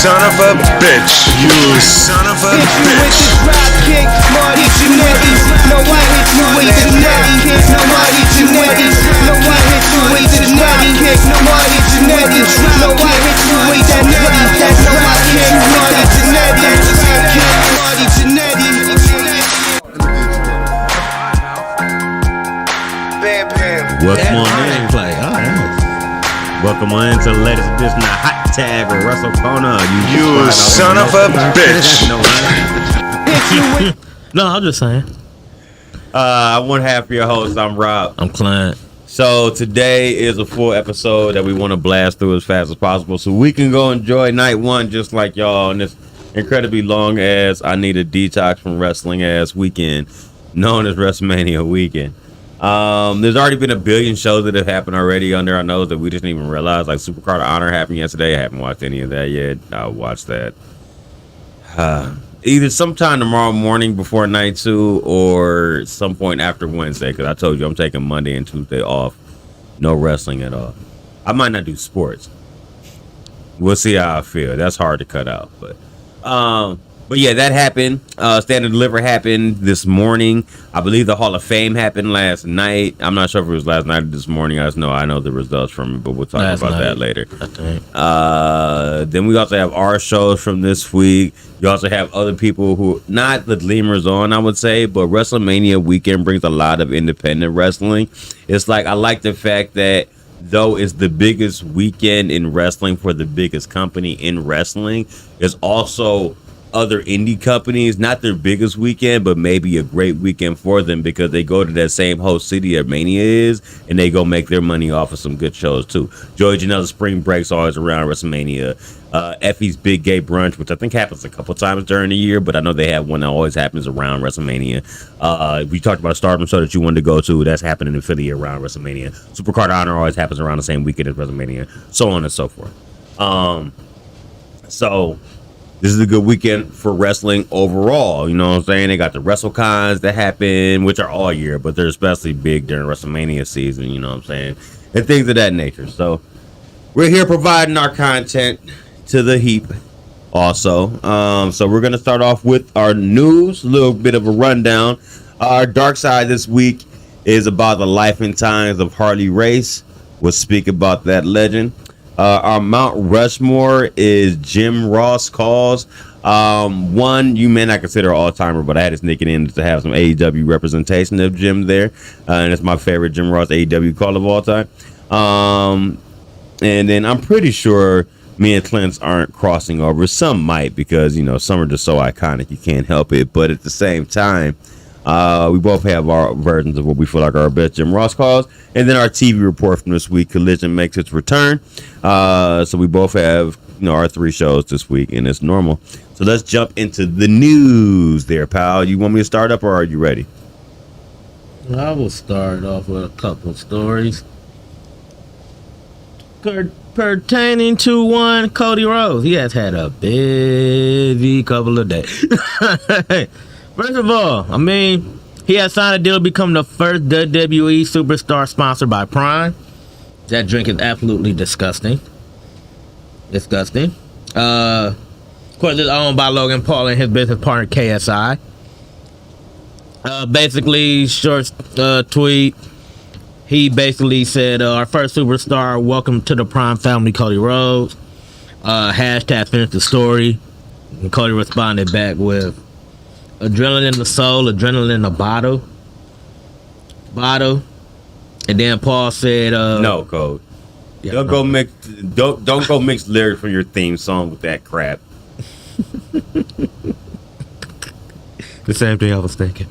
son of a bitch. You son of a bitch. Hit you with this drop kick, Marty Jannetty. No, I hit you with this drop kick, no Marty Jannetty. No, I hit you with this drop kick, no Marty Jannetty. No, I hit you with that netty. That's drop kick, Marty Jannetty. Drop kick, Marty Jannetty. Bam, bam. Welcome on in, play. All right. Welcome on into the latest edition of Hot Tag Wrestle Corner. You son of a bitch. No, I'm just saying. I'm one half of your host. I'm Rob. I'm Clint. So today is a full episode that we want to blast through as fast as possible so we can go enjoy night one just like y'all on this incredibly long ass I need a detox from wrestling ass weekend known as WrestleMania weekend. There's already been a billion shows that have happened already under our nose that we didn't even realize. Like Supercard of Honor happened yesterday. I haven't watched any of that yet. I'll watch that either sometime tomorrow morning before night 2 or some point after Wednesday, because I told you I'm taking Monday and Tuesday off. No wrestling at all. I might not do sports. We'll see how I feel. That's hard to cut out, but yeah, that happened. Stand and Deliver happened this morning. I believe the Hall of Fame happened last night. I'm not sure if it was last night or this morning. I know the results from it, but we'll talk about that later. I think. Then we also have our shows from this week. You also have other people who, not the Gleamers on, I would say, but WrestleMania weekend brings a lot of independent wrestling. It's like, I like the fact that though it's the biggest weekend in wrestling for the biggest company in wrestling, it's also other indie companies, not their biggest weekend, but maybe a great weekend for them because they go to that same host city that Mania is, and they go make their money off of some good shows too. Joey Janela's Spring Break's always around WrestleMania. Effie's Big Gay Brunch, which I think happens a couple times during the year, but I know they have one that always happens around WrestleMania. We talked about a Stardom show that you wanted to go to. That's happening in Philly around WrestleMania. Supercard of Honor always happens around the same weekend as WrestleMania, so on and so forth. So this is a good weekend for wrestling overall. You know what I'm saying? They got the WrestleCons that happen, which are all year, but they're especially big during WrestleMania season, you know what I'm saying? And things of that nature. So we're here providing our content to the heap also. So we're going to start off with our news, a little bit of a rundown. Our dark side this week is about the life and times of Harley Race. We'll speak about that legend. Our Mount Rushmore is Jim Ross calls. One you may not consider all-timer, but I had to sneak it in to have some AEW representation of Jim there. And it's my favorite Jim Ross AEW call of all time. And then I'm pretty sure me and Clint's aren't crossing over. Some might because, you know, some are just so iconic you can't help it. But at the same time, we both have our versions of what we feel like are our best Jim Ross calls. And then our TV report from this week, Collision makes its return. So we both have, you know, our 3 shows this week, and it's normal. So let's jump into the news there, pal. You want me to start up, or are you ready? I will start off with a couple of stories pertaining to one Cody Rhodes. He has had a busy couple of days. First of all, I mean, he has signed a deal to become the first WWE superstar sponsored by Prime. That drink is absolutely disgusting. Disgusting. Of course, it's owned by Logan Paul and his business partner KSI. Basically, short tweet. He basically said, our first superstar, welcome to the Prime family, Cody Rhodes. Hashtag finish the story. And Cody responded back with, adrenaline in the soul, adrenaline in the bottle. And then Paul said, no, Code. Yeah, don't go mix lyrics from your theme song with that crap. The same thing I was thinking.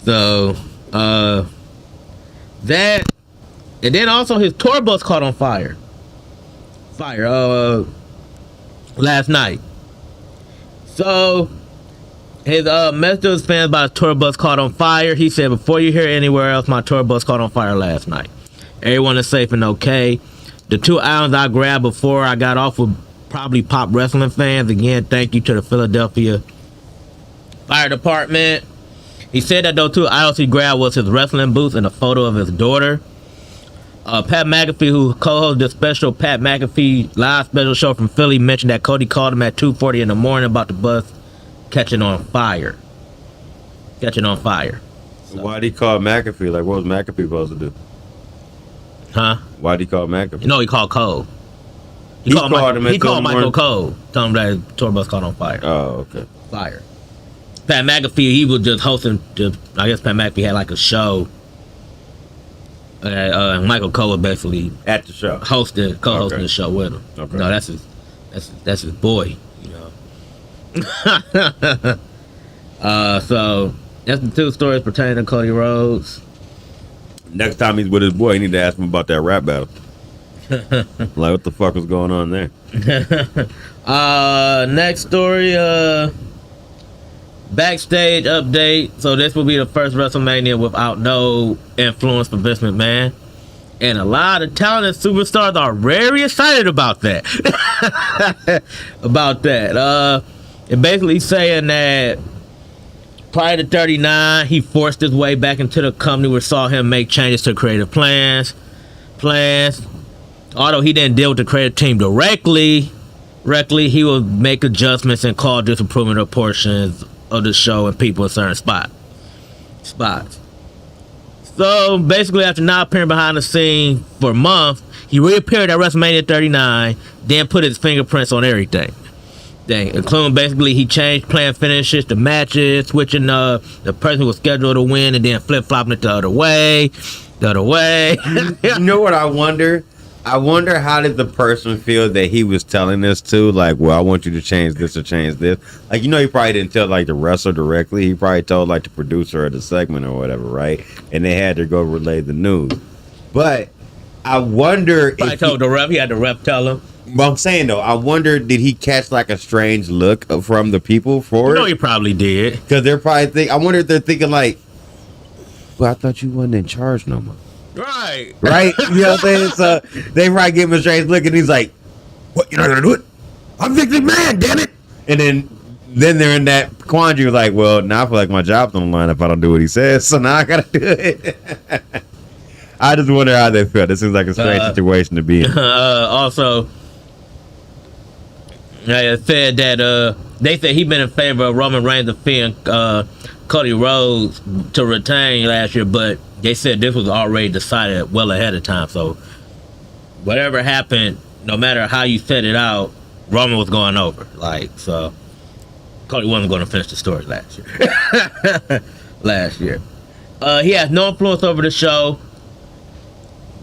So, that, and then also his tour bus caught on fire. Last night. So, his message to his fans about his tour bus caught on fire. He said, before you hear anywhere else, my tour bus caught on fire last night. Everyone is safe and okay. The 2 items I grabbed before I got off would probably pop wrestling fans. Again, thank you to the Philadelphia Fire Department. He said that those 2 items he grabbed was his wrestling boots and a photo of his daughter. Pat McAfee, who co-hosted the special Pat McAfee live special show from Philly, mentioned that Cody called him at 2:40 in the morning about the bus catching on fire. Why'd he call McAfee? Like, what was McAfee supposed to do? Huh? Why'd he call McAfee? No, he called Cole. He called Michael Cole. Told him that the tour bus caught on fire. Oh, okay. Fire. Pat McAfee, he was just hosting. I guess Pat McAfee had like a show. Michael Cole was basically At the show. co-hosting Okay. the show with him. Okay. No, that's his boy. You know. So that's the two stories pertaining to Cody Rhodes. Next time he's with his boy, he need to ask him about that rap battle. Like, what the fuck was going on there? Next story, backstage update. So this will be the first WrestleMania without no influence from Vince McMahon. And a lot of talented superstars are very excited about that. And basically saying that prior to 39, he forced his way back into the company, which saw him make changes to creative plans. Although he didn't deal with the creative team directly, he would make adjustments and call disapproval of portions of the show and people in certain spots. So basically, after not appearing behind the scene for a month, he reappeared at WrestleMania 39, then put his fingerprints on everything. Including basically he changed plan finishes, the matches, switching the person who was scheduled to win, and then flip-flopping it the other way. You know what I wonder? I wonder how did the person feel that he was telling this to? Like, well, I want you to change this or change this. Like, you know, he probably didn't tell like the wrestler directly. He probably told like the producer of the segment or whatever, right? And they had to go relay the news. But I wonder Probably told the ref. He had the ref tell him. Well, I'm saying though, I wonder did he catch like a strange look from the people for You know, it? he probably did. Because they're probably I wonder if they're thinking like, well, I thought you wasn't in charge no more. Right. Right? You know what I'm saying? So they probably give him a strange look and he's like, what, you're not gonna do it? I'm Vince McMahon, damn it. And then they're in that quandary like, well, now I feel like my job's on the line if I don't do what he says, so now I gotta do it. I just wonder how they feel. This seems like a strange situation to be in. Also, they said that they said he been in favor of Roman Reigns defeating Cody Rhodes to retain last year, but they said this was already decided well ahead of time. So whatever happened, no matter how you set it out, Roman was going over. Like, so Cody wasn't going to finish the story last year. He has no influence over the show,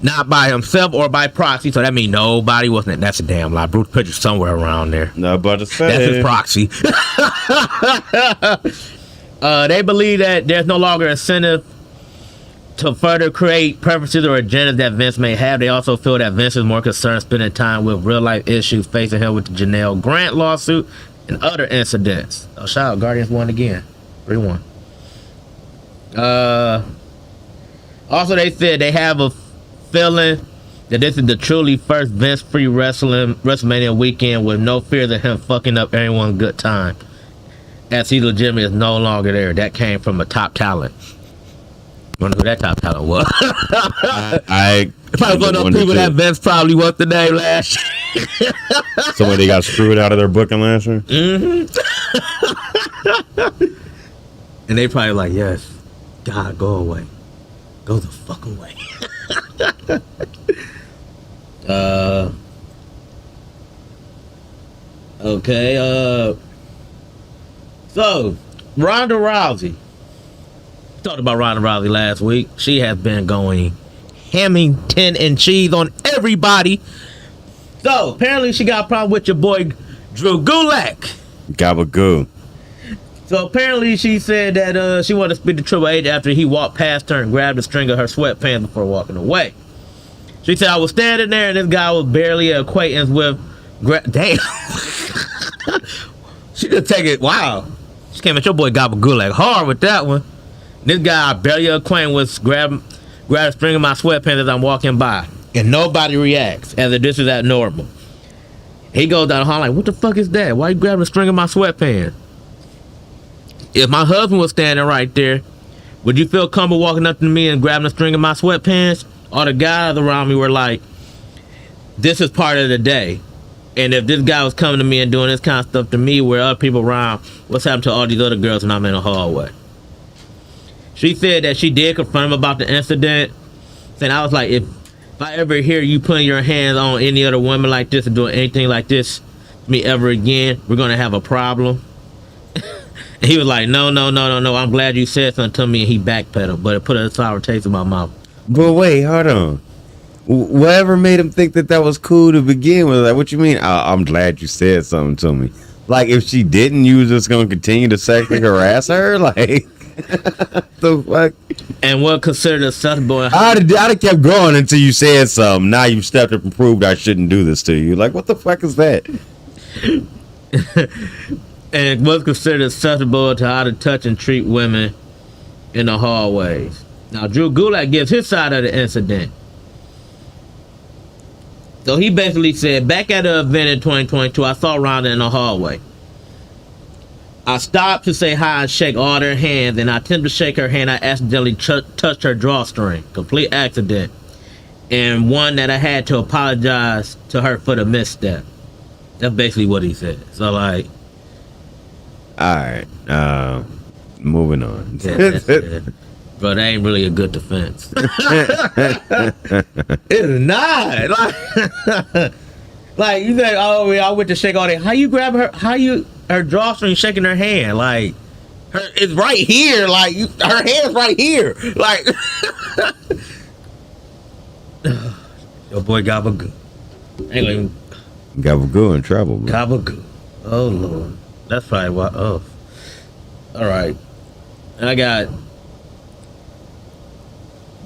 not by himself or by proxy. So that means nobody wasn't. That's a damn lie. Bruce Pritchard's somewhere around there. No, but it's That's his proxy. They believe that there's no longer incentive to further create preferences or agendas that Vince may have. They also feel that Vince is more concerned spending time with real life issues facing him with the Janelle Grant lawsuit and other incidents. Oh, shout out, Guardians won again, 3-1. Also, they said they have a feeling that this is the truly first Vince-free WrestleMania weekend with no fear of him fucking up everyone's good time, as he legitimately is no longer there. That came from a top talent. Wonder who that top talent was. I probably one of those people that Vince probably was the name last year. Somebody got screwed out of their booking last year. And they probably like, yes, God, go away, go the fuck away. Okay. So Ronda Rousey. Talked about Ronda Rousey last week. She has been going Hamilton and cheese on everybody. So apparently she got a problem with your boy Drew Gulak. Gabagoo. So apparently she said that she wanted to speak to Triple H after he walked past her and grabbed the string of her sweatpants before walking away. She said, I was standing there and this guy was barely an acquaintance with damn. She just take it. Wow. She came at your boy Gulak hard with that one. This guy I barely acquainted with grab a string of my sweatpants as I'm walking by. And nobody reacts as if this is abnormal. He goes down the hall like, what the fuck is that? Why you grabbing a string of my sweatpants? If my husband was standing right there, would you feel comfortable walking up to me and grabbing a string of my sweatpants? all the guys around me were like, this is part of the day. And if this guy was coming to me and doing this kind of stuff to me, where other people around, what's happened to all these other girls when I'm in the hallway? She said that she did confront him about the incident. And I was like, if I ever hear you putting your hands on any other woman like this or doing anything like this to me ever again, we're going to have a problem. And he was like, no. I'm glad you said something to me. And he backpedaled, but it put a sour taste in my mouth. But wait, hold on. Whatever made him think that was cool to begin with? Like, what you mean? I'm glad you said something to me. Like, if she didn't, you was just gonna continue to sexually harass her? Like, the fuck? And what considered acceptable? I'd have kept going until you said something. Now you stepped up and proved I shouldn't do this to you. Like, what the fuck is that? And what's considered acceptable to how to touch and treat women in the hallways. Now, Drew Gulak gives his side of the incident. So he basically said, back at the event in 2022, I saw Ronda in the hallway. I stopped to say hi and shake all their hands, and I attempted to shake her hand. I accidentally touched her drawstring. Complete accident. And one that I had to apologize to her for the misstep. That's basically what he said. So, like... Alright, moving on. Yeah, bro, that ain't really a good defense. It's not. Like you said, oh, I went to shake all that. How you grab her? Her drawstring shaking her hand? Like it's right here. Like her hand's right here. Like your boy Gabagoo. Anyway, Gabagoo in trouble, bro. Gabagoo. Oh Lord, that's probably why. Oh, all right. I got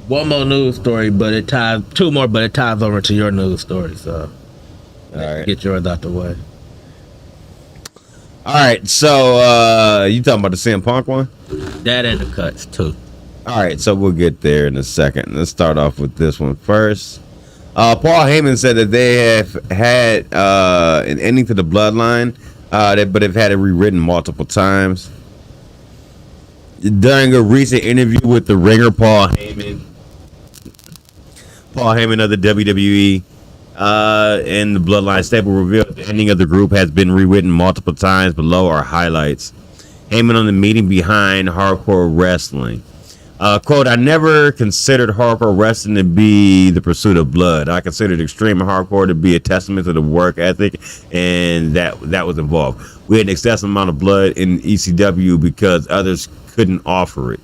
one more news story, but it ties two more, but it ties over to your news story. So, all right, get yours out the way. All right, so you talking about the CM Punk one? That and the cuts too. All right, so we'll get there in a second. Let's start off with this one first. Paul Heyman said that they have had an ending to the bloodline, but have had it rewritten multiple times. During a recent interview with the Ringer, Paul Heyman of the WWE and the Bloodline stable revealed the ending of the group has been rewritten multiple times. Below are highlights. Heyman on the meeting behind hardcore wrestling. Quote, I never considered hardcore wrestling to be the pursuit of blood. I considered extreme hardcore to be a testament to the work ethic, and that was involved. We had an excessive amount of blood in ECW because others couldn't offer it.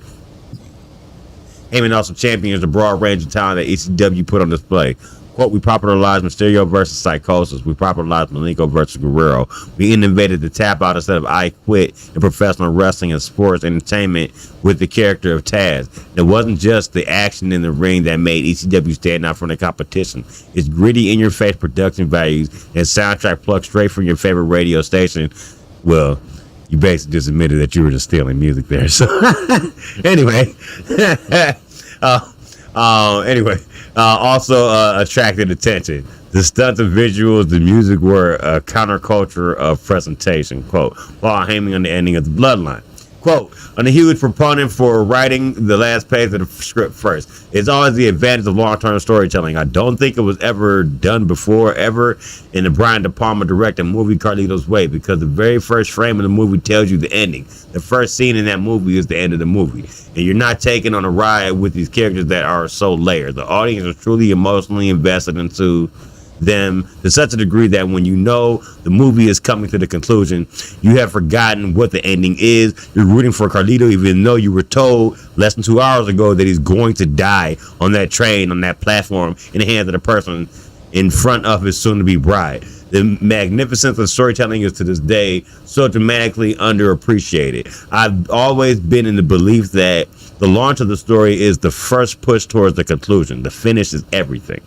Heyman also champions the broad range of talent that ECW put on display. Quote, we popularized Mysterio versus Psychosis. We popularized Malenko versus Guerrero. We innovated the tap out instead of I quit in professional wrestling and sports entertainment with the character of Taz. It wasn't just the action in the ring that made ECW stand out from the competition. It's gritty, in-your-face production values and soundtrack plucked straight from your favorite radio station. Well, you basically just admitted that you were just stealing music there. So, anyway, also attracted attention. The stunts and visuals, the music were a counterculture of presentation. Quote, Paul Heyman on the ending of the Bloodline. Quote, I'm a huge proponent for writing the last page of the script first. It's always the advantage of long-term storytelling. I don't think it was ever done before, ever, in the Brian De Palma directed movie Carlito's Way, because the very first frame of the movie tells you the ending. The first scene in that movie is the end of the movie. And you're not taking on a ride with these characters that are so layered. The audience is truly emotionally invested into them to such a degree that when you know the movie is coming to the conclusion, you have forgotten what the ending is. You're rooting for Carlito even though you were told less than 2 hours ago that he's going to die on that train, on that platform, in the hands of the person in front of his soon-to-be bride. The magnificence of storytelling is to this day so dramatically underappreciated. I've always been in the belief that the launch of the story is the first push towards the conclusion. The finish is everything.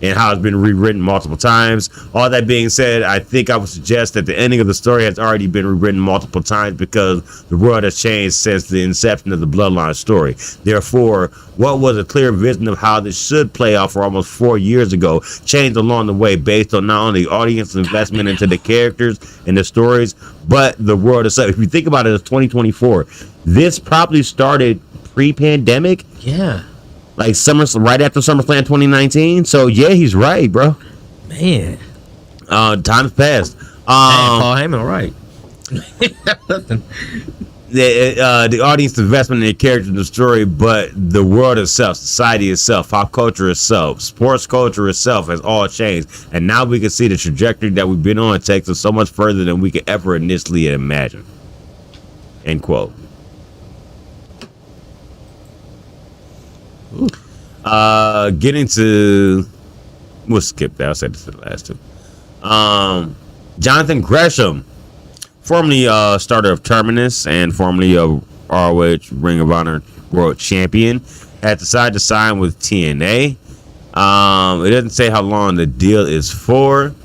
And how it's been rewritten multiple times. All that being said, I think I would suggest that the ending of the story has already been rewritten multiple times because the world has changed since the inception of the Bloodline story. Therefore, what was a clear vision of how this should play out for almost 4 years ago changed along the way based on not only the audience investment into the characters and the stories, but the world itself. If you think about it, it's 2024. This probably started pre-pandemic, Yeah, like right after SummerSlam 2019. So yeah, he's right, bro. man. Time's passed. Paul Heyman, right? The audience investment in the character and the story, but the world itself, society itself, pop culture itself, sports culture itself has all changed. And now we can see the trajectory that we've been on takes us so much further than we could ever initially imagine. End quote. Getting to... We'll skip that. I'll say this to the last two. Jonathan Gresham, formerly starter of Terminus and formerly of ROH Ring of Honor World Champion, had decided to sign with TNA. It doesn't say how long the deal is for.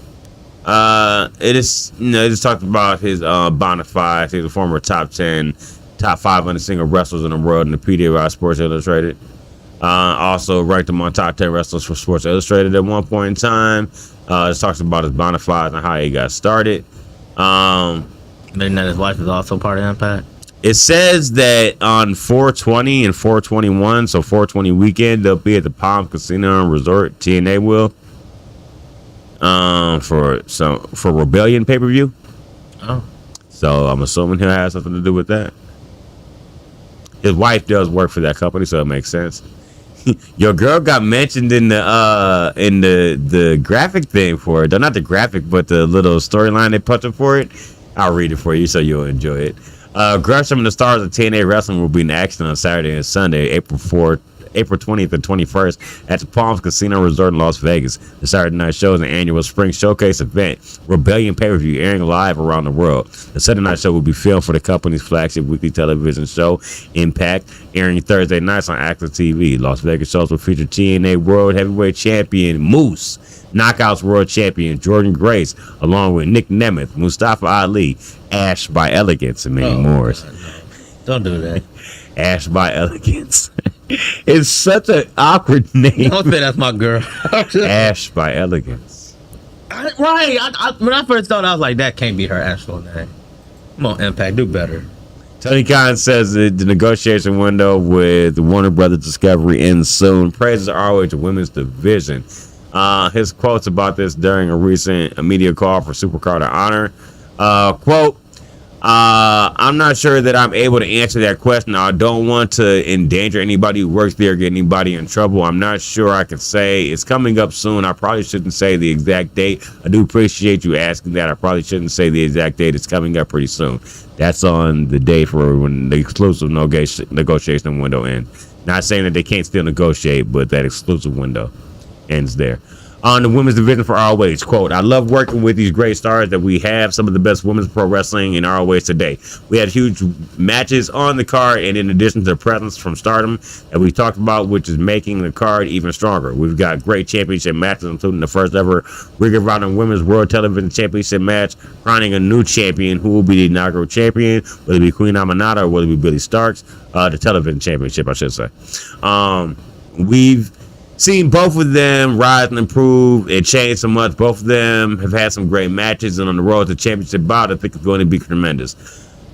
It is, it just talked about his bona fides. He's a former top 10, top 500 single wrestlers in the world in the PWI Sports Illustrated. Also ranked among top 10 wrestlers for Sports Illustrated at one point in time. Just talks about his bona fides and how he got started. Maybe that his wife is also part of Impact. It says that on 420 and 421, so 420 weekend, they'll be at the Palm Casino and Resort. TNA will. For Rebellion pay-per-view. Oh. So I'm assuming he'll have something to do with that. His wife does work for that company, so it makes sense. Your girl got mentioned in the graphic thing for it. Not the graphic, but the little storyline they put up for it. I'll read it for you so you'll enjoy it. Gresham and the stars of TNA Wrestling will be in action on Saturday and Sunday, April 20th and 21st at the Palms Casino Resort in Las Vegas. The Saturday night show is an annual spring showcase event, Rebellion pay-per-view airing live around the world. The Saturday night show will be filmed for the company's flagship weekly television show, Impact, airing Thursday nights on Active TV. Las Vegas shows will feature TNA World Heavyweight Champion Moose, Knockouts World Champion Jordan Grace, along with Nick Nemeth, Mustafa Ali, Ash by Elegance, and many more. God, no. Don't do that. Ash by Elegance. It's such an awkward name. Don't say that's my girl. Ash by Elegance. Right. When I first thought, I was like, that can't be her actual name. Come on, Impact, do better. Tony Khan says that the negotiation window with Warner Brothers Discovery ends soon. Praises ROH Women's Division. His quotes about this during a recent media call for Supercard of Honor. Quote, I'm not sure that I'm able to answer that question. I don't want to endanger anybody who works there or get anybody in trouble. I'm not sure I can say. It's coming up soon. I probably shouldn't say the exact date. I do appreciate you asking that. I probably shouldn't say the exact date. It's coming up pretty soon. That's on the day for when the exclusive negotiation window ends. Not saying that they can't still negotiate, but that exclusive window ends there. On the women's division for ROH, quote, I love working with these great stars that we have, some of the best women's pro wrestling in ROH today. We had huge matches on the card, and in addition to the presence from Stardom that we talked about, which is making the card even stronger. We've got great championship matches, including the first ever Ring of Honor Women's World Television Championship match, crowning a new champion who will be the inaugural champion, whether it be Queen Aminata or whether it be Billy Starks, the television championship, I should say. We've seen both of them rise and improve and change so much. Both of them have had some great matches, and on the road to championship bout, I think it's going to be tremendous.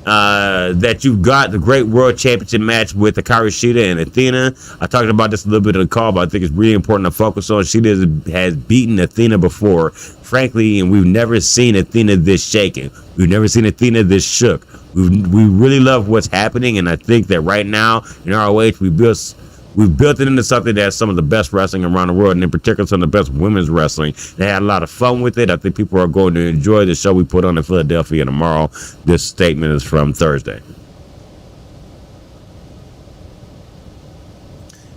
That you've got the great world championship match with Hikaru Shida and Athena. I talked about this a little bit in the call, but I think it's really important to focus on. Shida has beaten Athena before, frankly, and we've never seen Athena this shaken. We've never seen Athena this shook. We really love what's happening, and I think that right now in ROH, we've built it into something that's some of the best wrestling around the world, and in particular some of the best women's wrestling. They had a lot of fun with it. I think people are going to enjoy the show we put on in Philadelphia tomorrow. This statement is from Thursday.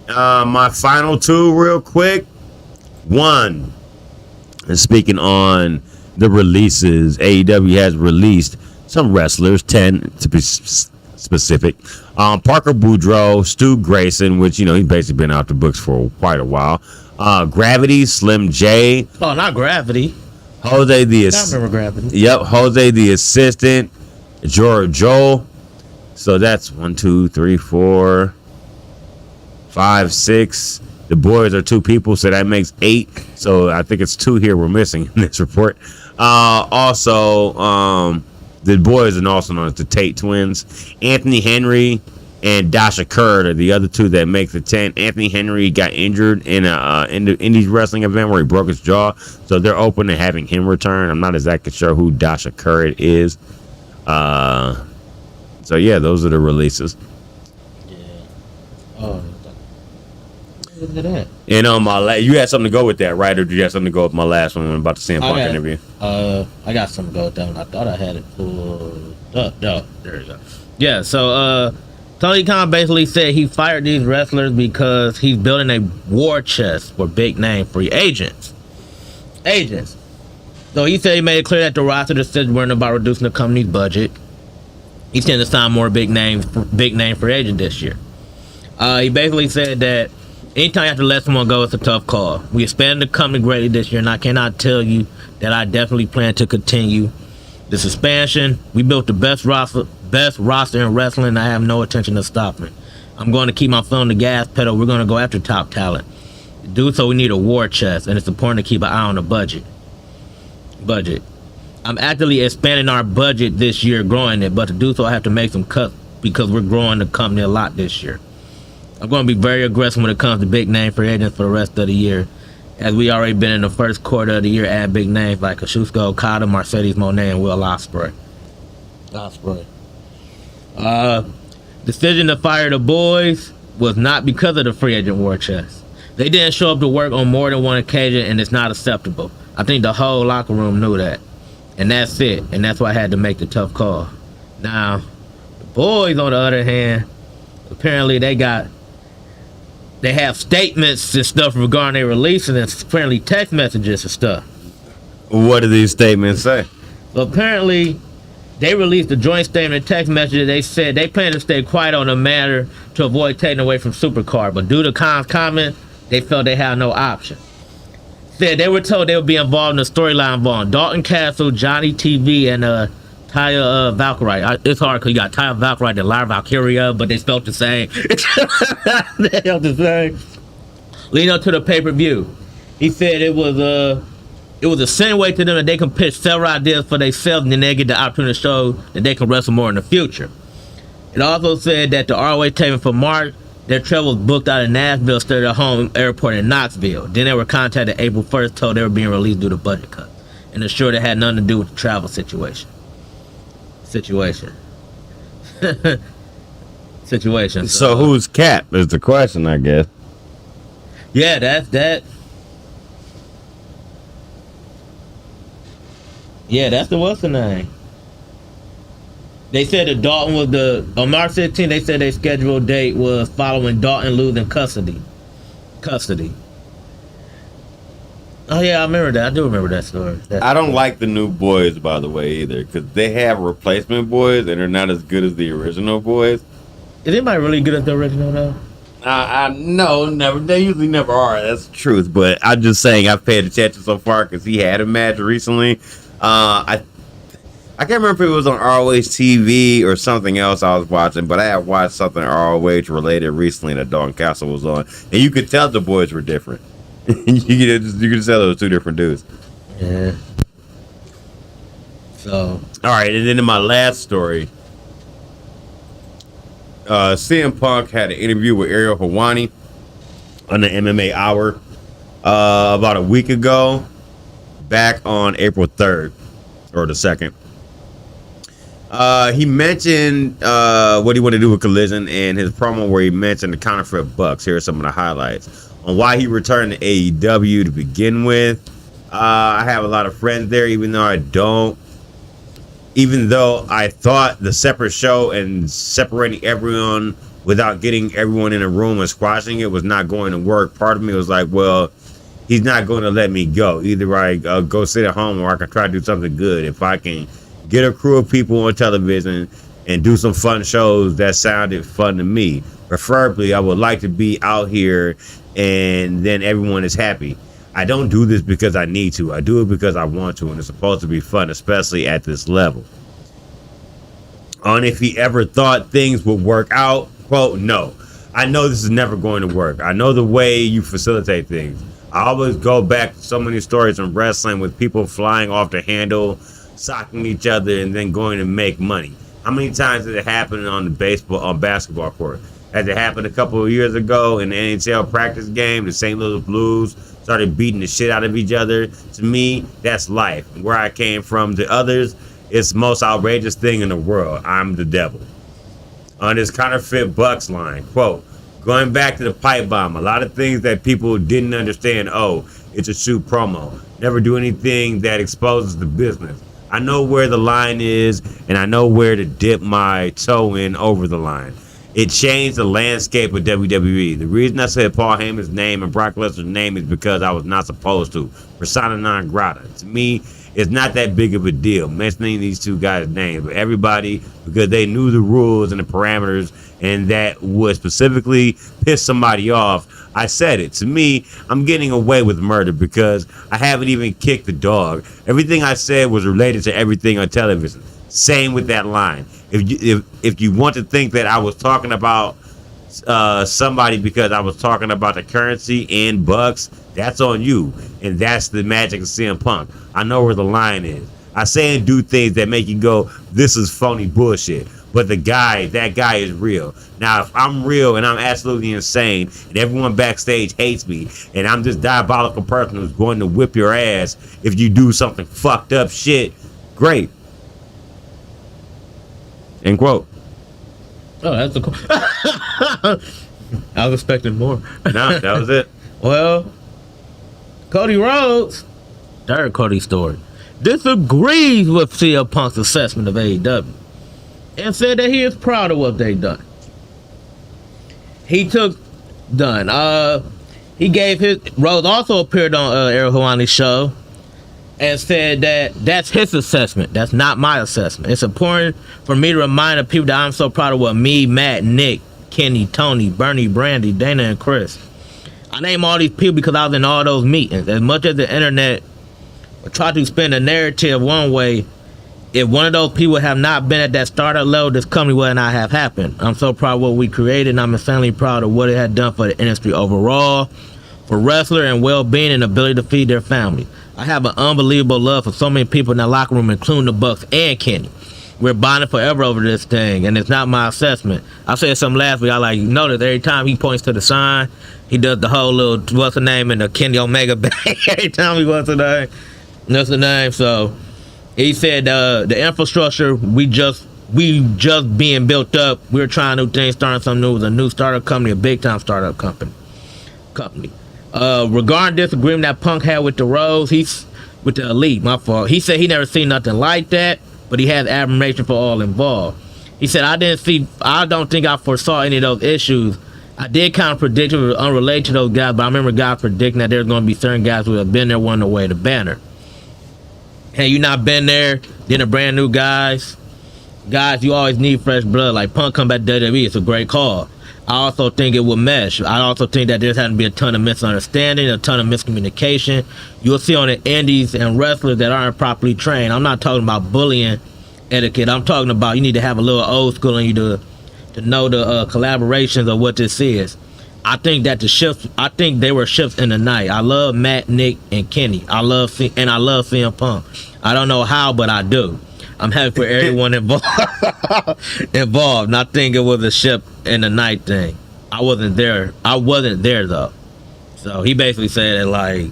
My final two real quick. One, and speaking on the releases, AEW has released some wrestlers, 10 to be specific. Parker Boudreaux, Stu Grayson, which, he's basically been out the books for quite a while. Gravity, Slim J. Oh, not Gravity. Jose the I remember Gravity. Yep, Jose the Assistant, George Joel. So that's 1, 2, 3, 4, 5, 6. The boys are 2 people, so that makes 8. So I think it's 2 here we're missing in this report. Also, the boys are also known as the Tate twins. Anthony Henry, and Dasha Curd are the other two that make the 10. Anthony Henry got injured in the Indies wrestling event where he broke his jaw, so they're open to having him return. I'm not exactly sure who Dasha Curd is. So yeah, those are the releases. Yeah. Oh. Look at that. And on my you had something to go with that, right? Or did you have something to go with my last one about the CM Punk interview? I got something to go with that one. I thought I had it pulled up. No, there you go. Yeah, so Tony Khan basically said he fired these wrestlers because he's building a war chest for big name free agents. So he said he made it clear that the roster decisions weren't about reducing the company's budget. He's trying to sign more big name free agent this year. He basically said that anytime you have to let someone go, it's a tough call. We expanded the company greatly this year, and I cannot tell you that I definitely plan to continue this expansion. We built the best roster in wrestling, and I have no intention of stopping. I'm going to keep my foot on the gas pedal. We're going to go after top talent. To do so, we need a war chest, and it's important to keep an eye on the budget. I'm actively expanding our budget this year, growing it, but to do so, I have to make some cuts because we're growing the company a lot this year. I'm going to be very aggressive when it comes to big name free agents for the rest of the year, as we already been in the first quarter of the year adding big names like Kazuchika Okada, Mercedes Moné, and Will Ospreay. Decision to fire the boys was not because of the free agent war chest. They didn't show up to work on more than one occasion, and it's not acceptable. I think the whole locker room knew that. And that's it. And that's why I had to make the tough call. Now, the boys, on the other hand, apparently they have statements and stuff regarding their release, and apparently text messages and stuff. What do these statements say? So apparently, they released a joint statement text message. They said they plan to stay quiet on the matter to avoid taking away from Supercard, but due to Khan's comment, they felt they had no option. Said they were told they would be involved in the storyline involving Dalton Castle, Johnny TV, and Taya Valkyrie. It's hard because you got Taya Valkyrie and Lyra Valkyria, but they spelled the same. They spelled the same. Leading up to the pay-per-view, he said it was a segue to them that they can pitch several ideas for themselves, and then they get the opportunity to show that they can wrestle more in the future. It also said that the ROH taping for March, their travel was booked out of Nashville instead of their home airport in Knoxville. Then they were contacted April 1st, told they were being released due to budget cuts, and assured it had nothing to do with the travel situation. So who's Cap is the question, I guess. Yeah, that's that. Yeah, that's the what's the name. They said that Dalton was on March 15th, they said their scheduled date was following Dalton losing custody. Oh yeah, I remember that. I do remember that story. I don't like the new boys, by the way, either, because they have replacement boys and they're not as good as the original boys. Is anybody really good at the original though? No, never. They usually never are. That's the truth. But I'm just saying, I've paid attention so far because he had a match recently. I can't remember if it was on ROH TV or something else I was watching, but I had watched something ROH related recently that Dalton Castle was on, and you could tell the boys were different. you could tell it was two different dudes. Yeah. So. All right, and then in my last story, CM Punk had an interview with Ariel Helwani on the MMA Hour about a week ago, back on April 3rd or the 2nd. He mentioned what he wanted to do with Collision and his promo where he mentioned the counterfeit bucks. Here are some of the highlights on why he returned to AEW to begin with. I have a lot of friends there, even though I thought the separate show and separating everyone without getting everyone in a room and squashing it was not going to work. Part of me was like, well, he's not going to let me go. Either I go sit at home or I can try to do something good. If I can get a crew of people on television and do some fun shows that sounded fun to me. Preferably, I would like to be out here and then everyone is happy. I don't do this because I need to. I do it because I want to, and it's supposed to be fun, especially at this level. On if he ever thought things would work out, quote, no. I know this is never going to work. I know the way you facilitate things. I always go back to so many stories in wrestling with people flying off the handle, socking each other, and then going to make money. How many times did it happen on basketball court? As it happened a couple of years ago in the NHL practice game, the St. Louis Blues started beating the shit out of each other. To me, that's life. Where I came from, to others, it's the most outrageous thing in the world. I'm the devil. On this counterfeit Bucks line, quote, going back to the pipe bomb, a lot of things that people didn't understand. Oh, it's a shoot promo. Never do anything that exposes the business. I know where the line is, and I know where to dip my toe in over the line. It changed the landscape of WWE. The reason I said Paul Heyman's name and Brock Lesnar's name is because I was not supposed to. Persona non grata. To me, it's not that big of a deal mentioning these two guys' names, but everybody, because they knew the rules and the parameters, and that would specifically piss somebody off, I said it. To me, I'm getting away with murder because I haven't even kicked the dog. Everything I said was related to everything on television. Same with that line. If you want to think that I was talking about somebody because I was talking about the currency and Bucks, that's on you. And that's the magic of CM Punk. I know where the line is. I say and do things that make you go, this is phony bullshit. But that guy is real. Now, if I'm real and I'm absolutely insane and everyone backstage hates me and I'm this diabolical person who's going to whip your ass if you do something fucked up shit, great. End quote. Oh, that's a cool. I was expecting more. No, that was it. Well, Cody Rhodes, third Cody story, disagrees with CM Punk's assessment of AEW and said that he is proud of what they've done. He gave his. Rhodes also appeared on Ariel Helwani's show and said that that's his assessment. That's not my assessment. It's important for me to remind the people that I'm so proud of what me, Matt, Nick, Kenny, Tony, Bernie, Brandy, Dana, and Chris. I name all these people because I was in all those meetings. As much as the internet will try to spin a narrative one way, if one of those people have not been at that startup level, this company would not have happened. I'm so proud of what we created, and I'm insanely proud of what it had done for the industry overall, for wrestler and well-being and ability to feed their family. I have an unbelievable love for so many people in that locker room, including the Bucks and Kenny. We're bonding forever over this thing, and it's not my assessment. I said something last week. I noticed every time he points to the sign, he does the whole little what's the name in the Kenny Omega bag. Every time he wants the name, that's the name. So he said the infrastructure we just being built up. We're trying new things, starting something new with a new startup company, a big time startup company. Regarding disagreement that Punk had with the Rose, he's with the Elite. My fault. He said he never seen nothing like that, but he has admiration for all involved. He said, I don't think I foresaw any of those issues. I did kind of predict it was unrelated to those guys, but I remember guys predicting that there's going to be certain guys who have been there wanting to wear the banner. Hey, you not been there, then the brand new guys, you always need fresh blood. Like Punk come back to WWE, it's a great call. I also think it will mesh. I also think that there's having to be a ton of misunderstanding, a ton of miscommunication. You'll see on the indies and wrestlers that aren't properly trained. I'm not talking about bullying etiquette. I'm talking about you need to have a little old school in you to know the collaborations of what this is. I think that they were shifts in the night. I love Matt, Nick, and Kenny. I love CM Punk. I don't know how, but I do. I'm happy for everyone involved. And I think it was a ship in the night thing. I wasn't there though. So he basically said that like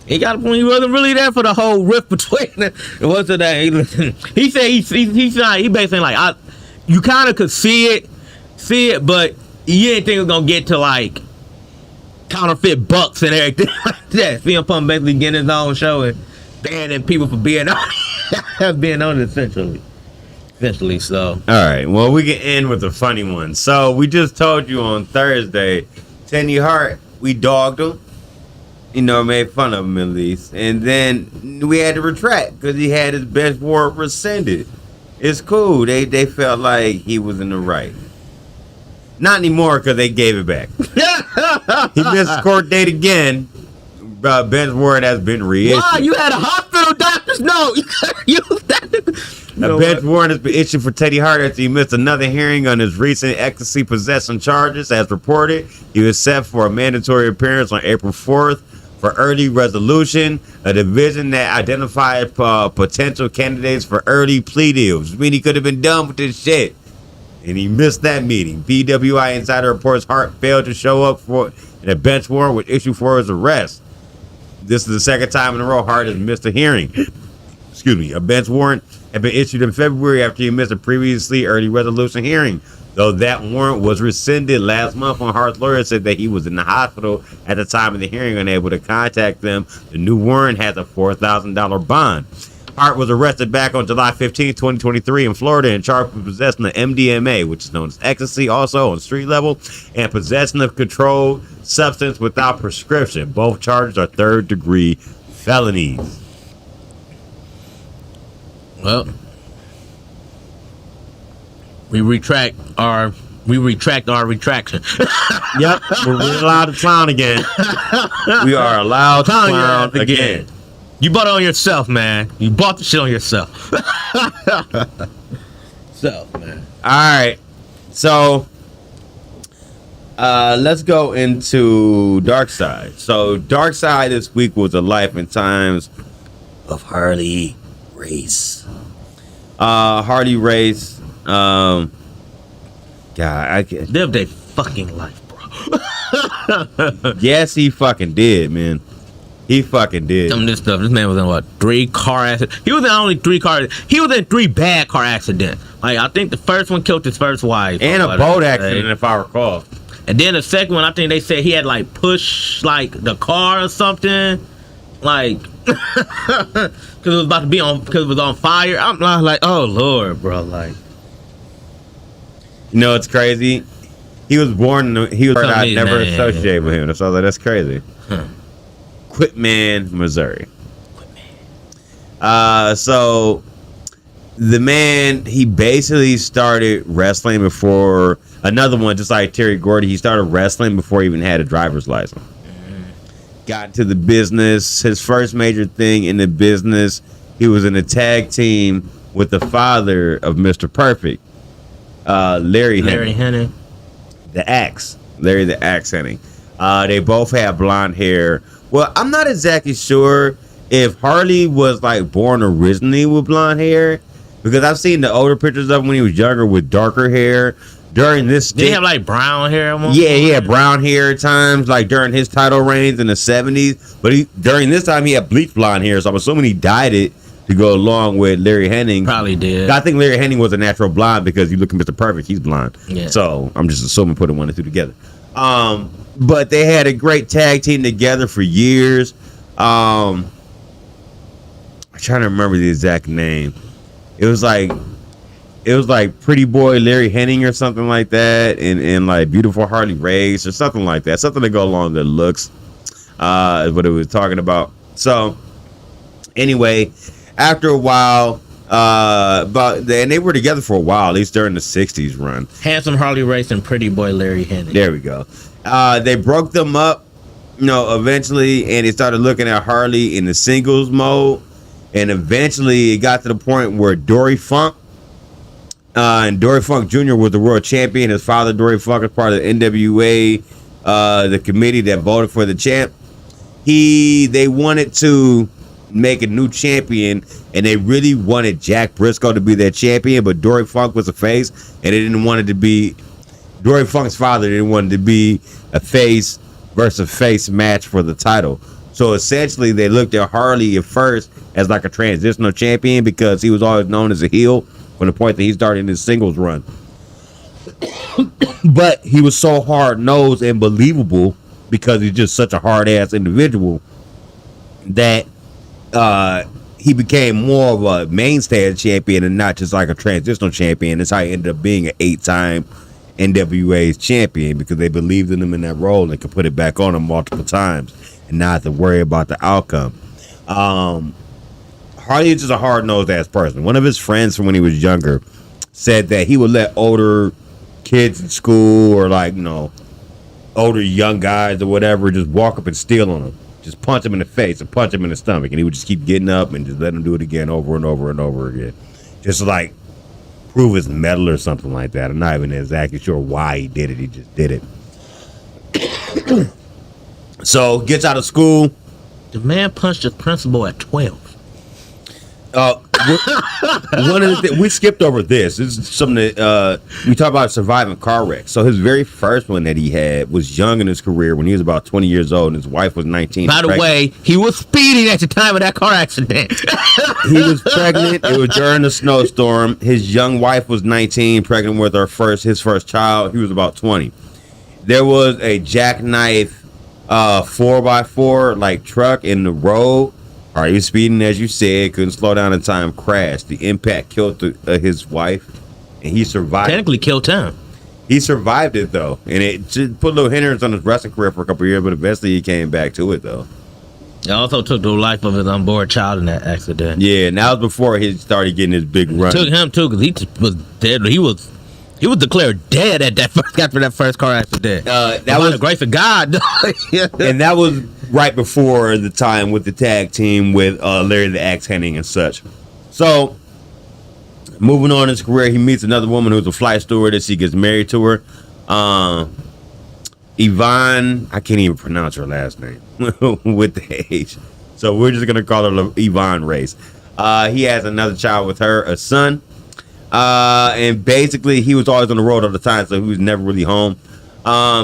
he wasn't really there for the whole rift between them. What's the name? He said he basically like you kind of could see it, but you didn't think it was gonna get to like counterfeit Bucks and everything like that. CM Punk basically getting his own show and banning people for being on it essentially. So all right, well, we can end with a funny one. So we just told you on Thursday, Teddy Hart, we dogged him, made fun of him at least, and then we had to retract because he had his best word rescinded. It's cool. They felt like he was in the right. Not anymore because they gave it back. He missed court date again. Ben's word has been reissued. Wow, you had a hospital doctor's note. A bench warrant has been issued for Teddy Hart after he missed another hearing on his recent ecstasy possession charges. As reported, he was set for a mandatory appearance on April 4th for early resolution, a division that identified potential candidates for early plea deals. I mean, he could have been done with this shit. And he missed that meeting. PWI Insider reports Hart failed to show up for and a bench warrant was issued for his arrest. This is the second time in a row Hart has missed a hearing. Excuse me. A bench warrant had been issued in February after he missed a previously early resolution hearing. Though that warrant was rescinded last month when Hart's lawyer said that he was in the hospital at the time of the hearing, unable to contact them. The new warrant has a $4,000 bond. Hart was arrested back on July 15, 2023 in Florida and charged with possessing of MDMA, which is known as ecstasy, also on street level, and possession of controlled substance without prescription. Both charges are third-degree felonies. Well, we retract our retraction. Yep, we're allowed to clown again. We are allowed to clown again. You bought it on yourself, man. You bought the shit on yourself. Self, man. All right, so let's go into Dark Side. So Dark Side this week was the life and times of Harley Race. Harley Race. God, I can't. Live their fucking life, bro. Yes, he fucking did, man. He fucking did. Some of this stuff. This man was in what? 3 car accidents. He was in only 3 cars. He was in 3 bad car accidents. Like, I think the first one killed his first wife. And a boat accident, if I recall. And then the second one, I think they said he had like pushed like the car or something. Like, because it was about to be on, because it was on fire. I'm like, oh Lord, bro. Like, you know, it's crazy. He was born. He was. I never associated with him. So I was like, that's crazy. Quitman, Missouri. So the man, he basically started wrestling before another one, just like Terry Gordy. He started wrestling before he even had a driver's license. Got into the business. His first major thing in the business, he was in a tag team with the father of Mr. Perfect, Larry Henning. The Axe. Larry the Axe Henning. They both had blonde hair. Well, I'm not exactly sure if Harley was like born originally with blonde hair, because I've seen the older pictures of him when he was younger with darker hair. During this, did he have like brown hair? Yeah, he had brown hair at times, like during his title reigns in the 70s. But during this time, he had bleach blonde hair, so I'm assuming he dyed it to go along with Larry Henning. Probably did. I think Larry Henning was a natural blonde because you look at Mr. Perfect, he's blonde. Yeah. So I'm just assuming putting 1 and 2 together. But they had a great tag team together for years. I'm trying to remember the exact name. It was like Pretty Boy Larry Henning or something like that, and like Beautiful Harley Race or something like that. Something to go along the looks is what it was talking about. So anyway, after a while, and they were together for a while, at least during the 60s run. Handsome Harley Race and Pretty Boy Larry Henning. There we go. They broke them up, eventually, and they started looking at Harley in the singles mode. And eventually it got to the point where Dory Funk, and Dory Funk Jr. was the world champion. His father, Dory Funk, is part of the NWA, the committee that voted for the champ. They wanted to make a new champion, and they really wanted Jack Briscoe to be their champion, but Dory Funk was a face, and they didn't want it to be Dory Funk's father. Didn't want it to be a face versus face match for the title. So essentially, they looked at Harley at first as like a transitional champion because he was always known as a heel from the point that he started his singles run. But he was so hard-nosed and believable because he's just such a hard-ass individual that he became more of a mainstay champion and not just like a transitional champion. That's how he ended up being an 8-time NWA's champion, because they believed in him in that role and they could put it back on him multiple times and not have to worry about the outcome. Harley is just a hard-nosed ass person. One of his friends from when he was younger said that he would let older kids in school or older young guys or whatever just walk up and steal on him. Just punch him in the face and punch him in the stomach, and he would just keep getting up and just let him do it again over and over and over again. Just like prove his mettle or something like that. I'm not even exactly sure why he did it. He just did it. So gets out of school, The man punched his principal at 12. One of the things we skipped over this is something that we talk about surviving car wrecks. So his very first one that he had was young in his career when he was about 20 years old and his wife was 19. By the way, he was speeding at the time of that car accident. He was pregnant. It was during the snowstorm. His young wife was 19, pregnant with his first child. He was about 20. There was a jackknife 4x4 like truck in the road. All right, he was speeding, as you said, couldn't slow down in time, crashed. The impact killed his wife, and he survived. Technically killed time. He survived it, though, and it just put a little hindrance on his wrestling career for a couple of years, but eventually he came back to it, though. It also took the life of his unborn child in that accident. Yeah, and that was before he started getting his big run. It took him, too, because he just was dead. He was declared dead after that first car accident. That was the grace of God. And that was right before the time with the tag team with Larry the Axe Hennig and such. So, moving on in his career, he meets another woman who's a flight stewardess. He gets married to her. Yvonne, I can't even pronounce her last name with the H. So, we're just going to call her Yvonne Race. He has another child with her, a son. And basically, he was always on the road all the time, so he was never really home.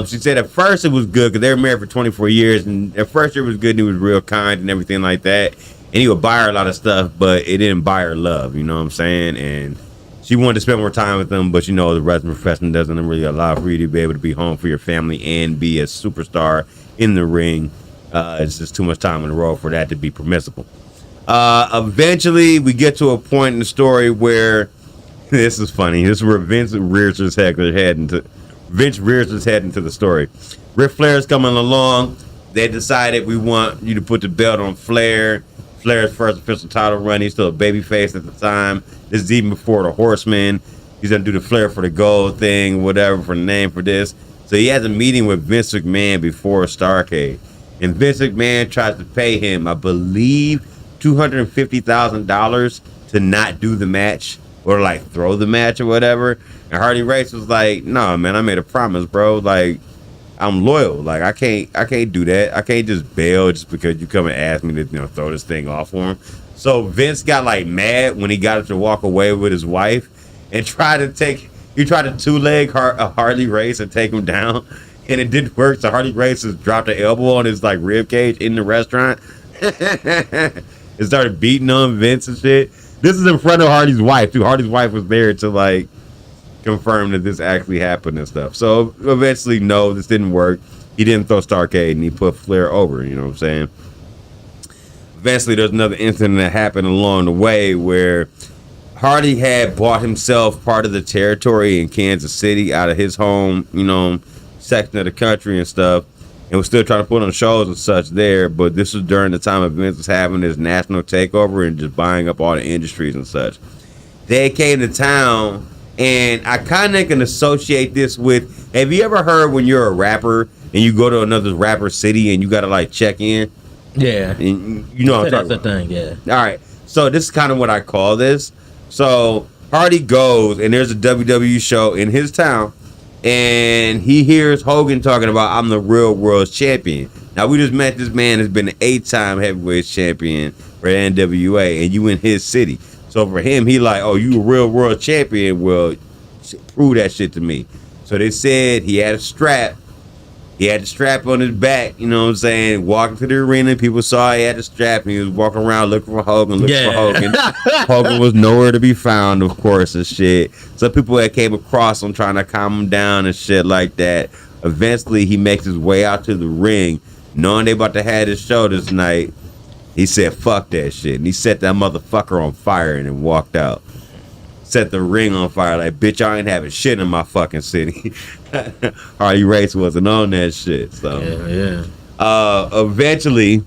She said at first it was good because they were married for 24 years, and at first it was good and he was real kind and everything like that. And he would buy her a lot of stuff, but it didn't buy her love, you know what I'm saying? And she wanted to spend more time with him, but you know, the wrestling profession doesn't really allow for you to be able to be home for your family and be a superstar in the ring. It's just too much time on the road for that to be permissible. Eventually, we get to a point in the story where this is funny. This is where Vince rears his head into the story. Ric Flair's coming along. They decided we want you to put the belt on Flair. Flair's first official title run. He's still a babyface at the time. This is even before the Horsemen. He's gonna do the Flair for the gold thing, whatever for the name for this. So he has a meeting with Vince McMahon before Starrcade, and Vince McMahon tries to pay him, I believe, $250,000 to not do the match. Or like throw the match or whatever. And Hardy Race was like, "No, man, I made a promise, bro. Like, I'm loyal. Like, I can't do that. I can't just bail just because you come and ask me to, throw this thing off for him." So Vince got like mad when he got to walk away with his wife and tried to two-leg Harley Race and take him down, and it didn't work. So Harley Race just dropped an elbow on his like rib cage in the restaurant and started beating on Vince and shit. This is in front of Hardy's wife, too. Hardy's wife was there to, like, confirm that this actually happened and stuff. So, eventually, no, this didn't work. He didn't throw Starrcade, and he put Flair over, you know what I'm saying? Eventually, there's another incident that happened along the way where Hardy had bought himself part of the territory in Kansas City out of his home, section of the country and stuff. And was still trying to put on shows and such there, but this was during the time of Vince was having his national takeover and just buying up all the industries and such. They came to town, and I kind of can associate this with, have you ever heard when you're a rapper and you go to another rapper city and you got to like check in? Yeah. And you know what I'm talking about. That's the thing, yeah. All right. So this is kind of what I call this. So Hardy goes, and there's a WWE show in his town, and he hears Hogan talking about, "I'm the real world champion." Now, we just met this man has been an 8-time heavyweight champion for the NWA, and you in his city. So for him, he like, "Oh, you a real world champion? Well, prove that shit to me." So they said he had a strap. He had the strap on his back, you know what I'm saying? Walking to the arena, people saw he had the strap, and he was walking around looking for Hogan, for Hogan. Hogan was nowhere to be found, of course, and shit. So people that came across him trying to calm him down and shit like that. Eventually, he makes his way out to the ring, knowing they about to have this show this night. He said, "Fuck that shit," and he set that motherfucker on fire and then walked out. Set the ring on fire like, "Bitch, I ain't having shit in my fucking city." Hardy Race wasn't on that shit. So eventually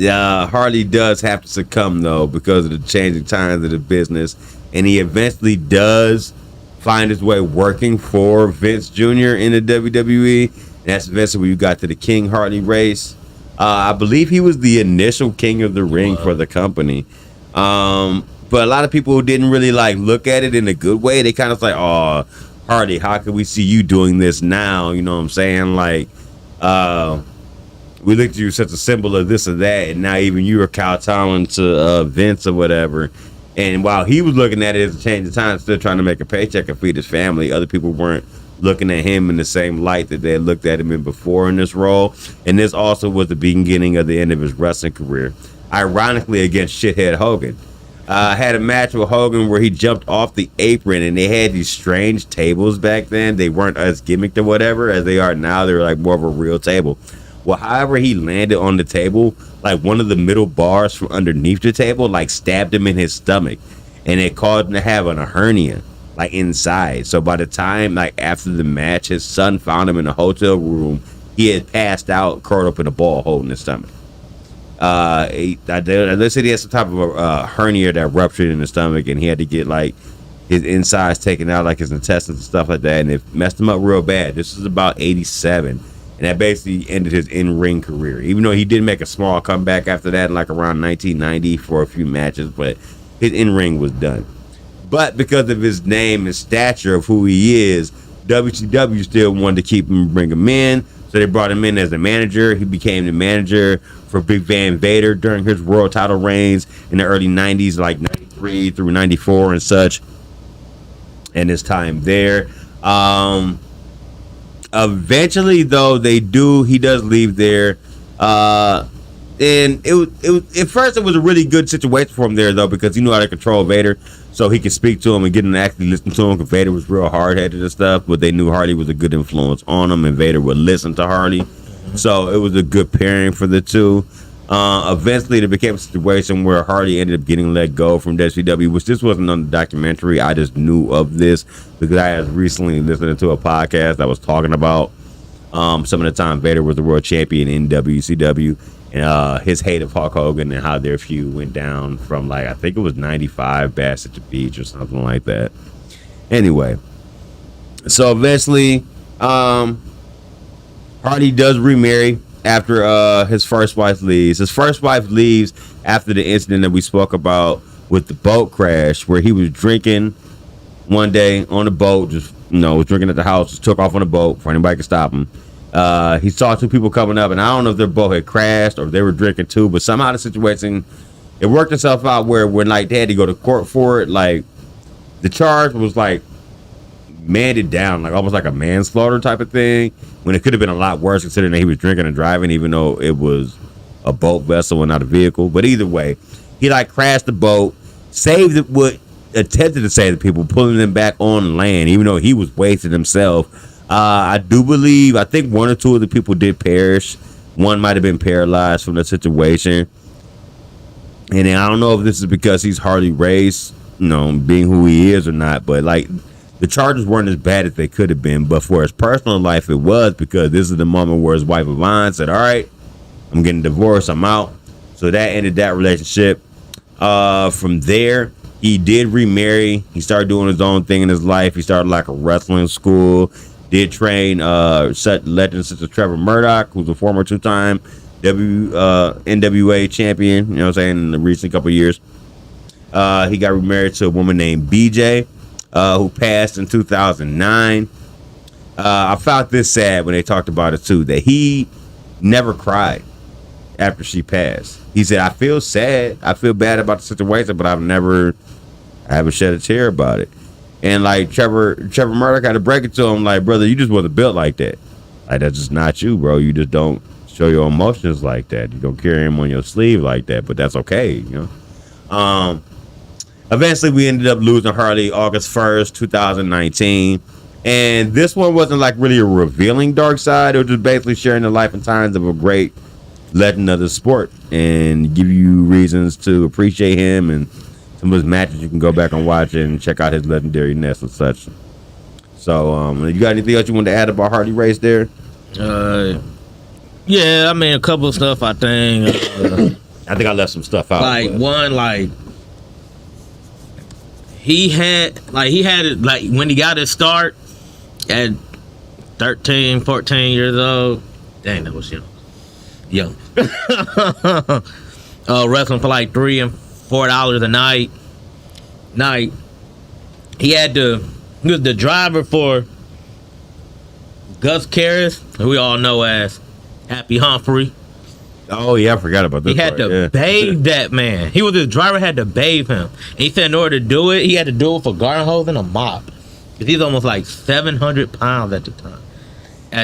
Hardy does have to succumb though because of the changing times of the business, and he eventually does find his way working for Vince Jr. in the WWE. And that's eventually when you got to the King Hardy Race. I believe he was the initial king of the ring for the company. But a lot of people who didn't really like look at it in a good way, they kind of like, "Oh, Hardy, how can we see you doing this now?" You know what I'm saying? Like, we looked at you as such a symbol of this or that, and now even you are kowtowing to Vince or whatever. And while he was looking at it as a change of time, still trying to make a paycheck and feed his family, other people weren't looking at him in the same light that they had looked at him in before in this role. And this also was the beginning of the end of his wrestling career, ironically against shithead Hogan. Had a match with Hogan where he jumped off the apron, and they had these strange tables back then. They weren't as gimmicked or whatever as they are now. They're like more of a real table. Well, however he landed on the table, like one of the middle bars from underneath the table, like stabbed him in his stomach, and it caused him to have a hernia, like inside. So by the time, like after the match, his son found him in a hotel room. He had passed out, curled up in a ball, holding his stomach. They said he had some type of a hernia that ruptured in the stomach, and he had to get like his insides taken out, like his intestines and stuff like that, and it messed him up real bad. This was about 87. And that basically ended his in-ring career. Even though he did make a small comeback after that, like around 1990 for a few matches, but his in-ring was done. But because of his name and stature of who he is, WCW still wanted to keep him and bring him in. So they brought him in as a manager. He became the manager for Big Van Vader during his world title reigns in the early 90s, like 93 through 94 and such. And his time there. Eventually, though, he does leave there. And at first it was a really good situation for him there, though, because he knew how to control Vader, so he could speak to him and get him to actually listen to him, because Vader was real hard-headed and stuff, but they knew Hardy was a good influence on him, and Vader would listen to Hardy. So it was a good pairing for the two. Eventually, there became a situation where Hardy ended up getting let go from WCW, which this wasn't on the documentary. I just knew of this because I was recently listening to a podcast that was talking about some of the time Vader was the world champion in WCW, and his hate of Hulk Hogan and how their feud went down from, like, I think it was 95 Bash at the Beach or something like that. Anyway, so eventually Hardy does remarry after his first wife leaves. His first wife leaves after the incident that we spoke about with the boat crash, where he was drinking one day on the boat, just, was drinking at the house, just took off on a boat before anybody could stop him. He saw two people coming up, and I don't know if their boat had crashed or if they were drinking too, but somehow the situation, it worked itself out where when, like, they had to go to court for it, like, the charge was, like, manded down, like almost like a manslaughter type of thing, when it could have been a lot worse considering that he was drinking and driving, even though it was a boat vessel and not a vehicle. But either way, he like crashed the boat, saved it, attempted to save the people, pulling them back on land, even though he was wasted himself. I think one or two of the people did perish. One might have been paralyzed from the situation. And then I don't know if this is because he's Harley Race, being who he is or not, but like, the charges weren't as bad as they could have been, but for his personal life, it was, because this is the moment where his wife Yvonne said, all right, I'm getting divorced, I'm out. So that ended that relationship. From there, he did remarry. He started doing his own thing in his life. He started like a wrestling school, did train such legends such as Trevor Murdoch, who's a former two-time NWA champion, in the recent couple of years. He got remarried to a woman named BJ, who passed in 2009. I found this sad when they talked about it too, that he never cried after she passed. He said, I feel sad, I feel bad about the situation, but I haven't shed a tear about it. And like Trevor Murdoch had to break it to him, like, brother, you just wasn't built like that. Like, that's just not you, bro. You just don't show your emotions like that. You don't carry them on your sleeve like that, but that's okay, Eventually, we ended up losing Harley August 1st, 2019. And this one wasn't like really a revealing dark side. It was just basically sharing the life and times of a great legend of the sport and give you reasons to appreciate him, and some of his matches you can go back and watch and check out his legendariness and such. So, you got anything else you want to add about Harley Race there? Yeah, I mean, a couple of stuff, I think. I think I left some stuff out. He had it, like, when he got his start at 13, 14 years old. Dang, that was young. Wrestling for like $3 and $4 a night. He was the driver for Gus Karras, who we all know as Happy Humphrey. Oh yeah, I forgot about this. He had part. to Yeah. bathe that man. He was his driver, had to bathe him. And he said in order to do it, he had to do it for garden hose and a mop. Because he's almost like 700 pounds at the time.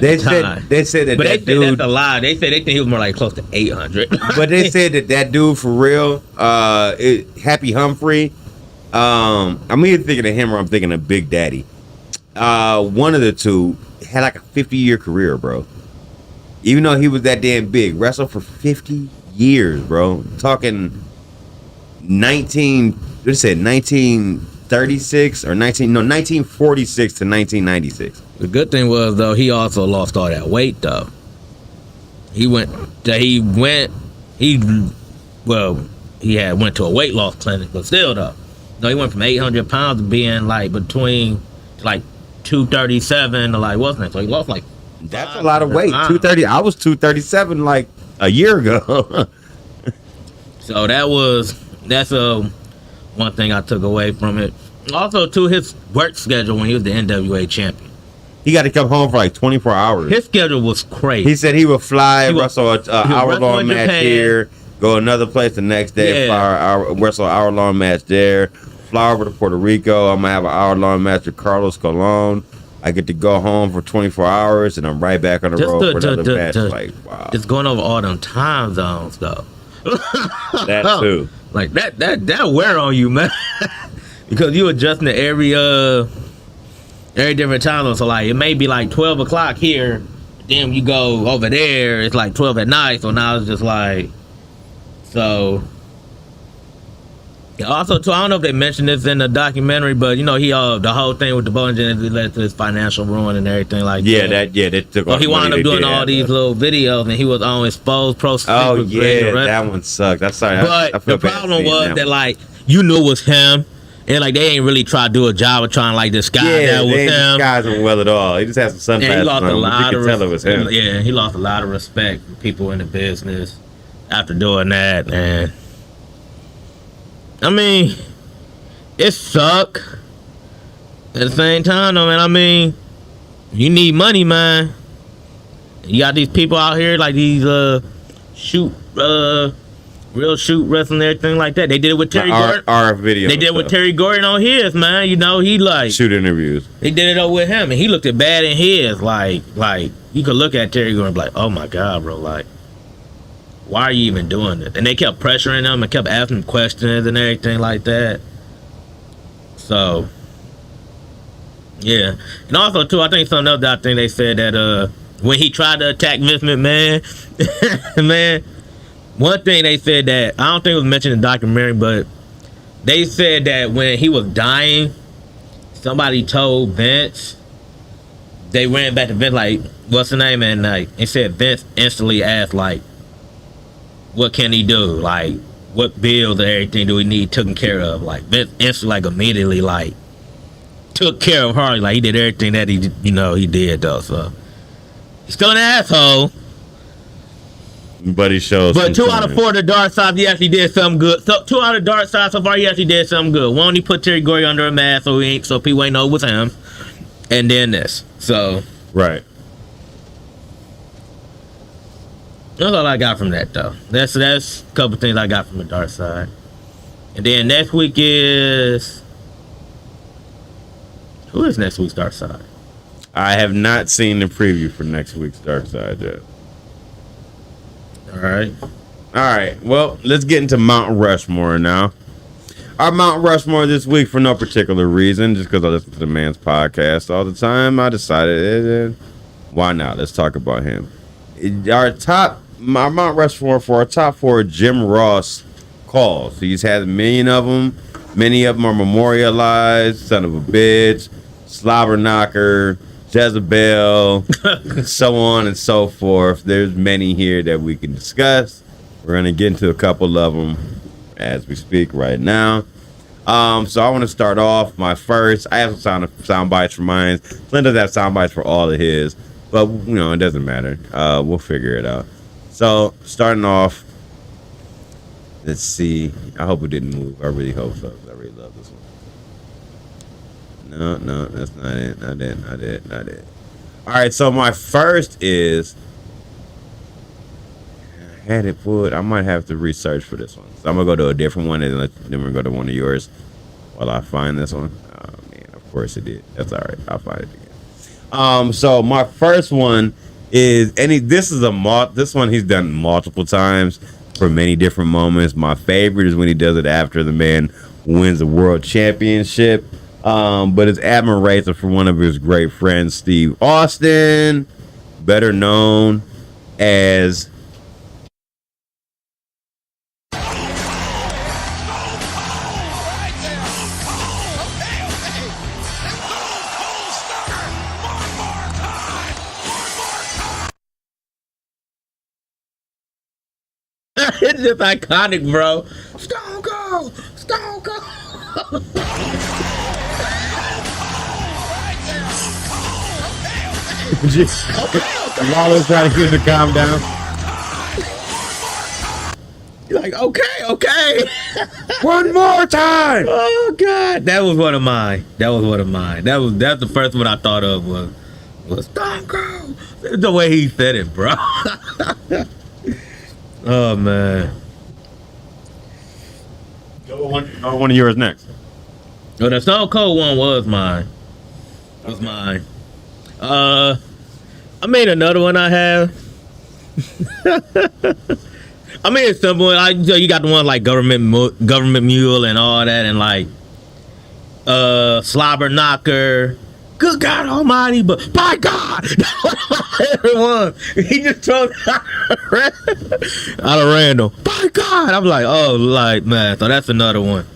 They said that but that they said dude. that's a lie. They said they think he was more like close to 800. But they said that dude for real, Happy Humphrey. I'm either thinking of him or I'm thinking of Big Daddy. One of the two had like a 50-year career, bro. Even though he was that damn big, wrestled for 50 years, bro. Talking 1936 or 1946 to 1996. The good thing was though, he also lost all that weight though. He went to a weight loss clinic, but still though. No, he went from 800 pounds to being like between like 237 to like what's next? So he lost like That's a lot of weight. 500 230. I was 237 like a year ago. So that's one thing I took away from it. Also, to his work schedule when he was the NWA champion. He got to come home for like 24 hours. His schedule was crazy. He said he would fly, He would- wrestle an hour-long in match Japan. here, go another place the next day, Yeah. wrestle an hour-long match there, fly over to Puerto Rico. I'm going to have an hour-long match with Carlos Colon. I get to go home for 24 hours, and I'm right back on the road for another match. Like, wow. Just going over all them time zones, though. That too. Like, that wear on you, man. Because you adjusting to every different time zone. So, like, it may be like 12 o'clock here, then you go over there, it's like 12 at night. So now it's just like, so... Also, too, I don't know if they mentioned this in the documentary, but you know, he the whole thing with the Bowling Gin led to his financial ruin and everything like that. They took Well, off he money wound up they doing did all have, these though. little videos, and he was on exposed pro. Oh with yeah, Greg that Arrest. one sucked. I'm sorry. I But feel the bad problem seeing was that that one. like you knew it was him, and like they ain't really try to do a job of trying to like disguise that was they ain't him. disguised him well at all. He just had some And he sunglasses lost on, a but lot you of could tell it was him. Yeah, he lost a lot of respect from people in the business after doing that, and I mean, it suck. At the same time, though, man, I mean, you need money, man. You got these people out here like these real shoot wrestling and everything like that. They did it with Terry Gordon. Our video. They did it with Terry Gordon on his, man. You know, he like shoot interviews. they did it up with him, and he looked it bad in his. Like you could look at Terry Gordon and be like, oh my god, bro, like, why are you even doing it? And they kept pressuring him and kept asking him questions and everything like that. So, yeah. And also, too, I think something else that I think they said that when he tried to attack Vince McMahon, man, one thing they said that, I don't think it was mentioned in the documentary, but they said that when he was dying, somebody told Vince, they ran back to Vince, like, what's the name? And like, they said Vince instantly asked, like, what can he do? Like, what bills and everything do we need taken care of? Like, Vince instantly, like, immediately, like, took care of Harley. Like, he did everything that he did, though. So, he's still an asshole. But he shows. But 2 out of concern. 4 of the dark side, he actually did something good. So 2 out of the dark side so far, he actually did something good. One, he put Terry Gordon under a mask so people ain't know it was him. And then this. So, Right. that's all I got from that, though. That's a couple things I got from the dark side. And then next week is... Who is next week's dark side? I have not seen the preview for next week's Dark Side yet. All right. All right. Well, let's get into Mount Rushmore now. Our Mount Rushmore this week, for no particular reason, just because I listen to the man's podcast all the time, I decided, why not? Let's talk about him. Our Mount Rushmore for our top 4 Jim Ross calls. He's had a million of them. Many of them are memorialized. Son of a bitch, Slobber Knocker, Jezebel, so on and so forth. There's many here that we can discuss. We're going to get into a couple of them as we speak right now. So I want to start off my first. I have some sound bites for mine. Clint does have sound bites for all of his, but it doesn't matter. We'll figure it out. So starting off, let's see. I hope it didn't move. I really hope so. I really love this one. No, that's not it. Not it. All right, so my first is had it pulled. I might have to research for this one. So I'm gonna go to a different one, and then we're gonna go to one of yours while I find this one. Oh man, of course it did. That's all right. I'll find it again. So my first one is this one he's done multiple times for many different moments. My favorite is when he does it after the man wins the world championship. But it's admiration for one of his great friends, Steve Austin, better known as It's just iconic, bro. Stone Cold, Stone Cold. Lawler's trying to get him to calm down. You're like, okay. One more time. Oh God, that was one of mine. That's the first one I thought of was Stone Cold. The way he said it, bro. Oh man. One of yours next. Oh, the Stone Cold one was mine. I made another one I have. I mean, it's simple. You got the ones like government mule and all that, and like slobber knocker. Good God Almighty, but by God, everyone he just throws out of random. By God, I'm like, oh, like man. So that's another one.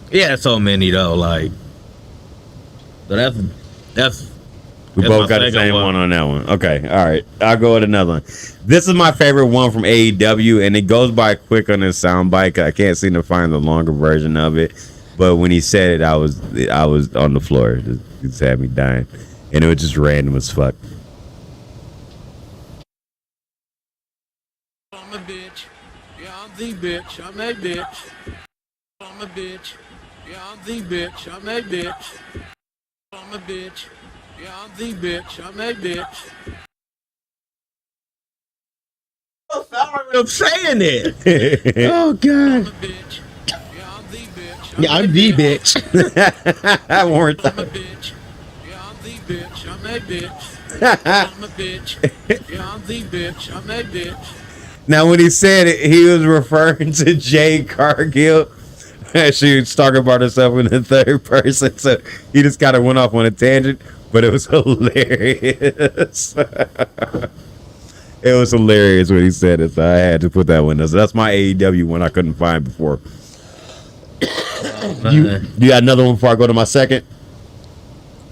Yeah, so many though. Like, so that's. We both got the same one on that one. Okay, all right. I'll go with another one. This is my favorite one from AEW, and it goes by quick on this soundbite. I can't seem to find the longer version of it. But when he said it, I was on the floor. It just had me dying, and it was just random as fuck. I'm a bitch. Yeah, I'm the bitch. I'm a bitch. I'm a bitch. Yeah, I'm the bitch. I'm a bitch. I'm a bitch. Yeah, I'm the bitch. I'm a bitch. I'm saying it. Oh God. I'm a bitch. Yeah, I'm the bitch. Yeah, I'm the bitch. I warned I'm a bitch. Yeah, I'm the bitch. I'm a bitch. I'm a bitch. Yeah, I'm the bitch. I'm a bitch. Now, when he said it, he was referring to Jade Cargill. She was talking about herself in the third person, so he just kind of went off on a tangent, but it was hilarious. It was hilarious when he said it, so I had to put that one there. So that's my AEW one I couldn't find before. You got another one before I go to my second?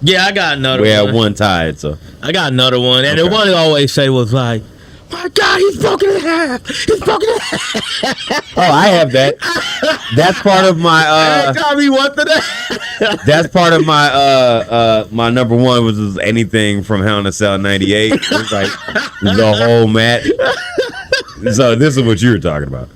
Yeah, I got another We one. had one tied, so. I got another one. And the one I always say was like, my God, he's broken in half. He's broken in half. Oh, I have that. That's part of my got me one for that. that's part of my my number one was anything from Hell in a Cell 98. It was like the whole match. So this is what you were talking about.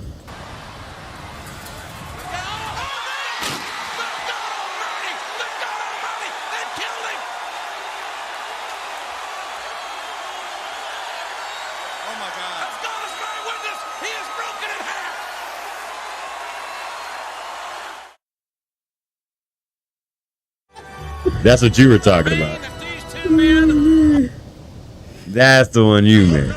That's what you were talking about. That's the one you meant.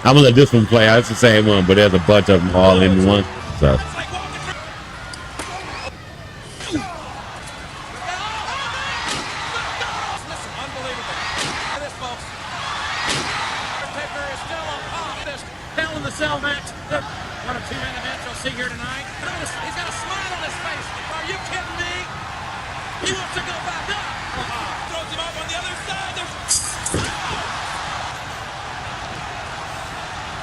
I'm gonna let this one play out. It's the same one, but there's a bunch of them all in one. So. Hell in the Cell match. One of two main events you'll see here tonight. Notice, he's got a smile on his face. Are you kidding me? He wants to go back up. Throws him up on the other side.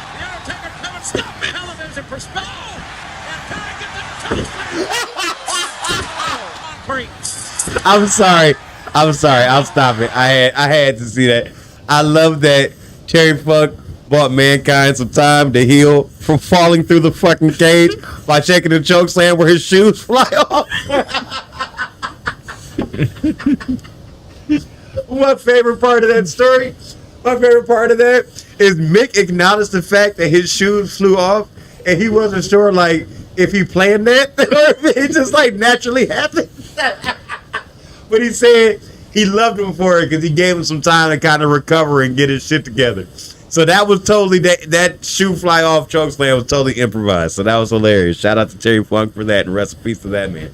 The Undertaker coming. Stop me. Television perspective. And Perry gets it. On creeps. I'm sorry. I'll stop it. I had to see that. I love that Terry Funk bought Mankind some time to heal from falling through the fucking cage by checking the choke slam where his shoes fly off. My favorite part of that story, my favorite part of that is Mick acknowledged the fact that his shoes flew off, and he wasn't sure, like, if he planned that or if it just, like, naturally happened. But he said he loved him for it because he gave him some time to kind of recover and get his shit together. So that was totally, that shoe fly off chokeslam was totally improvised. So that was hilarious. Shout out to Terry Funk for that, and rest in peace to that man.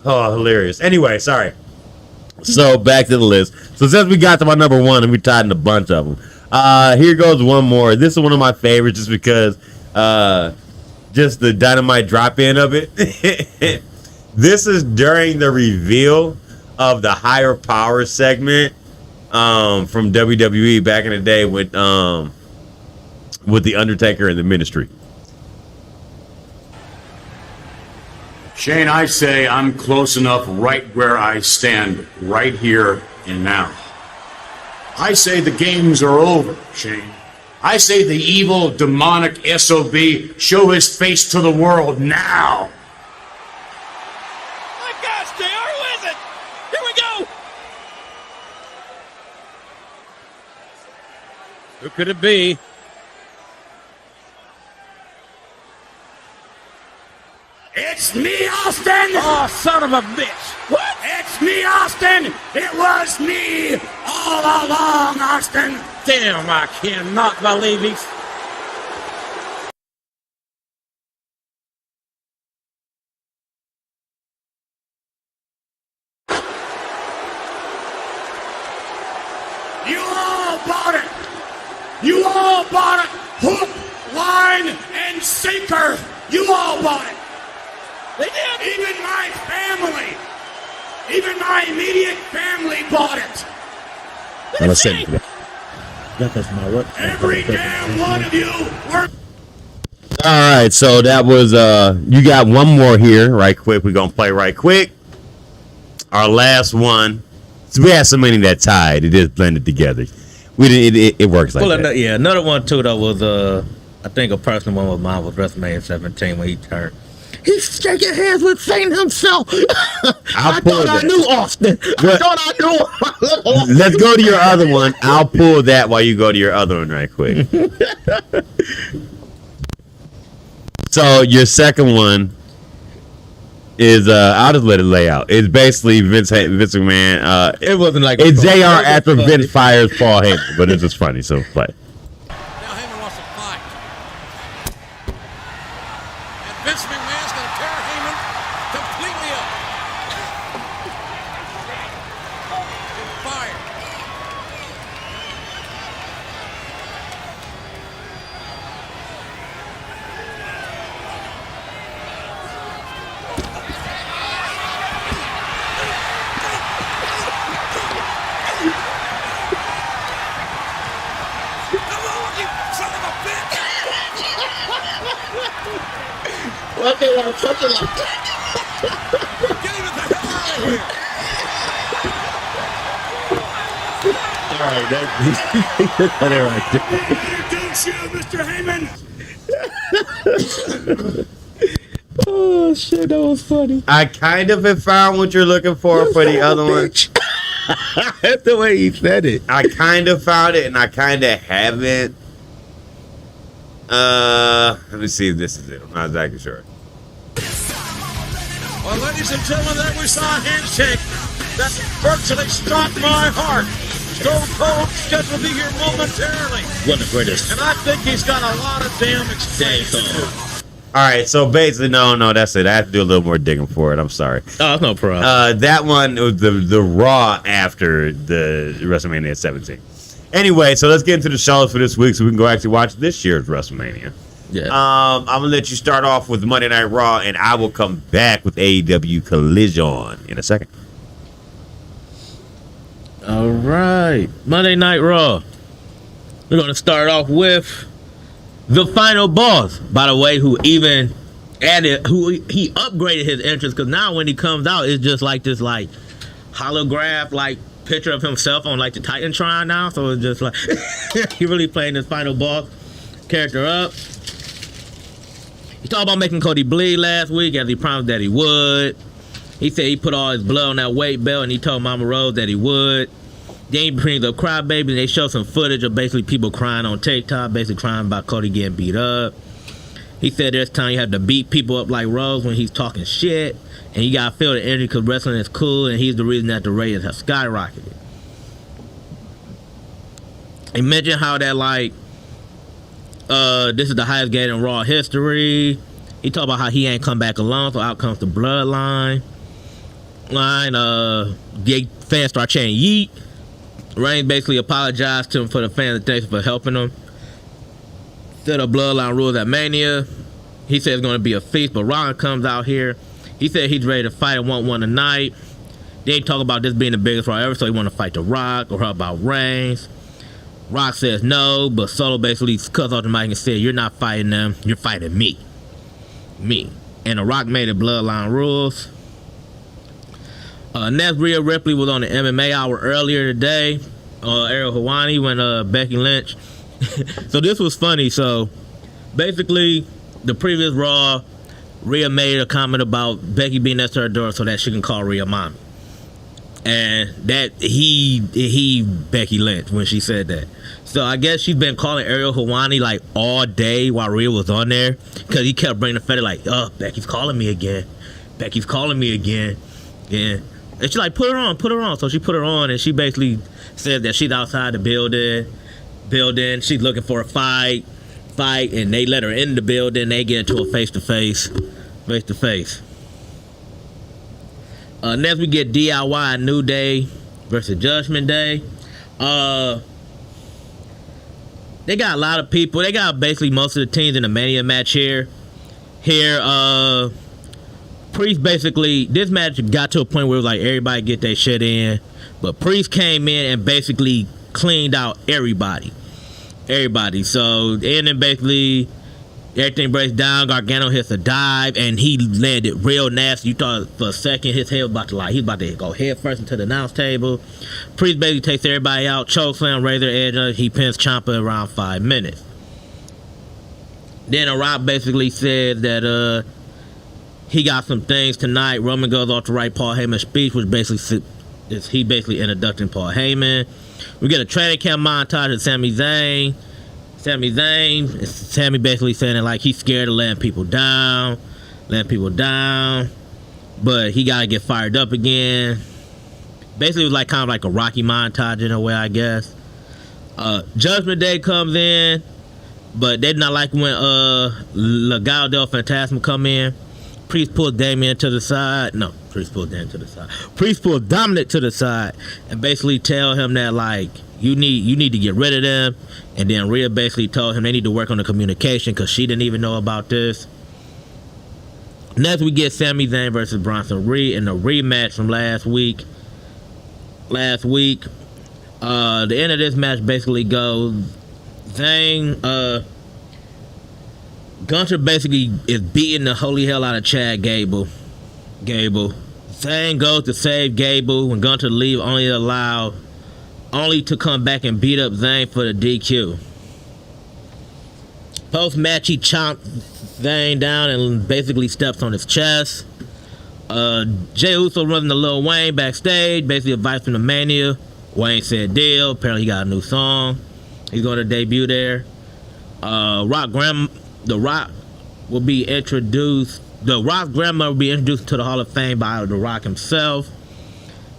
Oh, hilarious. Anyway, sorry. So back to the list. So since we got to my number one and we tied in a bunch of them, here goes one more. This is one of my favorites just because just the dynamite drop in of it. This is during the reveal of the Higher Power segment from WWE back in the day with the Undertaker and the Ministry. Shane, I say I'm close enough right where I stand, right here and now. I say the games are over, Shane. I say the evil, demonic SOB show his face to the world now. My gosh, JR, who is it? Here we go. Who could it be? It's me, Austin! Oh, son of a bitch. What? It's me, Austin! It was me all along, Austin! Damn, I cannot believe he's... You all bought it! You all bought it! Hook, line, and sinker! You all bought it! They did. Even my family! Even my immediate family bought it! Every damn one of you were... All right, so that was you got one more here, right quick. We're gonna play right quick. Our last one. So we had so many that tied. It just blended together. We didn't. It works like that. Yeah, another one too that was I think a personal one with mine was WrestleMania 17 when he turned. He's shaking hands with Satan himself. I thought I knew Austin. I thought I knew. Let's go to your other one. I'll pull that while you go to your other one right quick. So your second one is I'll just let it lay out. It's basically Vince McMahon. It wasn't like It's JR after Vince fires Paul Heyman, but it's just funny. So play. Now Heyman wants to fight. And Vince McMahon's going to tear Heyman completely up. Fire. Come on, you son of a bitch! something like that. Get him the hell out of here! All right, that's that right there. Introduce you, Mr. Heyman! Oh shit, that was funny. I kind of have found what you're looking for the other one. That's the way he said it. I kind of found it, and I kind of haven't. Let me see if this is it. I'm not exactly sure. Well, ladies and gentlemen, there we saw a handshake that virtually stopped my heart. Stone Cold scheduled to be here momentarily. One of the greatest. And I think he's got a lot of damn experience to do. All right, so basically, no, that's it. I have to do a little more digging for it. I'm sorry. Oh, no problem. That one was the Raw after the WrestleMania 17. Anyway, so let's get into the shows for this week so we can go actually watch this year's WrestleMania. Yeah. I'm gonna let you start off with Monday Night Raw, and I will come back with AEW Collision in a second. All right, Monday Night Raw. We're gonna start off with the final boss. By the way, who even added, who he upgraded his entrance because now when he comes out, it's just like this like holograph like picture of himself on like the Titantron now. So it's just like he really playing this final boss character up. He talked about making Cody bleed last week as he promised that he would. He said he put all his blood on that weight belt, and he told Mama Rose that he would. Then he brings up Crybaby, and they show some footage of basically people crying on TikTok, basically crying about Cody getting beat up. He said there's time you have to beat people up like Rose when he's talking shit, and you gotta feel the energy because wrestling is cool, and he's the reason that the ratings have skyrocketed. He mentioned how that like this is the highest gate in Raw history. He talked about how he ain't come back alone, so out comes the bloodline. The fans start chanting yeet. Reigns basically apologized to him for the fans and thanks for helping him. Set up bloodline rules at Mania. He said it's going to be a feast, but Rollins comes out here. He said he's ready to fight and want one tonight. They ain't talk about this being the biggest Raw ever, so he want to fight The Rock or how about Reigns. Rock says no, but Solo basically cuts off the mic and said, "You're not fighting them, you're fighting me." And The Rock made it bloodline rules. Next, Rhea Ripley was on the MMA Hour earlier today. Ariel Helwani when Becky Lynch. So this was funny. So basically, the previous Raw, Rhea made a comment about Becky being next to her door so that she can call Rhea mommy. And that he Becky Lynch when she said that. So I guess she's been calling Ariel Helwani like all day while Rhea was on there, because he kept bringing the fed like, "Oh, Becky's calling me again. Becky's calling me again." Yeah. And she's like, put her on. So she put her on, and she basically said that she's outside the building. She's looking for a fight, and they let her in the building. They get into a face-to-face. Next, we get DIY New Day versus Judgment Day. They got a lot of people. They got basically most of the teams in the Mania match here. Priest basically, this match got to a point where it was like everybody get their shit in, but Priest came in and basically cleaned out everybody. So, and then basically everything breaks down. Gargano hits a dive, and he landed real nasty. You thought for a second his head was about to he's about to go head first into the announce table. Priest basically takes everybody out, chokeslam, razor edge. He pins Ciampa around 5 minutes. Then The Rock basically said that he got some things tonight. Roman goes off to write Paul Heyman's speech, which basically is he basically introducing Paul Heyman. We get a training camp montage of Sami Zayn. Sammy basically saying that like he's scared of letting people down, but he gotta get fired up again. Basically, it was like kind of like a Rocky montage in a way, I guess. Judgment Day comes in, but they did not like when Legado del Fantasma come in. Priest pulls Damien to the side. No, Priest pulls Damien to the side. Priest pulls Dominic to the side and basically tell him that like you need to get rid of them. And then Rhea basically told him they need to work on the communication because she didn't even know about this. Next, we get Sami Zayn versus Bronson Reed in the rematch from last week. The end of this match basically goes Gunter basically is beating the holy hell out of Chad Gable. Zayn goes to save Gable when Gunter leaves, only to come back and beat up Zayn for the DQ. Post-match, he chomped Zayn down and basically steps on his chest. Jey Uso running to Lil Wayne backstage, basically advice from the Mania. Wayne said deal. Apparently he got a new song. He's going to debut there. The Rock will be introduced. The Rock's grandmother will be introduced to the Hall of Fame by The Rock himself.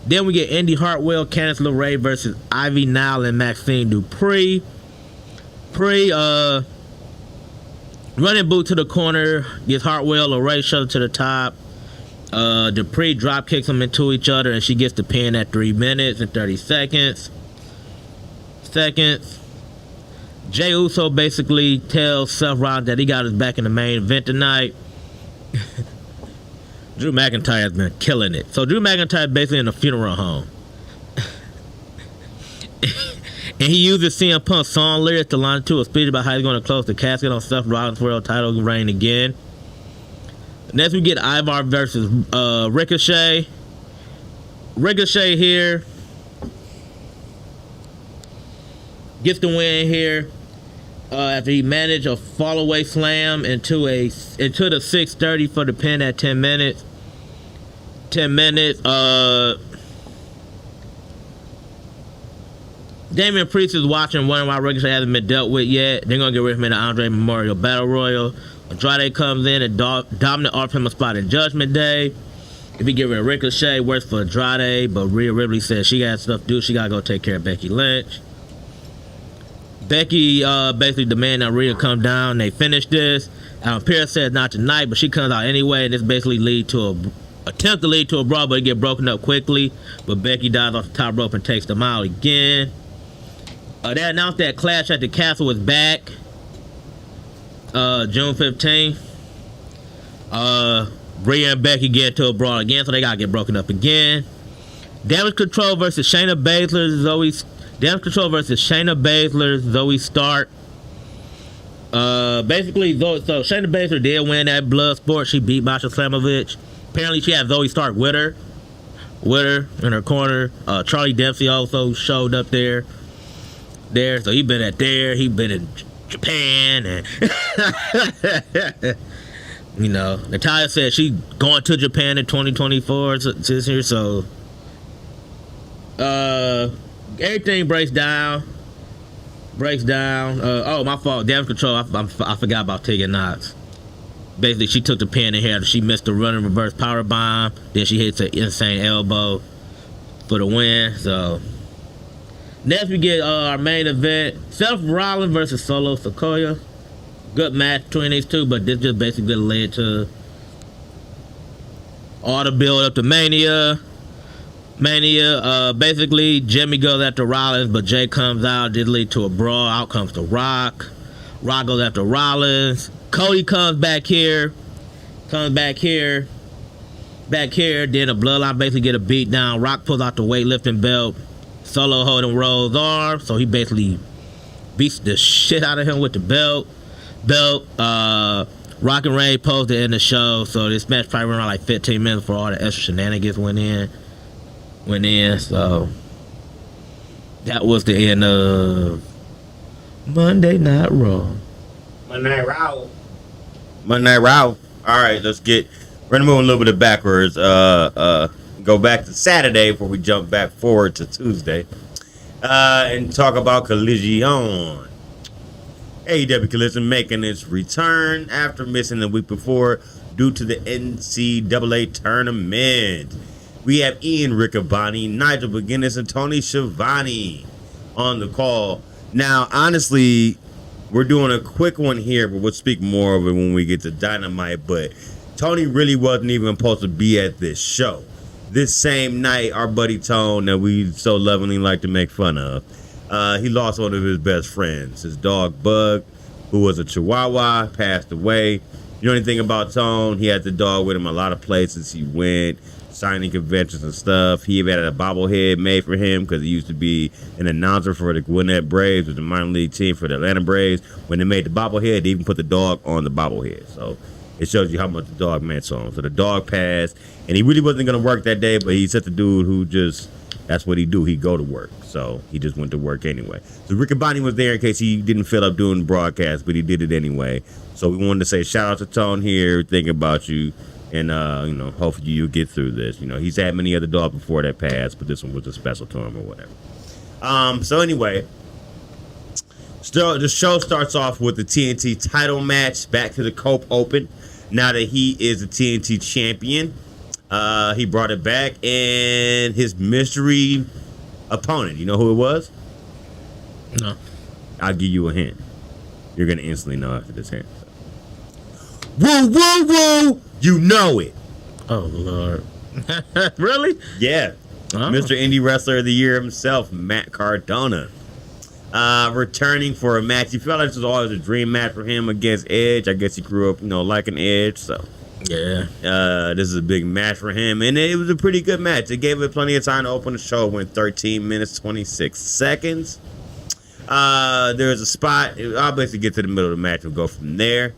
Then we get Indy Hartwell, Candice LeRae versus Ivy Nile and Maxine Dupree. Running boot to the corner, gets Hartwell, LeRae shoved to the top. Dupree drop kicks them into each other, and she gets the pin at 3 minutes and 30 seconds. Jey Uso basically tells Seth Rollins that he got his back in the main event tonight. Drew McIntyre has been killing it. So Drew McIntyre is basically in a funeral home. And he uses CM Punk's song lyrics to launch into a speech about how he's going to close the casket on Seth Rollins' world title reign again. Next we get Ivar versus Ricochet. Ricochet here gets the win here after he managed a fall-away slam into the 630 for the pin at 10 minutes. 10 minutes. Damian Priest is watching, wondering why Ricochet hasn't been dealt with yet. They're gonna get rid of him in the Andre Memorial Battle Royal. Andrade comes in and Dominant offers him a spot in Judgment Day. If he get rid of Ricochet, works for Andrade, but Rhea Ripley says she got stuff to do. She gotta go take care of Becky Lynch. Becky basically demanding that Rhea come down. They finish this. Pierce says not tonight, but she comes out anyway, and this basically lead to a brawl, but it get broken up quickly. But Becky dives off the top rope and takes them out again. They announced that Clash at the Castle was back June 15th. Rhea and Becky get into a brawl again, so they gotta get broken up again. Damage Control versus Shayna Baszler, Zoe Stark. Basically, so Shayna Baszler did win that blood sport. She beat Masha Slamovich. Apparently, she had Zoe Stark with her in her corner. Charlie Dempsey also showed up there. So he been in Japan, and you know, Natalya said she going to Japan in 2024 this year. So everything breaks down. Oh, my fault. Damage Control. I forgot about Tegan Knox. Basically, she took the pin in here. She missed the running reverse power bomb. Then she hits an insane elbow for the win. So next we get our main event: Seth Rollins versus Solo Sikoa. Good match between these two, but this just basically led to all the build up to Mania. Basically, Jimmy goes after Rollins, but Jay comes out. Did lead to a brawl. Out comes the Rock. Rock goes after Rollins. Cody comes back here. Then the Bloodline basically get a beat down. Rock pulls out the weightlifting belt. Solo holding Rose arm, so he basically beats the shit out of him with the belt. Rock and Reigns posed to end the show, so this match probably went around like 15 minutes before all the extra shenanigans went in. So that was the end of Monday Night Raw. Monday Night Raw. All right, we're gonna move a little bit backwards. Go back to Saturday before we jump back forward to Tuesday, and talk about Collision. AEW Collision making its return after missing the week before due to the NCAA tournament. We have Ian Riccaboni, Nigel McGuinness, and Tony Schiavone on the call. Now, honestly, we're doing a quick one here, but we'll speak more of it when we get to Dynamite. But Tony really wasn't even supposed to be at this show. This same night, our buddy Tone, that we so lovingly like to make fun of, he lost one of his best friends. His dog Bug, who was a Chihuahua, passed away. You know anything about Tone? He had the dog with him a lot of places he went, signing conventions and stuff. He even had a bobblehead made for him because he used to be an announcer for the Gwinnett Braves, with the minor league team for the Atlanta Braves. When they made the bobblehead, they even put the dog on the bobblehead. So it shows you how much the dog meant to him. So the dog passed, and he really wasn't going to work that day, but he's such a dude who just, that's what he do. He go to work. So he just went to work anyway. So Riccaboni was there in case he didn't feel up doing the broadcast, but he did it anyway. So we wanted to say shout out to Tone here, thinking about you. And, hopefully you'll get through this. You know, he's had many other dogs before that passed, but this one was a special to him or whatever. So anyway, the show starts off with the TNT title match, back to the Cope Open. Now that he is a TNT champion, he brought it back, and his mystery opponent, you know who it was? No. I'll give you a hint. You're going to instantly know after this hint. Woo, woo, woo! You know it. Oh, Lord. Really? Yeah. Oh. Mr. Indie Wrestler of the Year himself, Matt Cardona. Returning for a match. He felt like this was always a dream match for him against Edge. I guess he grew up, liking Edge, so. Yeah. This is a big match for him, and it was a pretty good match. It gave it plenty of time to open the show. It went 13 minutes, 26 seconds. There's a spot. I'll basically get to the middle of the match. We'll go from there.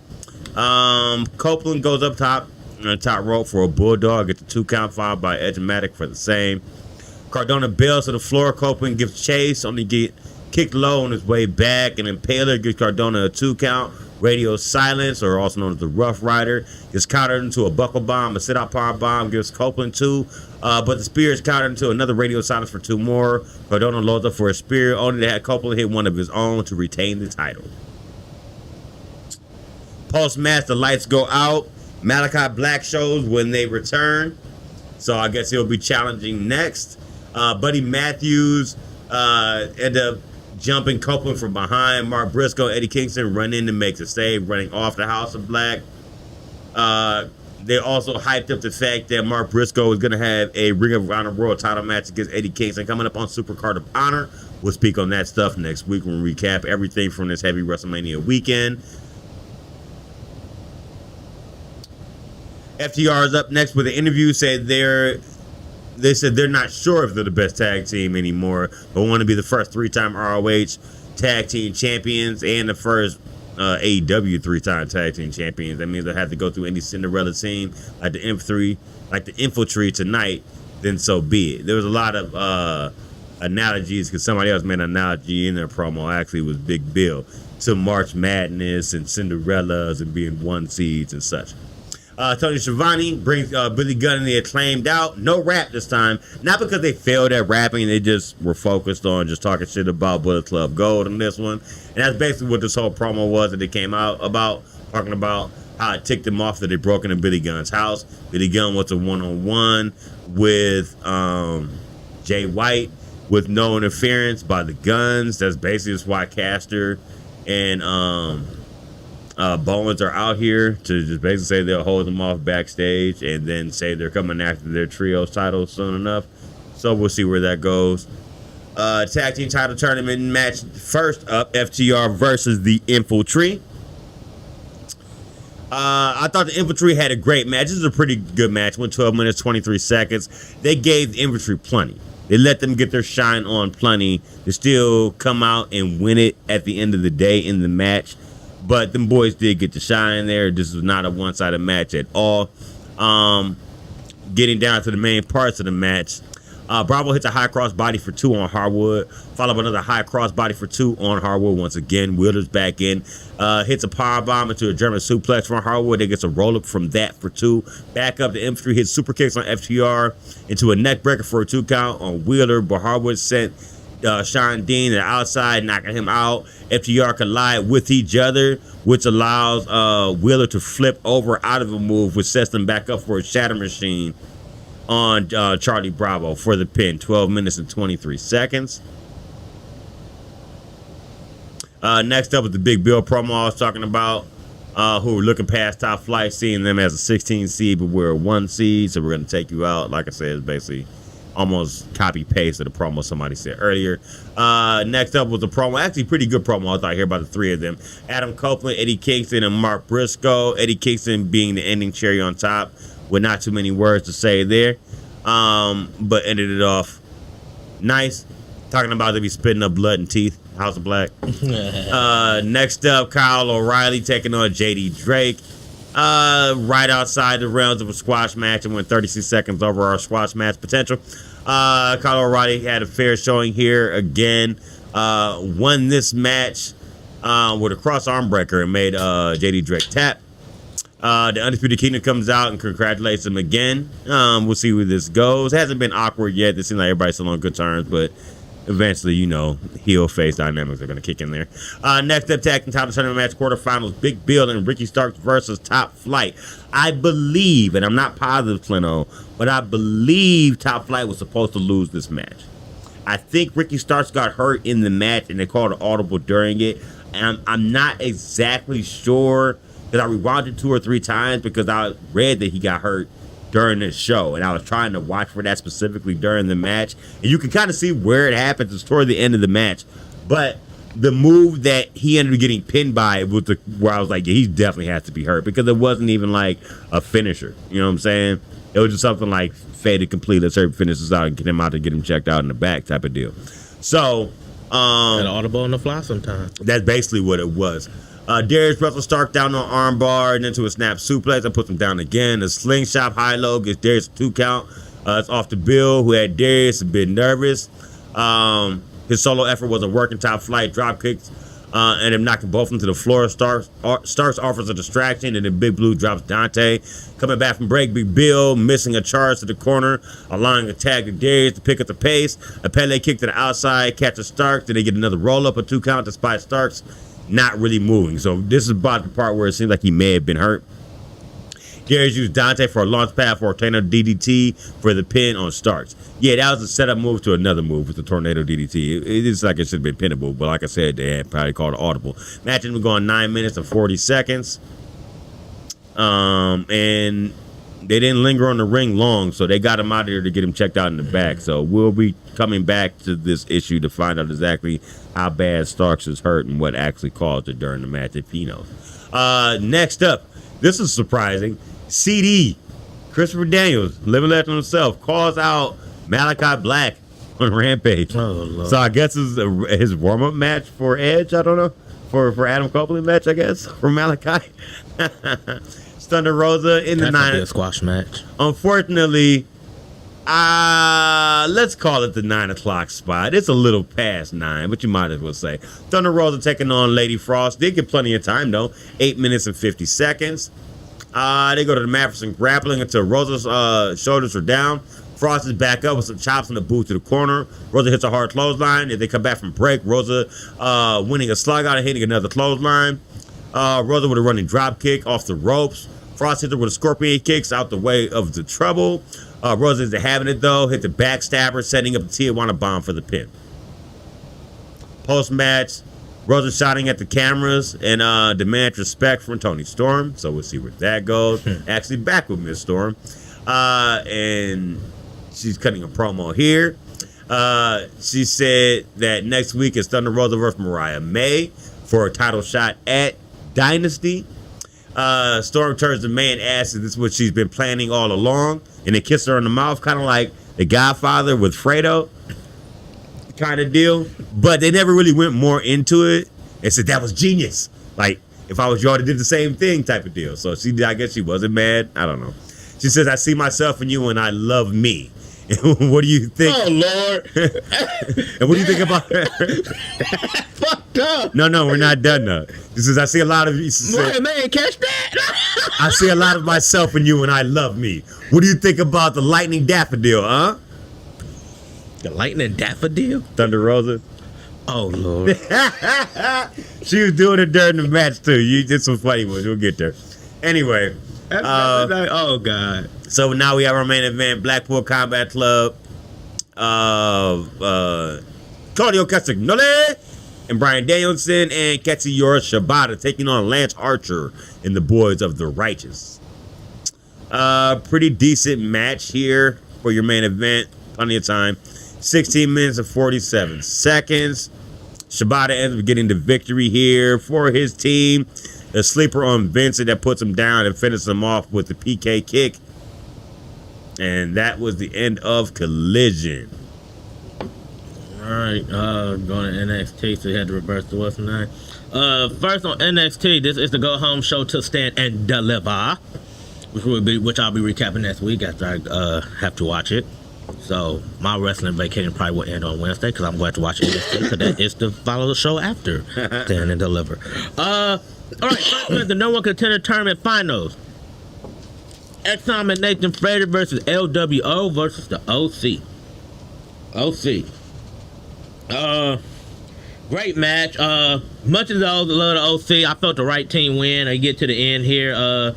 Copeland goes up top on the top rope for a bulldog. Gets a 2 count, followed by Edge-matic for the same. Cardona bails to the floor. Copeland gives chase, only get kicked low on his way back, and Impaler gives Cardona a 2 count Radio Silence, or also known as the Rough Rider, is countered into a buckle bomb. A sit-out power bomb gives Copeland 2, but the spear is countered into another Radio Silence for 2 more. Cardona loads up for a spear, only to have Copeland hit one of his own to retain the title. Post-match, the lights go out. Malachi Black shows when they return, so I guess he'll be challenging next. Buddy Matthews end up jumping Copeland from behind. Mark Briscoe, Eddie Kingston run in to make the save, running off the House of Black. They also hyped up the fact that Mark Briscoe is going to have a Ring of Honor World title match against Eddie Kingston coming up on Supercard of Honor. We'll speak on that stuff next week when we recap everything from this heavy WrestleMania weekend. FTR is up next with an interview. They said they're not sure if they're the best tag team anymore, but want to be the first 3-time ROH tag team champions and the first AEW 3-time tag team champions. That means they'll have to go through any Cinderella team like the Infantry tonight. Then so be it. There was a lot of analogies because somebody else made an analogy in their promo. Actually, it was Big Bill to March Madness and Cinderellas and being 1 seeds and such. Tony Schiavone brings Billy Gunn and the Acclaimed out. No rap this time. Not because they failed at rapping. They just were focused on just talking shit about Bullet Club Gold in this one. And that's basically what this whole promo was that they came out about. Talking about how it ticked them off that they broke into Billy Gunn's house. Billy Gunn was a one-on-one with Jay White with no interference by the Guns. That's basically just why Caster and Bowens are out here to just basically say they'll hold them off backstage and then say they're coming after their trios titles soon enough. So we'll see where that goes. Tag team title tournament match. First up, FTR versus the Infantry. I thought the Infantry had a great match. This is a pretty good match. Went 12 minutes, 23 seconds. They gave the Infantry plenty. They let them get their shine on plenty to still come out and win it at the end of the day in the match. But them boys did get to shine there. This was not a one-sided match at all. Getting down to the main parts of the match. Bravo hits a high cross body for 2 on Hardwood. Followed by another high cross body for 2 on Hardwood. Once again, Wheeler's back in. Hits a power bomb into a German suplex from Hardwood. They gets a roll-up from that for 2. Back up, the Infantry hits super kicks on FTR into a neck breaker for a 2 count on Wheeler. But Hardwood sent Sean Dean to the outside, knocking him out. FTR collide with each other, which allows Wheeler to flip over out of a move, which sets them back up for a shatter machine on Charlie Bravo for the pin. 12 minutes and 23 seconds. Next up is the Big Bill promo I was talking about, who were looking past Top Flight, seeing them as a 16 seed, but we're a 1 seed, so we're going to take you out. Like I said, it's basically almost copy-paste of the promo somebody said earlier. Next up was a promo, actually pretty good promo I thought here about the 3 of them. Adam Copeland, Eddie Kingston, and Mark Briscoe. Eddie Kingston being the ending cherry on top with not too many words to say there, but ended it off nice. Talking about to be spitting up blood and teeth. House of Black. Next up, Kyle O'Reilly taking on JD Drake. Right outside the realms of a squash match and went 36 seconds over our squash match potential. Kyle O'Reilly had a fair showing here again. Won this match with a cross arm breaker and made JD Drake tap. The Undisputed Kingdom comes out and congratulates him again. We'll see where this goes. Hasn't been awkward yet. It seems like everybody's still on good terms, but eventually, you know, heel face dynamics are going to kick in there. Next up, tag team title tournament match quarterfinals: Big Bill and Ricky Starks versus Top Flight. I believe, and I'm not positive, Clino, but I believe Top Flight was supposed to lose this match. I think Ricky Starks got hurt in the match, and they called an audible during it. And I'm not exactly sure, because I rewound it 2 or 3 times because I read that he got hurt during this show, and I was trying to watch for that specifically during the match, and you can kind of see where it happens. It's toward the end of the match, but the move that he ended up getting pinned by was where I was like, yeah, he definitely has to be hurt, because it wasn't even like a finisher. You know what I'm saying? It was just something like faded complete. Let's hurry finish this out and get him out to get him checked out in the back type of deal. So an audible on the fly sometimes. That's basically what it was. Darius wrestles Stark down on armbar and into a snap suplex. I put him down again. A slingshot high-low gets Darius a 2 count. It's off to Bill, who had Darius a bit nervous. His solo effort was a working Top Flight drop kicks and him knocking both of them to the floor. Starks offers a distraction, and then Big Blue drops Dante. Coming back from break, Big Bill missing a charge to the corner, allowing a tag to Darius to pick up the pace. A Pele kick to the outside, catches Starks. Then they get another roll up, a 2 count, despite Starks not really moving. So this is about the part where it seems like he may have been hurt. Darius used Dante for a launch pad for a tornado DDT for the pin on Starks. Yeah, that was a setup move to another move with the tornado DDT. It is like it should have been pinnable, but like I said, they had probably called it audible. Match has been going 9 minutes and 40 seconds. And they didn't linger on the ring long, so they got him out of there to get him checked out in the back. So we'll be coming back to this issue to find out exactly how bad Starks is hurt and what actually caused it during the match if he knows. Next up, this is surprising. CD, Christopher Daniels, living legend himself, calls out Malachi Black on Rampage. Oh, Lord. So I guess it's his warm-up match for Edge, I don't know. For Adam Copeland match, I guess, for Malachi. Thunder Rosa in the That's gonna be 9. a squash match. Unfortunately, let's call it the 9 o'clock spot. It's a little past 9, but you might as well say. Thunder Rosa taking on Lady Frost. Did get plenty of time, though. 8 minutes and 50 seconds. They go to the mat for some grappling until Rosa's shoulders are down. Frost is back up with some chops in the boot to the corner. Rosa hits a hard clothesline. If they come back from break, Rosa winning a slug out and hitting another clothesline. Rosa with a running drop kick off the ropes. Frost hits her with a scorpion kicks out the way of the trouble. Rosa isn't having it though. Hit the backstabber, setting up the Tijuana bomb for the pin. Post-match, Rosa shouting at the cameras and demands respect from Toni Storm. So we'll see where that goes. Actually back with Miss Storm. And she's cutting a promo here. She said that next week is Thunder Rosa versus Mariah May for a title shot at Dynasty. Storm turns the man asks if this is what she's been planning all along, and they kiss her on the mouth, kind of like The Godfather with Fredo kind of deal. But they never really went more into it and said that was genius. Like, if I was you, I did the same thing type of deal. So I guess she wasn't mad. I don't know. She says, I see myself in you and I love me. And what do you think? Oh, Lord. And what do you think about her? Fucked up. No, we're not done though. She says, I see a lot of you. Man, catch that. I see a lot of myself in you and I love me. What do you think about the lightning daffodil, huh? The lightning daffodil? Thunder Rosa. Oh, Lord. She was doing it during the match too. You did some funny ones. We'll get there. Anyway. Oh, God. So now we have our main event, Blackpool Combat Club. Claudio Castagnoli and Bryan Danielson and Katsuyori Shibata taking on Lance Archer and the Boys of the Righteous. Pretty decent match here for your main event. Plenty of time. 16 minutes and 47 seconds. Shibata ends up getting the victory here for his team. A sleeper on Vincent that puts him down and finishes him off with the PK kick. And that was the end of Collision. All right, going to NXT, so you had to reverse the what's name. First on NXT, this is the go home show to stand and deliver, which I'll be recapping next week after I have to watch it. So my wrestling vacation probably will end on Wednesday because I'm going to watch NXT because that is to follow the show after stand and deliver. All right, first one is the No One Contender Tournament Finals. X-Time and Nathan Frazier versus LWO versus the OC. Great match. Much as I love the OC, I felt the right team win. I get to the end here.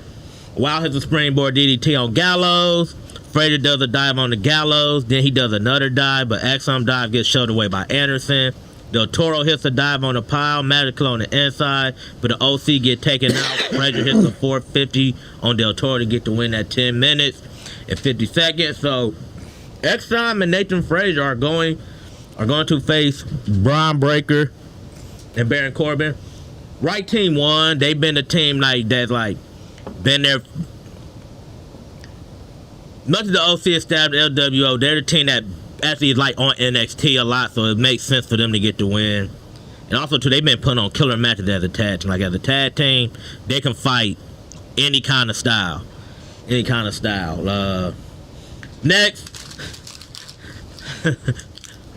Wild hits a springboard DDT on Gallows. Frazier does a dive on the Gallows. Then he does another dive, but X-Time dive gets shoved away by Anderson. Del Toro hits a dive on the pile, Magical on the inside, but the OC get taken out. Frazier hits a 450 on Del Toro to get the win at 10 minutes and 50 seconds. So X-Time and Nathan Frazier are going to face Braun Breaker and Baron Corbin. Right team won. They've been a team that's been there. Much of the OC established LWO, they're the team that actually is on NXT a lot, so it makes sense for them to get the win. And also too, they've been putting on killer matches as a tag team. Like as a tag team, they can fight any kind of style. Next,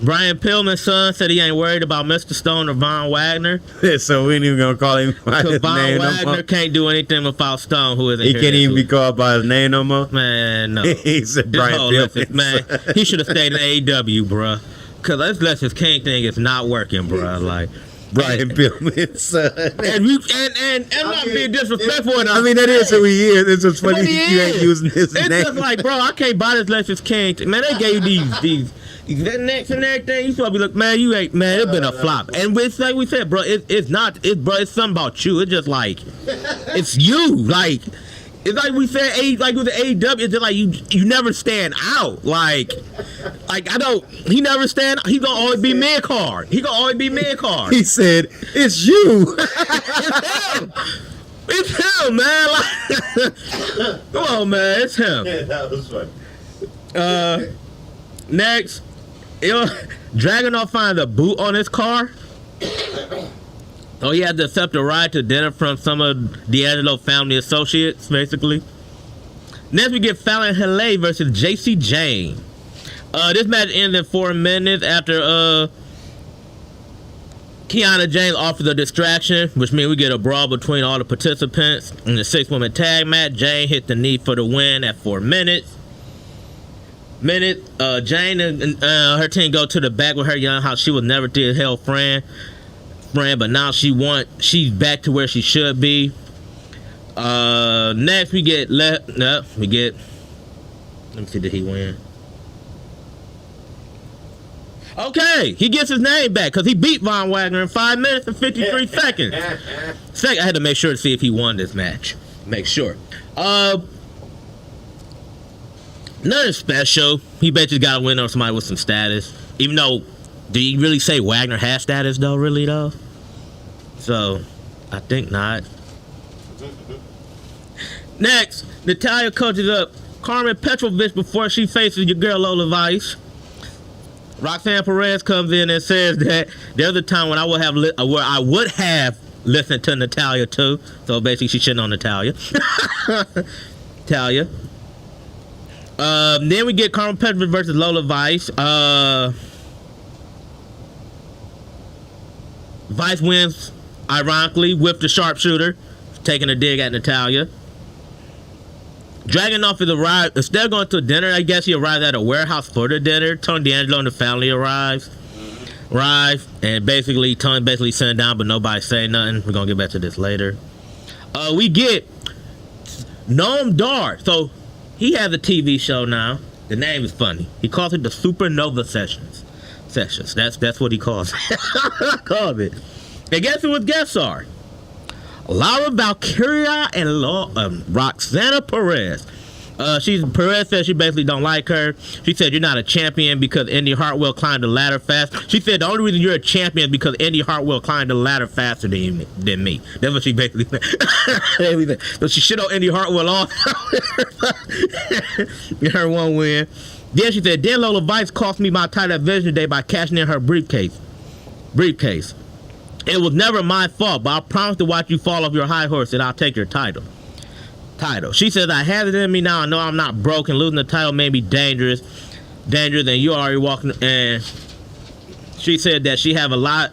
Brian Pillman's son said he ain't worried about Mr. Stone or Von Wagner. So we ain't even gonna call him by Because his Von name no Wagner more. can't do anything without Stone, who isn't He here can't this even be week. called by his name no more. Man, no. He said This Brian whole Lexus, Pillman. man, he should have stayed in AEW, bruh. Because this Lexus King thing is not working, bruh. Like, Brian Pillman's son. and I'm not being disrespectful. I mean, that is who he is. It's just funny But he that you ain't is. using his It's name. just like, bro, I can't buy this Lexus King. Man, they gave you these necks and everything. You supposed to be like, man, you ain't, man, it's been a flop. And it's like we said, bro, it's not, bro, it's something about you. It's just like, it's you. Like, it's like we said, like with the AEW, it's just like you never stand out. Like I don't, he never stand, he gonna always be mid-card. He gonna always be mid-card. He said, "It's you." It's him, man. Like, come on, man, it's him. That was funny. Next, Dragunov finds a boot on his car. So he had to accept a ride to dinner from some of D'Angelo family associates, basically. Next, we get Fallon Henley versus JC Jane. This match ends in 4 minutes after Kiana James offers a distraction, which means we get a brawl between all the participants. In the 6-woman tag match, Jane hit the knee for the win at 4 minutes. Jane and her team go to the back with her young how she was never did hell friend, but now she's back to where she should be. Next we get let me see, did he win? Okay, he gets his name back because he beat Von Wagner in 5 minutes and 53 seconds. I had to make sure to see if he won this match. Make sure. Nothing special. He basically got a win on somebody with some status. Even though, do you really say Wagner has status though? Really though? So, I think not. Next, Natalia coaches up Carmen Petrovich before she faces your girl Lola Vice. Roxanne Perez comes in and says that there's a time when I would have listened to Natalia too. So basically, she's shitting on Natalia. Natalia. Then we get Carmen Petrovich versus Lola Vice. Vice wins, ironically, with the sharpshooter, taking a dig at Natalia. Dragunov is arrived. Instead of going to dinner, I guess he arrived at a warehouse for the dinner. Tony D'Angelo and the family arrive, and basically Tony sitting down, but nobody saying nothing. We're gonna get back to this later. We get Noam Dar. So he has a TV show now. The name is funny. He calls it the Supernova Sessions. That's what he calls it. And guess who his guests are? Laura Valkyria and Roxana Perez. Perez said she basically don't like her. She said you're not a champion because Indy Hartwell climbed the ladder fast. She said the only reason you're a champion is because Indy Hartwell climbed the ladder faster than me. That's what she basically said. So she shit on Indy Hartwell off. Get her one win. Then she said, then Lola Vice cost me my title at Vision Day by cashing in her briefcase. It was never my fault, but I promise to watch you fall off your high horse and I'll take your title. She says, I have it in me now. I know I'm not broken. Losing the title may be dangerous, and you already walking. And she said that she have a lot.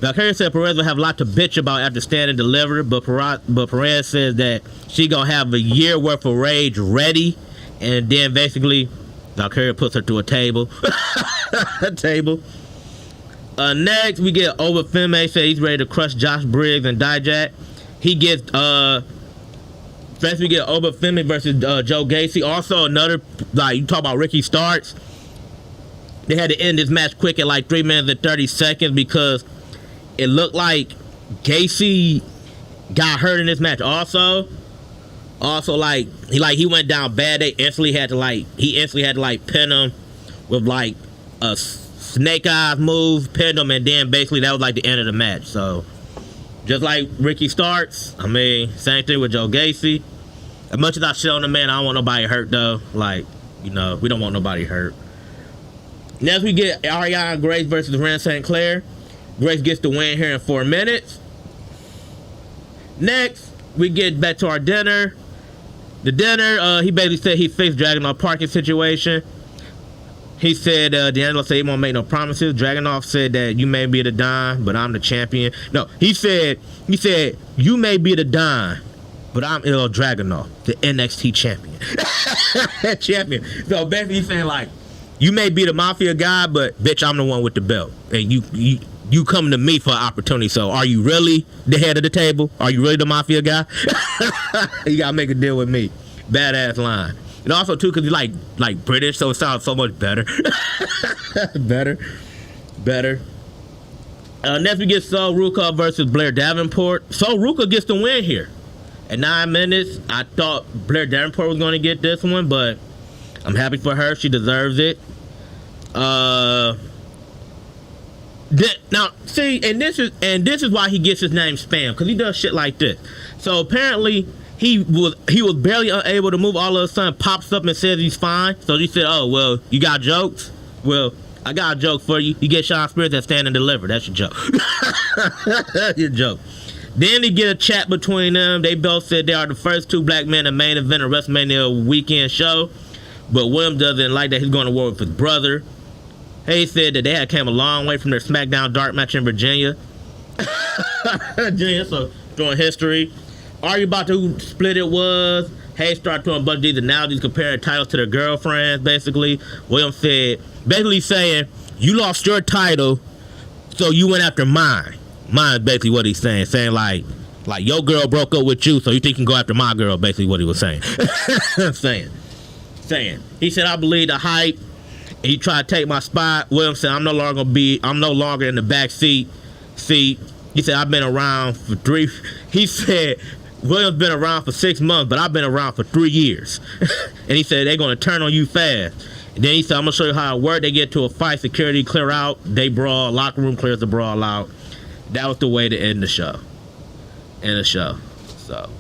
Valkyria said Perez will have a lot to bitch about after Stand and Deliver, but Perez says that she gonna have a year worth of rage ready, and then basically Valkyria puts her to a table. Next, we get Obafemi say he's ready to crush Josh Briggs and Dijak. He gets first we get Obafemi versus Joe Gacy. Also another, like, you talk about Ricky Starks. They had to end this match quick at like 3 minutes and 30 seconds because it looked like Gacy got hurt in this match. Also like he went down bad. He instantly had to pin him with like a snake eyes move, pinned him, and then basically that was like the end of the match. So just like Ricky Starks, I mean, same thing with Joe Gacy. As much as I shit on the man, I don't want nobody hurt though. Like, you know, we don't want nobody hurt. Next we get Ariana Grace versus Ren St. Clair. Grace gets the win here in 4 minutes. Next, we get back to our dinner. The dinner, he basically said he fixed Dragunov parking situation. He said, D'Angelo said he won't make no promises. Dragunov said that you may be the Don, but I'm the champion. No, he said, you may be the Don, but I'm Il Dragunov, the NXT champion. Champion. So basically he's saying like, you may be the Mafia guy, but bitch, I'm the one with the belt. And you come to me for an opportunity. So are you really the head of the table? Are you really the Mafia guy? You gotta make a deal with me. Badass line. And also too, cause he's like British, so it sounds so much better. better. Next we get Sol Ruka versus Blair Davenport. Sol Ruka gets the win here. At 9 minutes, I thought Blair Davenport was gonna get this one, but I'm happy for her. She deserves it. Now see, and this is why he gets his name Spam, because he does shit like this. So apparently he was barely unable to move. All of a sudden pops up and says he's fine. So he said, oh well, you got jokes? Well, I got a joke for you. You get Sean Spears that stand and deliver. That's your joke. That's your joke. Then they get a chat between them. They both said they are the first two black men in main event of WrestleMania weekend show. But Williams doesn't like that he's going to war with his brother. Hayes said that they had came a long way from their SmackDown dark match in Virginia. Virginia, so doing history. Argue about who split it was. Hayes started throwing a bunch of these analogies comparing titles to their girlfriends, basically. Williams said, basically saying, you lost your title, so you went after mine. Mine is basically what he's saying. Saying like your girl broke up with you, so you think you can go after my girl, basically what he was saying. saying. He said, I believe the hype. And he tried to take my spot. Williams said, I'm no longer in the back seat. He said, I've been around for he said, Williams been around for 6 months, but I've been around for 3 years. And he said, they're going to turn on you fast. And then he said, I'm going to show you how it worked. They get to a fight, security clear out, they brawl, locker room clears the brawl out. That was the way to end the show. So.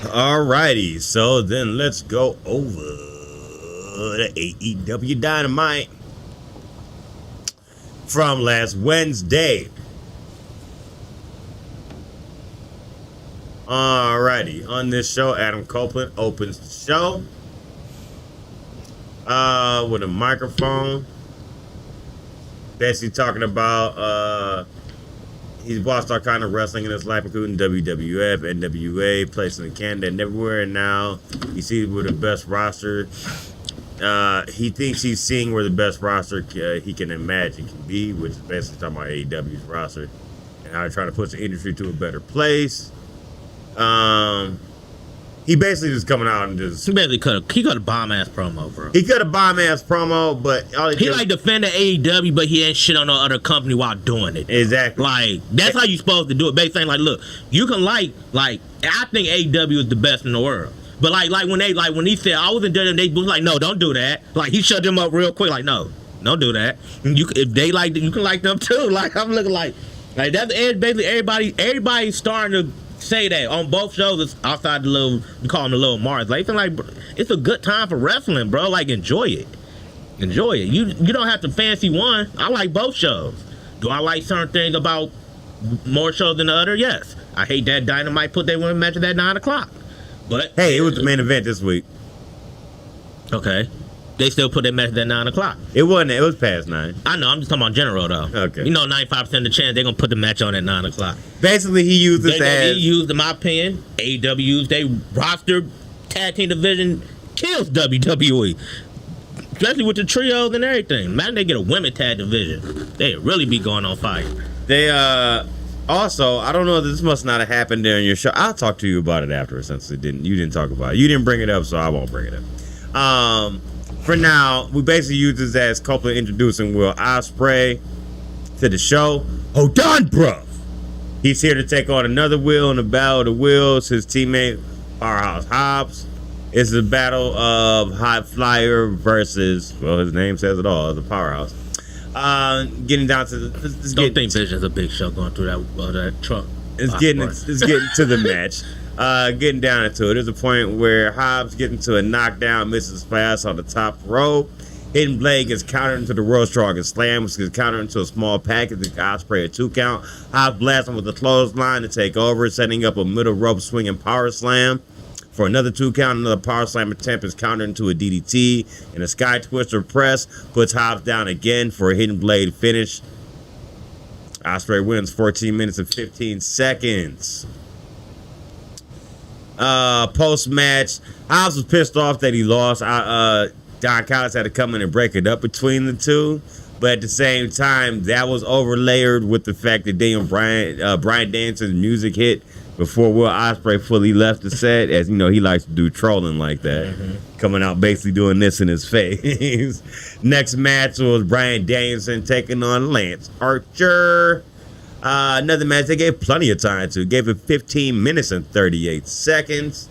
Alrighty, so then let's go over the AEW Dynamite from last Wednesday. Alrighty, on this show, Adam Copeland opens the show with a microphone, basically talking about he's watched all kind of wrestling in his life, including WWF, NWA, placing in Canada and everywhere, and now he sees we're the best roster. He thinks he's seeing where the best roster he can imagine can be, which is basically talking about AEW's roster and how they're trying to push the industry to a better place. He basically just coming out and just... He basically cut a bomb-ass promo, bro. He cut a bomb-ass promo, but... all he like defended AEW, but he ain't shit on no other company while doing it. Exactly. Like, that's how you supposed to do it. Basically saying, like, look, you can like, I think AEW is the best in the world. But like when he said, I wasn't doing it, they was like, no, don't do that. Like, he shut them up real quick, like, no, don't do that. If they like you can like them too. Like, I'm looking like that's basically everybody's starting to say that on both shows. It's outside the little, we call them the little Mars. Like, it's a good time for wrestling, bro. Like, enjoy it. You don't have to fancy one. I like both shows. Do I like certain things about more shows than the other? Yes. I hate that Dynamite put their women matches at 9 o'clock. But hey, it was the main event this week. Okay. They still put their match at 9 o'clock. It wasn't. It was past 9. I know. I'm just talking about general, though. Okay. 95% of the chance they're going to put the match on at 9 o'clock. Basically, he used this as... He used, in my opinion, AEW's, they roster tag team division kills WWE. Especially with the trios and everything. Imagine they get a women tag division. They'd really be going on fire. They, also, I don't know, this must not have happened during your show. I'll talk to you about it afterwards since you didn't talk about it. You didn't bring it up, so I won't bring it up. For now, we basically use this as Copeland introducing Will Ospreay to the show. Hold on, bro. He's here to take on another Will in the Battle of the Wills. His teammate, Powerhouse Hobbs. It's the battle of High Flyer versus, well, his name says it all, the Powerhouse. Getting down to the... Don't think Vision's a big show going through that truck. It's getting to the match. Getting down into it. There's a point where Hobbs getting to a knockdown, misses fast on the top rope. Hidden Blade gets countered into the World's Strongest Slam, which gets countered into a small package. The Ospreay a 2 count. Hobbs blasts him with a clothesline to take over, setting up a middle rope swinging power slam. for another 2 count. Another power slam attempt is countered into a DDT, and a sky twister press puts Hobbs down again for a hidden blade finish. Ospreay wins 14 minutes and 15 seconds. Post-match, Hobbs was pissed off that he lost. Don Callis had to come in and break it up between the two. But at the same time, that was overlayered with the fact that Bryan Danielson's music hit before Will Ospreay fully left the set. As you know, he likes to do trolling like that. Coming out basically doing this in his face. Next match was Bryan Danielson taking on Lance Archer. Another match they gave plenty of time to. Gave it 15 minutes and 38 seconds.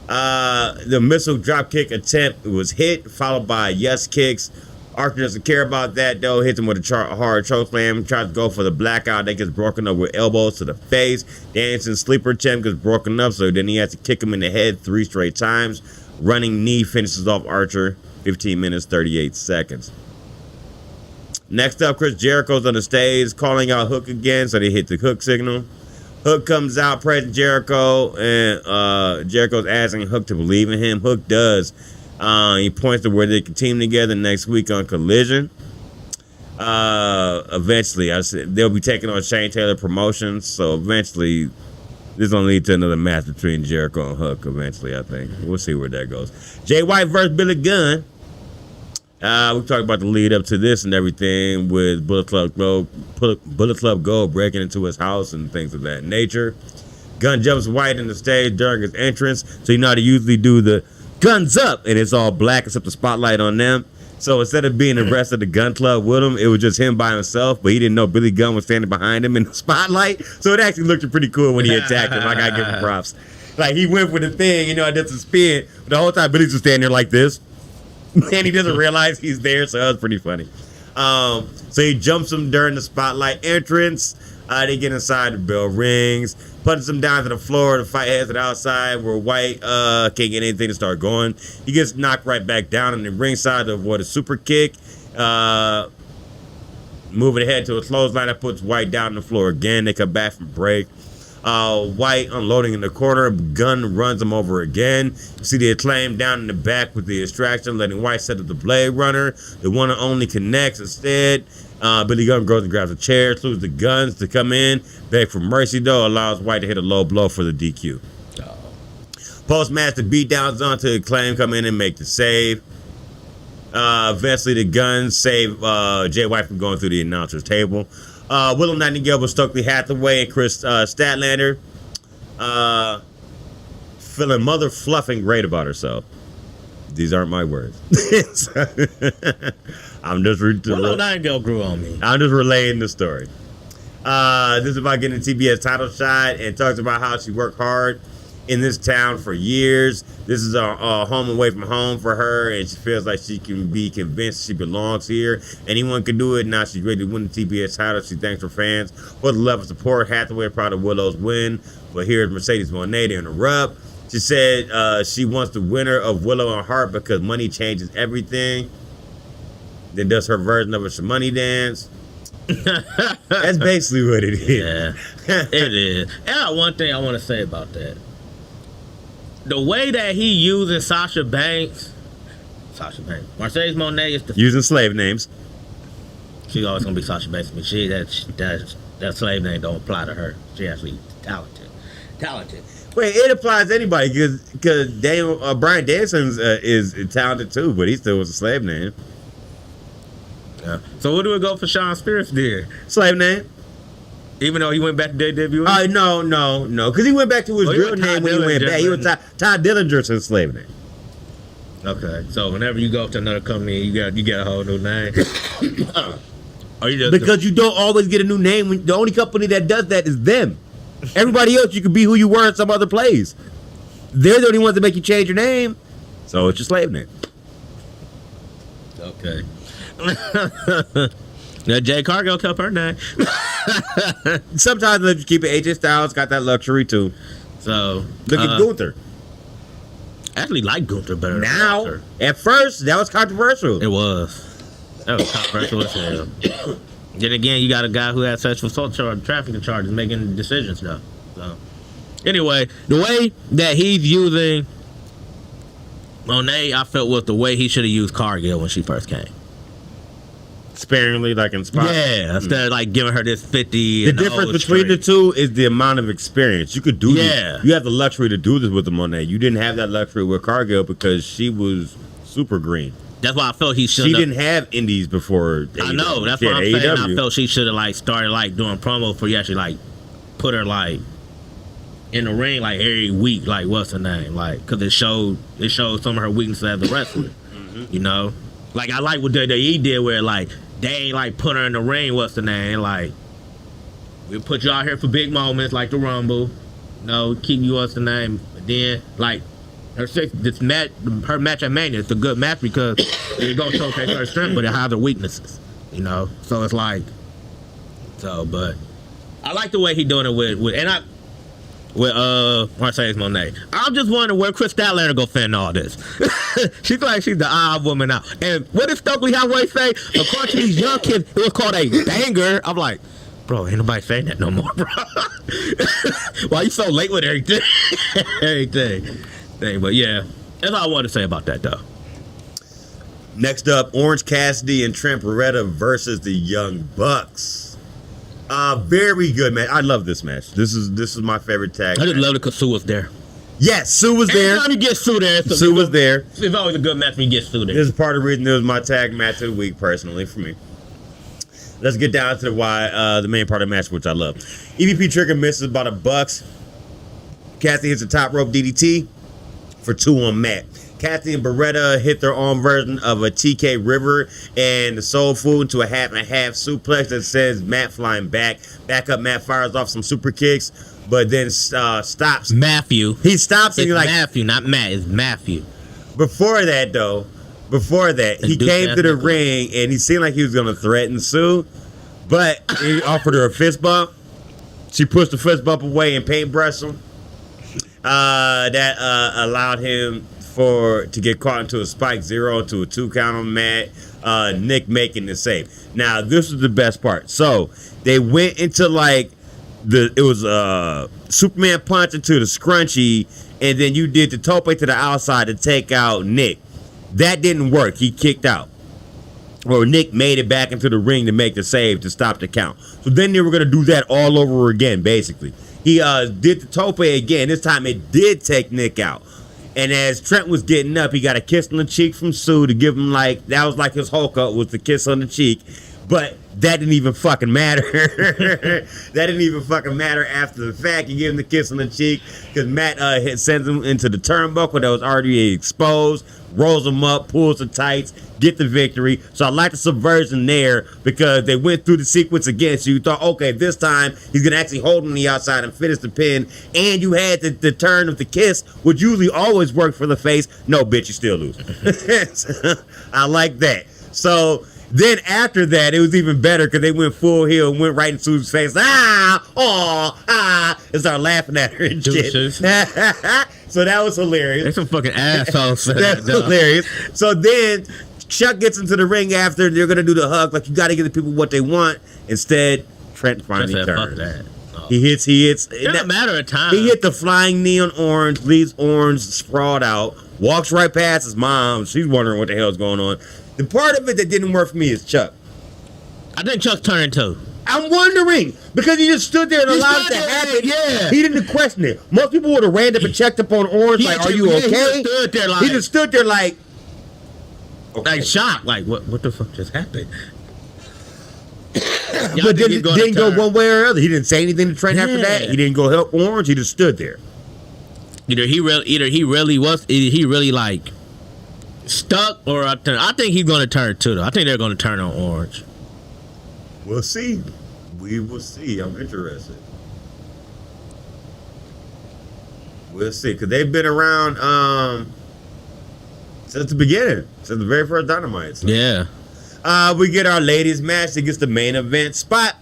The missile dropkick attempt was hit, followed by yes kicks. Archer doesn't care about that, though. Hits him with a hard chokeslam. Tries to go for the blackout. That gets broken up with elbows to the face. Danielson's sleeper attempt gets broken up, so then he has to kick him in the head 3 straight times. Running knee finishes off Archer. 15 minutes, 38 seconds. Next up, Chris Jericho's on the stage calling out Hook again, so they hit the Hook signal. Hook comes out, praising Jericho, and Jericho's asking Hook to believe in him. Hook does. He points to where they can team together next week on Collision. Eventually, I said they'll be taking on Shane Taylor Promotions, so eventually this is going to lead to another match between Jericho and Hook eventually, I think. We'll see where that goes. Jay White versus Billy Gunn. We talked about the lead up to this and everything with Bullet Club Gold breaking into his house and things of that nature. Gunn jumps White in the stage during his entrance, so you know how to usually do the guns up, and it's all black except the spotlight on them. So instead of being the rest of the Gun Club with him, it was just him by himself, but he didn't know Billy Gunn was standing behind him in the spotlight. So it actually looked pretty cool when he attacked him. I gotta give him props. Like, he went for the thing, you know, I did some spin, but the whole time Billy's just standing there like this. And he doesn't realize he's there, so that was pretty funny. So he jumps him during the spotlight entrance. They get inside, the bell rings, punches him down to the floor. The fight heads to the outside where White can't get anything to start going. He gets knocked right back down in the ringside to avoid a super kick. Moving ahead to a clothesline that puts White down on the floor again. They come back from break. White unloading in the corner. Gunn runs him over again. You see the Acclaim down in the back with the extraction, letting White set up the Blade Runner. The one and only connects instead. Billy Gunn goes and grabs a chair, includes the Guns to come in. Beg for mercy, though, allows White to hit a low blow for the DQ. Post-match, the beatdowns onto the Acclaim, come in and make the save. Eventually, the Guns save Jay White from going through the announcer's table. Willow Nightingale with Stokely Hathaway and Chris Statlander. Feeling mother fluffing great about herself. These aren't my words. I'm just Willow Nightingale grew on me. I'm just relaying the story. This is about getting a TBS title shot and talks about how she worked hard in this town for years. This is a home away from home for her, and she feels like she can be convinced she belongs here. Anyone can do it. Now she's ready to win the TBS title. She thanks her fans for the love and support. Hathaway proud of Willow's win, but here's Mercedes Moné to interrupt. She said she wants the winner of Willow and Hart because money changes everything. Then does her version of a money dance. That's basically what it is. Yeah, it is. And one thing I want to say about that. The way that he uses Sasha Banks, Mercedes Moné is the using slave names. She's always gonna be Sasha Banks. But that slave name don't apply to her. She actually talented. Wait, it applies to anybody because Bryan Danielson is talented too, but he still was a slave name. Yeah. So what do we go for Sean Spears there? Slave name. Even though he went back to WWE? No. Because he went back to his real name when he went back. He was Todd Dillinger's his slave name. Okay. So whenever you go to another company, you get a whole new name. Because you don't always get a new name. The only company that does that is them. Everybody else, you could be who you were in some other place. They're the only ones that make you change your name. So it's your slave name. Okay. Now Jay Cargill kept her name. Sometimes they just keep it. AJ Styles got that luxury too. So look at Gunther. I actually like Gunther better now. Than at first, that was controversial. It was. That was controversial as hell. Then again, you got a guy who had sexual assault trafficking charges making decisions now. So Anyway, the way that he's using Monet, I felt was the way he should have used Cargill when she first came. Sparingly, like in spots. Yeah, instead of like giving her this 50. The difference between the two is the amount of experience. You could do this. You have the luxury to do this with the Monet. You didn't have that luxury with Cargill because she was super green. That's why I felt he should. She didn't have indies before. I know. That's what I'm saying. I felt she should have like started like doing promo for you actually like put her like in the ring like every week. Like what's her name? Like because it showed some of her weaknesses as a wrestler. You know, like I like what WWE did where like they ain't like put her in the ring. What's the name? Like we put you out here for big moments like the Rumble. You know, keep you what's the name. But then like. Her match at Mania, it's a good match because it goes showcase her strength, but it has her weaknesses, you know. So it's like, but I like the way he doing it with Mercedes Moné. I'm just wondering where Chris Statlander go fit in all this. She's like she's the odd woman out. And what did Stokely Hathaway say? According to these young kids, it was called a banger. I'm like, bro, ain't nobody saying that no more, bro. Why you so late with everything? But yeah, that's all I wanted to say about that, though. Next up, Orange Cassidy and Trent Beretta versus the Young Bucks. Very good match. I love this match. This is my favorite tag. I just love it because Sue was there. Yes, Sue was there. Every time you get Sue there, Sue was there. It's always a good match when you get Sue there. This is part of the reason it was my tag match of the week, personally, for me. Let's get down to the main part of the match, which I love. EVP Trigger misses by the Bucks. Cassidy hits the top rope DDT. For 2 on Matt. Cassidy and Beretta hit their own version of a TK River and the Soul Food into a half and half suplex that sends Matt flying back. Back up, Matt fires off some super kicks, but then stops. Matthew. He stops and it's you're like Matthew, not Matt. It's Matthew. Before that, he came to the ring and he seemed like he was going to threaten Sue, but he offered her a fist bump. She pushed the fist bump away and paintbrushed him. That allowed him to get caught into a spike 0 into a 2 count on Matt. Nick making the save. Now this was the best part. So they went into like it was Superman punch into the scrunchie, and then you did the tope to the outside to take out Nick. That didn't work. He kicked out. Or Nick made it back into the ring to make the save to stop the count. So then they were gonna do that all over again, basically. He did the tope again. This time it did take Nick out. And as Trent was getting up, he got a kiss on the cheek from Sue to give him that was like his Hulk up was the kiss on the cheek. But that didn't even fucking matter. That didn't even fucking matter after the fact. He gave him the kiss on the cheek because Matt sends him into the turnbuckle that was already exposed, rolls him up, pulls the tights, get the victory. So I like the subversion there because they went through the sequence again. So you thought, okay, this time he's going to actually hold him on the outside and finish the pin. And you had the turn of the kiss, which usually always worked for the face. No, bitch, you still lose. I like that. So then after that, it was even better because they went full heel and went right in Sue's face. And started laughing at her and shit. So that was hilarious. They some fucking assholes. That's hilarious. So then Chuck gets into the ring after. They're going to do the hug. Like, you got to give the people what they want. Instead, Trent finally turns. Fuck that. No. He hits. It doesn't matter of time. He hit the flying knee on Orange, leaves Orange sprawled out, walks right past his mom. She's wondering what the hell's going on. The part of it that didn't work for me is Chuck. I think Chuck's turning too. I'm wondering because he just stood there and allowed it to happen. Yeah, he didn't question it. Most people would have ran up and checked up on Orange, like, "Are you okay?" He just stood there like shocked, like, what the fuck just happened? But didn't go one way or other. He didn't say anything to Trent after that. He didn't go help Orange. He just stood there. Either he really like stuck, or I think he's gonna turn too. Though I think they're gonna turn on Orange. We'll see. We will see. I'm interested. We'll see, because they've been around since the beginning, since the very first Dynamite. So. Yeah. We get our ladies match against the main event spot.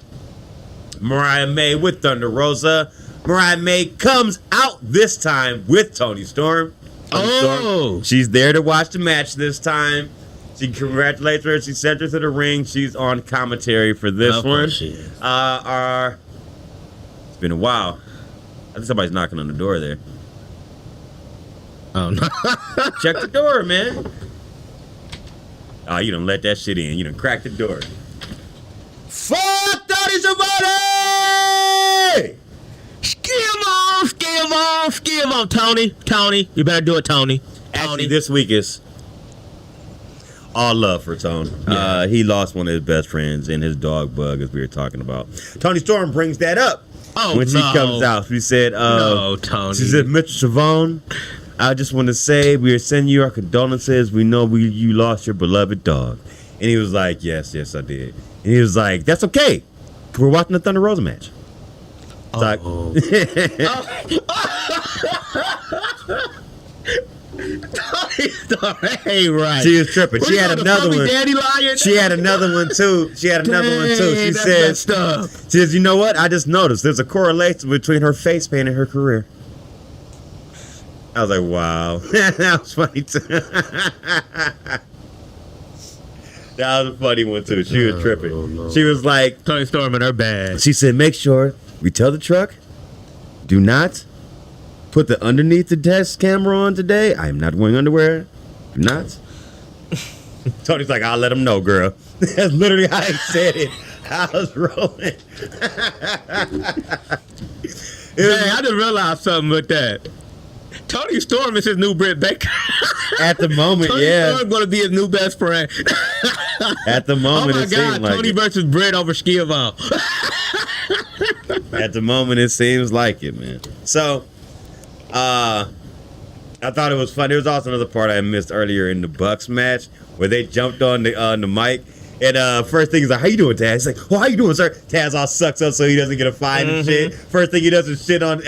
Mariah May with Thunder Rosa. Mariah May comes out this time with Toni Storm. Oh. She's there to watch the match this time. She congratulates her. She sent her to the ring. She's on commentary for this one. She is. It's been a while. I think somebody's knocking on the door there. Oh no. Check the door, man. Oh, you done let that shit in. You done cracked the door. Fuck Tony Schiavone! Skill on, Tony. Tony, you better do it, Tony. Actually, this week is all love for Tony. Yeah. He lost one of his best friends in his dog bug, as we were talking about. Tony Storm brings that up when she comes out. She said, "No, Tony." She said, "Mr. Schiavone, I just want to say we are sending you our condolences. We know you lost your beloved dog." And he was like, "Yes, I did." And he was like, "That's okay. We're watching the Thunder Rosa match." Like, hey, right. She was tripping. She had another one. Daddy lion? She had another one too. She says, "You know what? I just noticed there's a correlation between her face paint and her career." I was like, "Wow, that was funny too." That was a funny one too. She was tripping. No. She was like, Tony Storm in her bag. She said, "Make sure we tell the truck, do not put the underneath the desk camera on today. I am not wearing underwear. Do not." Tony's like, "I'll let him know, girl." That's literally how he said it. I was rolling. Hey, I just realized something with that. Tony Storm is his new Britt Baker. At the moment, Tony Storm going to be his new best friend. At the moment, oh my God, Tony versus Britt over Schiavone. At the moment, it seems like it, man. So, I thought it was fun. There was also another part I missed earlier in the Bucks match where they jumped on the mic. And first thing is like, "How you doing, Taz?" He's like, "Well, how you doing, sir?" Taz all sucks up so he doesn't get a fight and shit. First thing he does is shit on,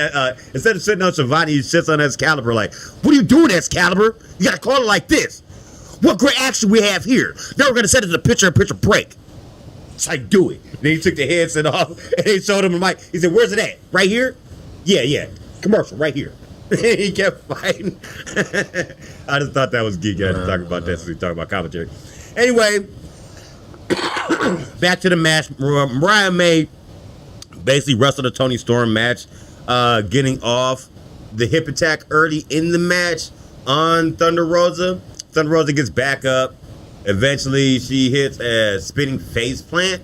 instead of sitting on Schiavone, he shits on Excalibur like, "What are you doing, Excalibur? You gotta call it like this. What great action we have here. Now we're gonna set it to picture-in-picture break." It's like, "Do it." And then he took the headset off and he showed him the mic. He said, "Where's it at? Right here?" Yeah. Commercial, right here. He kept fighting. I just thought that was geeky. I had to talk about that since we talk about commentary. Anyway, back to the match. Mariah May basically wrestled a Tony Storm match, getting off the hip attack early in the match on Thunder Rosa. Thunder Rosa gets back up. Eventually, she hits a spinning face plant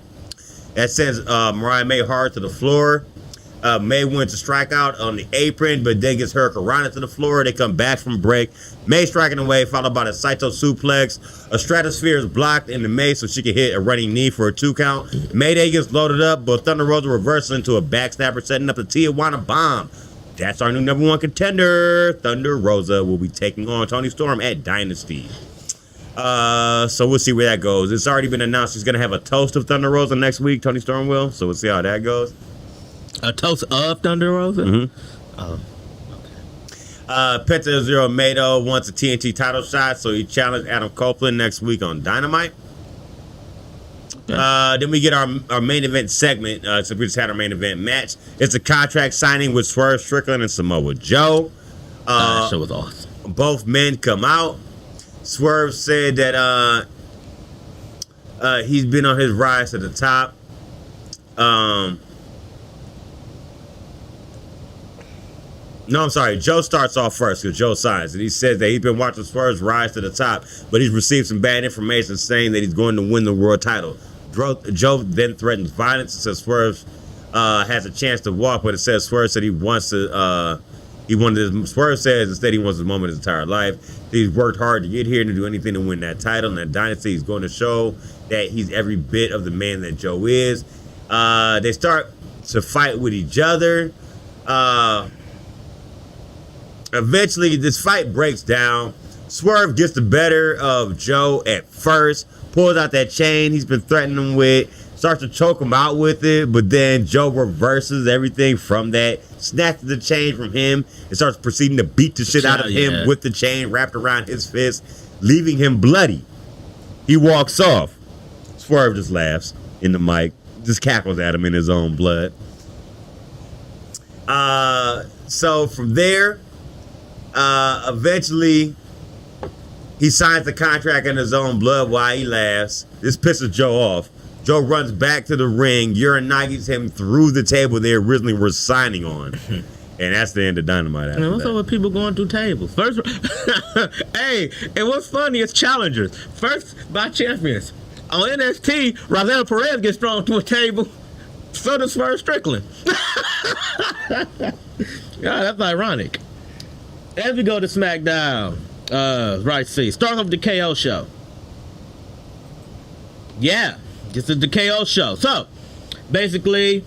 that sends Mariah May hard to the floor. May wins a strikeout on the apron, but then gets Hurricanrana to the floor. They come back from break. May striking away, followed by the Saito suplex. A stratosphere is blocked into May so she can hit a running knee for a 2 count. Mayday gets loaded up, but Thunder Rosa reverses into a backstabber, setting up the Tijuana Bomb. That's our new #1 contender. Thunder Rosa will be taking on Toni Storm at Dynasty. So we'll see where that goes. It's already been announced she's going to have a toast of Thunder Rosa next week, Toni Storm will. So we'll see how that goes. A toast of Thunder Rosa? Mm-hmm. Oh. Penta Zero Mato wants a TNT title shot, so he challenged Adam Copeland next week on Dynamite. Okay. Then we get our main event segment. So we just had our main event match. It's a contract signing with Swerve Strickland and Samoa Joe. That shit was awesome. Both men come out. Swerve said that he's been on his rise to the top. No, I'm sorry. Joe starts off first because Joe signs. And he says that he's been watching Swerve's rise to the top, but he's received some bad information saying that he's going to win the world title. Joe then threatens violence and says Swerve has a chance to walk, but it says Swerve said he wants to, Swerve says instead he wants his moment his entire life. He's worked hard to get here and to do anything to win that title. And that Dynasty is going to show that he's every bit of the man that Joe is. They start to fight with each other. Eventually, this fight breaks down. Swerve gets the better of Joe at first, pulls out that chain he's been threatening him with, starts to choke him out with it, but then Joe reverses everything from that, snatches the chain from him, and starts proceeding to beat the shit out of him with the chain wrapped around his fist, leaving him bloody. He walks off. Swerve just laughs in the mic, just cackles at him in his own blood. So from there, eventually, he signs the contract in his own blood while he laughs. This pisses Joe off. Joe runs back to the ring. Uranagi's him through the table they originally were signing on. And that's the end of Dynamite after Man, what's that. up with people going through tables? First, hey, and what's funny is challengers. First by champions. On NXT, Rosella Perez gets thrown to a table. So does Swerve Strickland. Yeah, that's ironic. As we go to SmackDown, right, see, starts off the KO show. Yeah, this is the KO show. So, basically,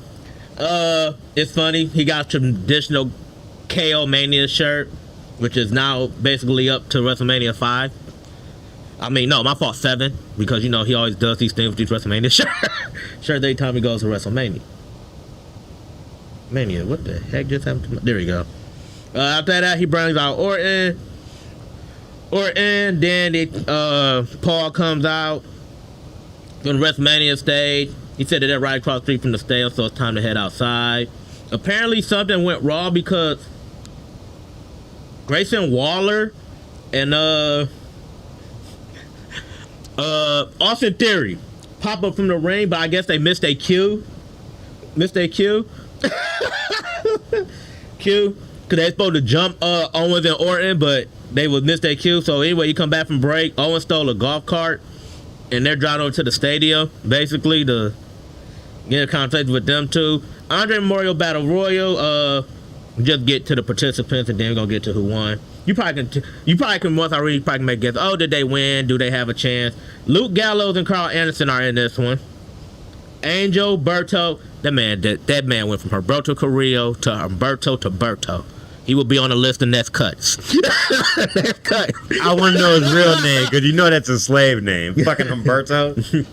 it's funny. He got a traditional KO Mania shirt, which is now basically up to WrestleMania 5. I mean, no, my fault, 7, because, you know, he always does these things with these WrestleMania shirts every time he goes to WrestleMania. Mania, what the heck just happened to my... There we go. After that, he brings out Orton, then Paul comes out from the WrestleMania stage. He said that they're right across the street from the stage, so it's time to head outside. Apparently, something went wrong because Grayson Waller and Austin Theory pop up from the ring, but I guess they missed a cue. Cue, because they supposed to jump Owens and Orton, but they would miss their cue. So anyway, you come back from break. Owens stole a golf cart, and they're driving over to the stadium, basically, to get a conversation with them too. Andre Memorial Battle Royal. Just get to the participants, and then we're gonna get to who won. You probably can once I read, you probably can make guess. Oh, did they win? Do they have a chance? Luke Gallows and Carl Anderson are in this one. Angel, Berto, that man went from Humberto Carrillo to Humberto to Berto. He will be on the list of next cuts. Next cut. I want to know his real name, because you know that's a slave name. Fucking Humberto.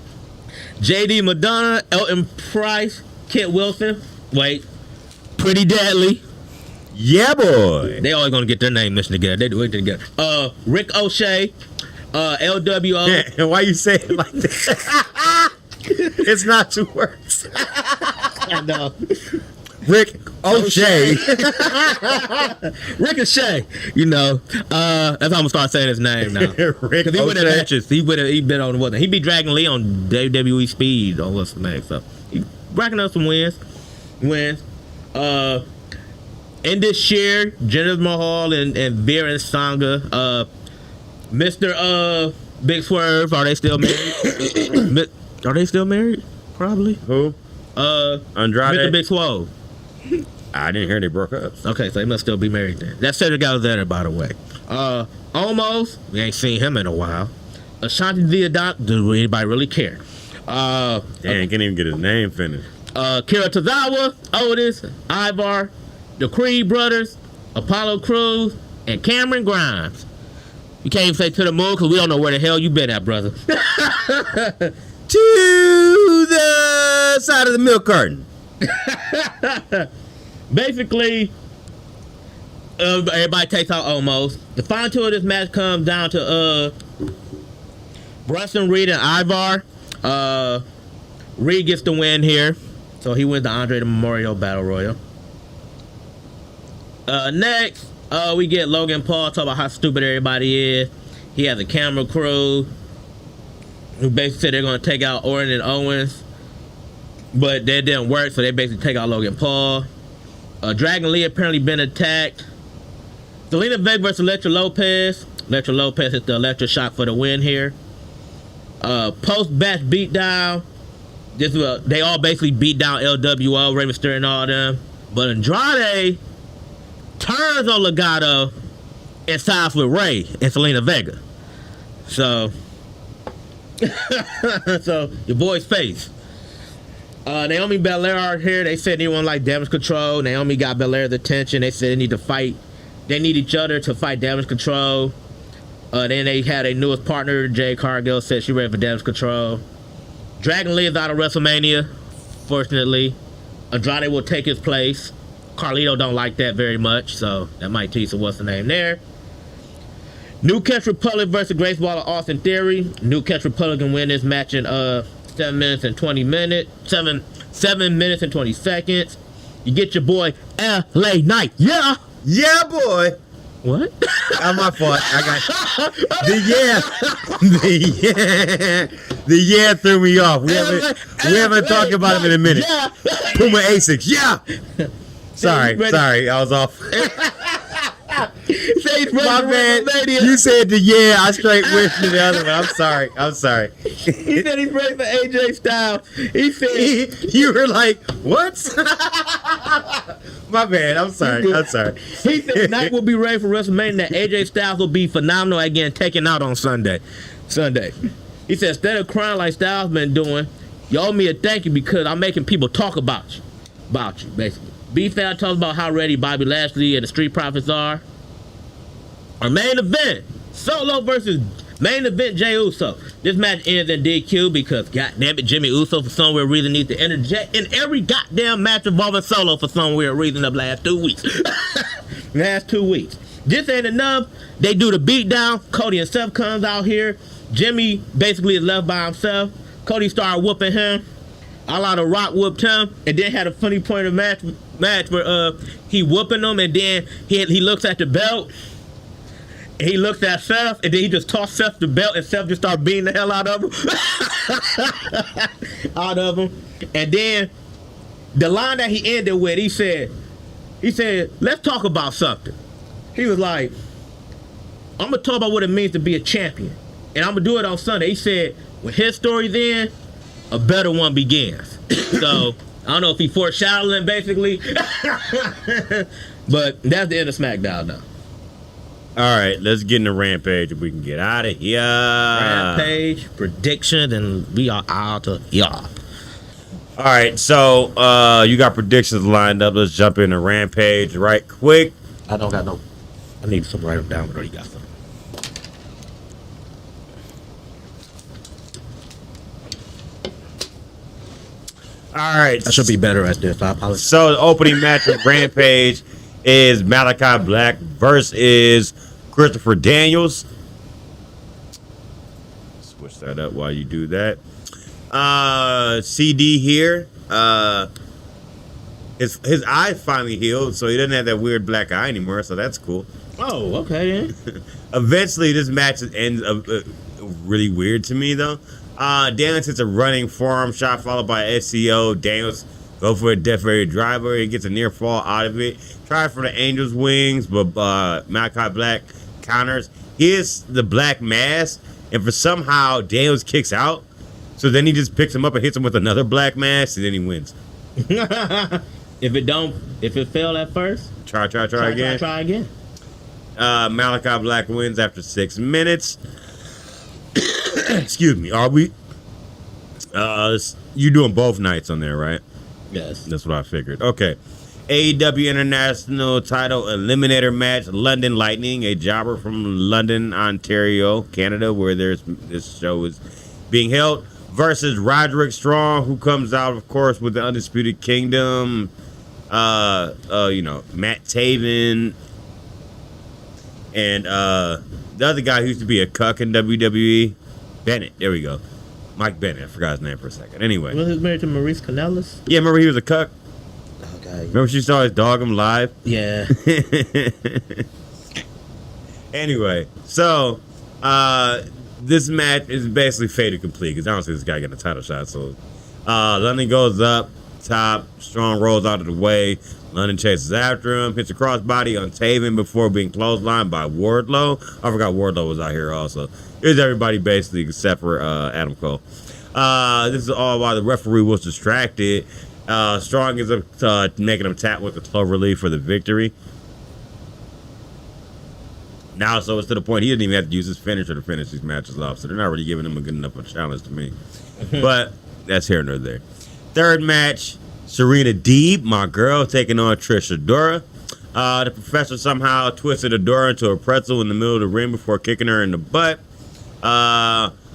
JD Madonna, Elton Price, Kit Wilson. Wait. Pretty Deadly. Yeah, boy. They always gonna get their name mixed together. They do it together. Rick O'Shea, LWO. Yeah, why you say it like that? It's not 2 words. I know. Rick O'Shea. Ricochet. You know, that's how I'm gonna start saying his name now. Rick Because he would have O'Shea. matches. He been on what? He be dragging Lee on WWE Speed on what's the name. So he racking up some wins. In this year, Jinder Mahal and Veer and Sangha, Mr. Big Swerve, are they still married? Are they still married? Probably. Who? Andrade. Mr. Big Swole. I didn't hear they broke up. Okay, so they must still be married then. That Cedric Alexander, by the way. Almost. We ain't seen him in a while. Ashanti Theodot. Do anybody really care? Damn, can't even get his name finished. Kira Tozawa, Otis, Ivar, the Creed brothers, Apollo Crews, and Cameron Grimes. You can't even say to the moon because we don't know where the hell you been at, brother. To the side of the milk carton. Basically, everybody takes out almost. The final two of this match comes down to Bronson Reed and Ivar. Reed gets the win here, so he wins the Andre the Memorial Battle Royal. Next, we get Logan Paul talk about how stupid everybody is. He has a camera crew who basically said they're going to take out Orton and Owens, but that didn't work, so they basically take out Logan Paul. Dragon Lee apparently been attacked. Zelina Vega versus Elektra Lopez. Elektra Lopez hit the electric shock for the win here. Post-match beatdown. They all basically beat down LWO, Rey Mysterio and all them. But Andrade turns on Legado and sides with Ray and Zelina Vega. So your boy's face. Naomi Belair are here. They said they want like damage control. Naomi got Belair's attention. They said they need to fight. They need each other to fight damage control. Then they had a newest partner, Jade Cargill, said she ready for damage control. Dragon Lee is out of WrestleMania, fortunately. Andrade will take his place. Carlito don't like that very much, so that might tease her what's the name there. New Catch Republic versus Grace Waller, Austin Theory. New Catch Republic can win this match in 7 minutes and 20 minutes. 7 minutes and 20 seconds. You get your boy LA Knight. Yeah. Yeah, boy. What? That's my fault. I got the yeah threw me off. We haven't talked about him in a minute. Yeah. Puma Asics. Yeah. Sorry, I was off. My bad. WrestleMania. You said the I straight went to the other one. I'm sorry. He said he's ready for AJ Styles. He said You were like, what? My bad. I'm sorry. he said the night will be ready for WrestleMania. That AJ Styles will be phenomenal again, taking out on Sunday. He said instead of crying like Styles been doing, you owe me a thank you because I'm making people talk about you, basically. B-Fab talks about how ready Bobby Lashley and the Street Profits are. Our main event, Solo versus main event Jey Uso. This match ends in DQ because, goddamn it, Jimmy Uso for some weird reason needs to interject in every goddamn match involving Solo for some weird reason the last 2 weeks. This ain't enough. They do the beatdown. Cody and Seth comes out here. Jimmy basically is left by himself. Cody started whooping him. A lot of Rock whooped him, and then had a funny point of match where he whooping him, and then he looks at the belt, and he looks at Seth, and then he just tossed Seth the belt, and Seth just started beating the hell out of him. And then the line that he ended with, he said, let's talk about something. He was like, I'm gonna talk about what it means to be a champion, and I'm gonna do it on Sunday. He said, when his story's in, a better one begins. So I don't know if he foreshadowing basically, but that's the end of SmackDown now. All right, let's get into Rampage if we can get out of here. Rampage predictions, and we are out of here. All right, so you got predictions lined up. Let's jump into Rampage right quick. I don't got no. I need some write them down, but you got some. All right. I should be better at this. I apologize. So the opening match of Rampage is Malachi Black versus Christopher Daniels. Switch that up while you do that. CD here. His eye finally healed, so he doesn't have that weird black eye anymore. So that's cool. Oh, okay. Yeah. Eventually, this match ends up really weird to me, though. Daniels hits a running forearm shot followed by SCO. Daniels go for a Death Valley driver. He gets a near fall out of it. Tries for the Angel's wings, but Malachi Black counters. He hits the black mass, and for somehow Daniels kicks out. So then he just picks him up and hits him with another black mass, and then he wins. If it failed at first, Try again. Try again. Malachi Black wins after 6 minutes. Excuse me. Are we? You doing both nights on there, right? Yes. That's what I figured. Okay. AEW International Title Eliminator match. London Lightning, a jobber from London, Ontario, Canada, where this show is being held, versus Roderick Strong, who comes out, of course, with the Undisputed Kingdom. Matt Taven, and the other guy who used to be a cuck in WWE, Bennett. There we go. Mike Bennett. I forgot his name for a second. Anyway. Was he married to Maurice Kanellis? Yeah, remember he was a cuck? Okay. Remember she saw his dog him live? Yeah. Anyway, so this match is basically fait accompli because I don't see this guy getting a title shot. So London goes up top, Strong rolls out of the way. London chases after him, hits a crossbody on Taven before being clotheslined by Wardlow. I forgot Wardlow was out here also. Here's everybody basically except for Adam Cole. This is all while the referee was distracted. Strong is up making him tap with the cloverleaf for the victory. Now, so it's to the point he didn't even have to use his finisher to finish these matches off. So they're not really giving him a good enough a challenge to me. But that's here nor there. Third match, Serena Deeb, my girl, taking on Trish Adora. The professor somehow twisted Adora into a pretzel in the middle of the ring before kicking her in the butt.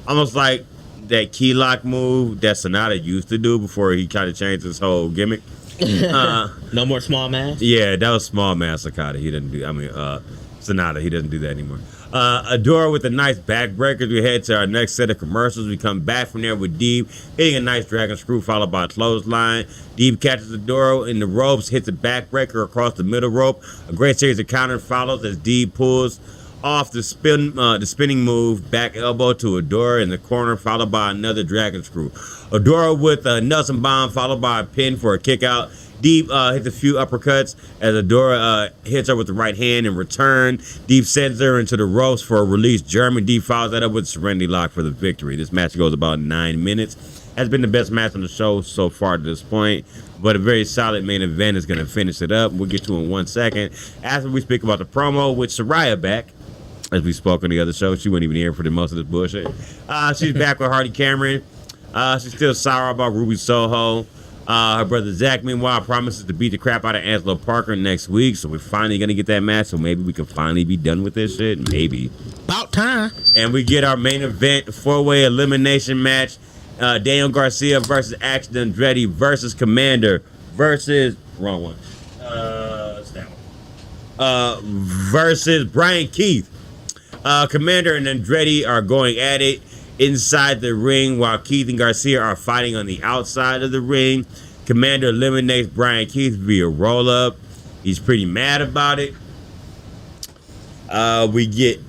Almost like that key lock move that Sonata used to do before he kind of changed his whole gimmick. No more small mass? Yeah, that was small mass Sonata. He didn't do, Sonata. He doesn't do that anymore. Adora with a nice backbreaker. We head to our next set of commercials. We come back from there with Deeb hitting a nice dragon screw followed by a clothesline. Deeb catches Adora in the ropes, hits a backbreaker across the middle rope. A great series of counters follows as Deeb pulls off the spinning move, back elbow to Adora in the corner, followed by another dragon screw. Adora with a Nelson bomb, followed by a pin for a kick out. Deep hits a few uppercuts as Adora hits her with the right hand in return. Deep sends her into the ropes for a release German. Deep follows that up with Serenity Lock for the victory. This match goes about 9 minutes. Has been the best match on the show so far to this point, but a very solid main event is going to finish it up. We'll get to in 1 second. After we speak about the promo with Saraya back, as we spoke on the other show, she wasn't even here for the most of this bullshit. She's back with Hardy Cameron. She's still sour about Ruby Soho. Her brother Zach, meanwhile, promises to beat the crap out of Angelo Parker next week, so we're finally going to get that match, so maybe we can finally be done with this shit. Maybe. About time. And we get our main event, 4-way elimination match. Daniel Garcia versus Action Andretti versus Commander versus wrong one. It's that one. Versus Brian Keith. Commander and Andretti are going at it inside the ring while Keith and Garcia are fighting on the outside of the ring. Commander eliminates Brian Keith via roll up. He's pretty mad about it. We get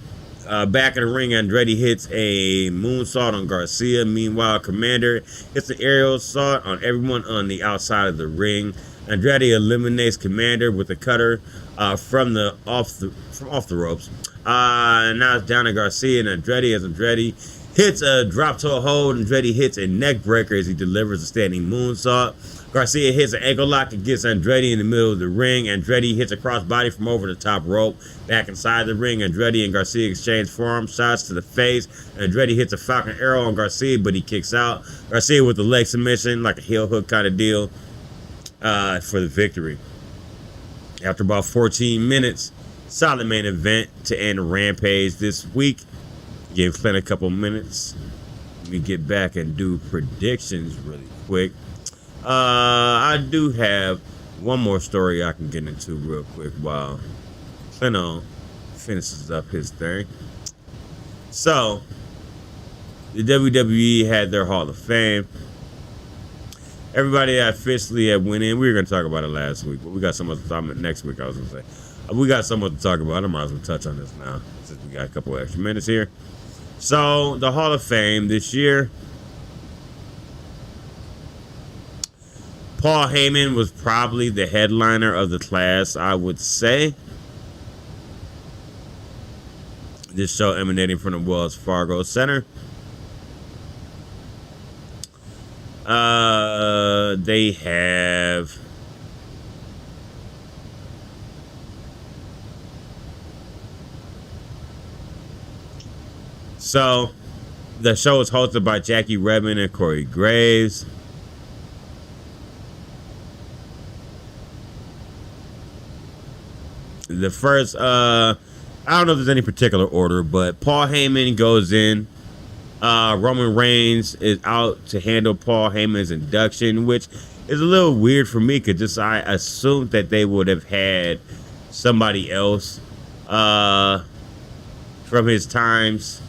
back in the ring. Andretti hits a moonsault on Garcia. Meanwhile, Commander hits an aerial assault on everyone on the outside of the ring. Andretti eliminates Commander with a cutter from off the ropes. Now it's down to Garcia and Andretti as Andretti hits a drop toe hold. Andretti hits a neck breaker as he delivers a standing moonsault. Garcia hits an ankle lock and gets Andretti in the middle of the ring. Andretti hits a crossbody from over the top rope. Back inside the ring, Andretti and Garcia exchange forearm shots to the face. Andretti hits a Falcon Arrow on Garcia, but he kicks out. Garcia with the leg submission, like a heel hook kind of deal, for the victory. After about 14 minutes, solid main event to end Rampage this week. Give Clint a couple minutes. Let me get back and do predictions really quick. I do have one more story I can get into real quick while Clint finishes up his thing. So, the WWE had their Hall of Fame. Everybody officially had went in. We were going to talk about it last week, but we got something to talk about next week, I was going to say. We got something to talk about. I might as well touch on this now, since we got a couple extra minutes here. So, the Hall of Fame this year, Paul Heyman was probably the headliner of the class, I would say. This show emanating from the Wells Fargo Center. They have so the show is hosted by Jackie Redmond and Corey Graves. The first, I don't know if there's any particular order, but Paul Heyman goes in. Roman Reigns is out to handle Paul Heyman's induction, which is a little weird for me because I assumed that they would have had somebody else from his times.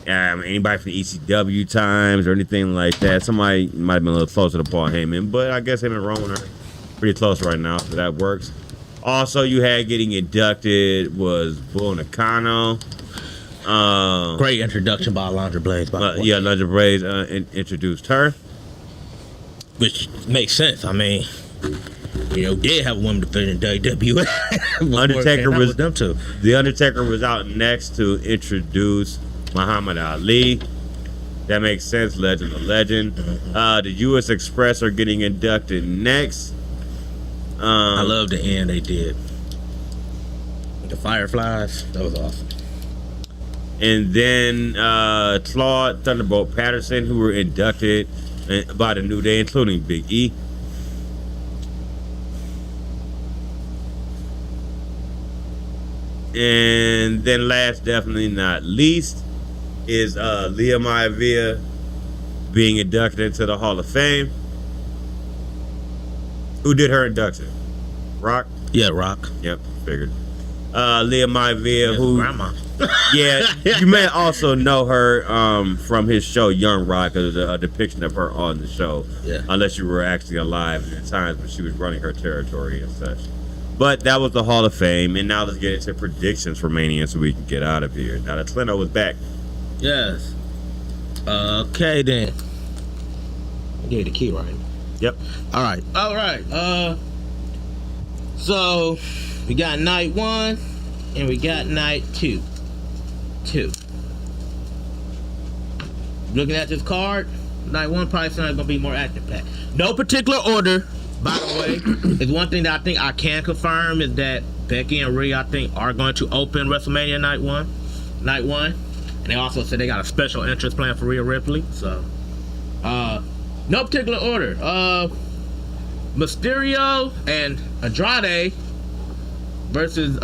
Anybody from the ECW times or anything like that. Somebody might have been a little closer to Paul Heyman, but I guess him and Roman are pretty close right now, so that works. Also, you had getting inducted was Bull Nakano. Great introduction by Alundra Blaze. Yeah, Alundra Blaze introduced her. Which makes sense. I mean, did have a woman defending WWE. Undertaker was them too. The Undertaker was out next to introduce Muhammad Ali. That makes sense. Legend of legend. The U.S. Express are getting inducted next. I love the end they did. The Fireflies. That was awesome. And then Claude Thunderbolt Patterson, who were inducted by the New Day, including Big E. And then last, definitely not least, is Leah Maivia being inducted into the Hall of Fame. Who did her induction? Rock? Yeah, Rock. Yep, figured. Leah Maivia, who... Grandma. Yeah, you may also know her from his show Young Rock, a depiction of her on the show. Yeah. Unless you were actually alive at the times when she was running her territory and such. But that was the Hall of Fame, and now let's get into predictions for Mania so we can get out of here. Now that Clint was back. Yes. Okay then. I gave you the key, right? Yep. All right. So we got night 1 and we got night 2. Looking at this card, night 1 probably sounds gonna be more active packed. No particular order, by the way. Is one thing that I think I can confirm is that Becky and Rhea, I think, are going to open WrestleMania night 1. And they also said they got a special entrance plan for Rhea Ripley. So no particular order. Mysterio and Andrade versus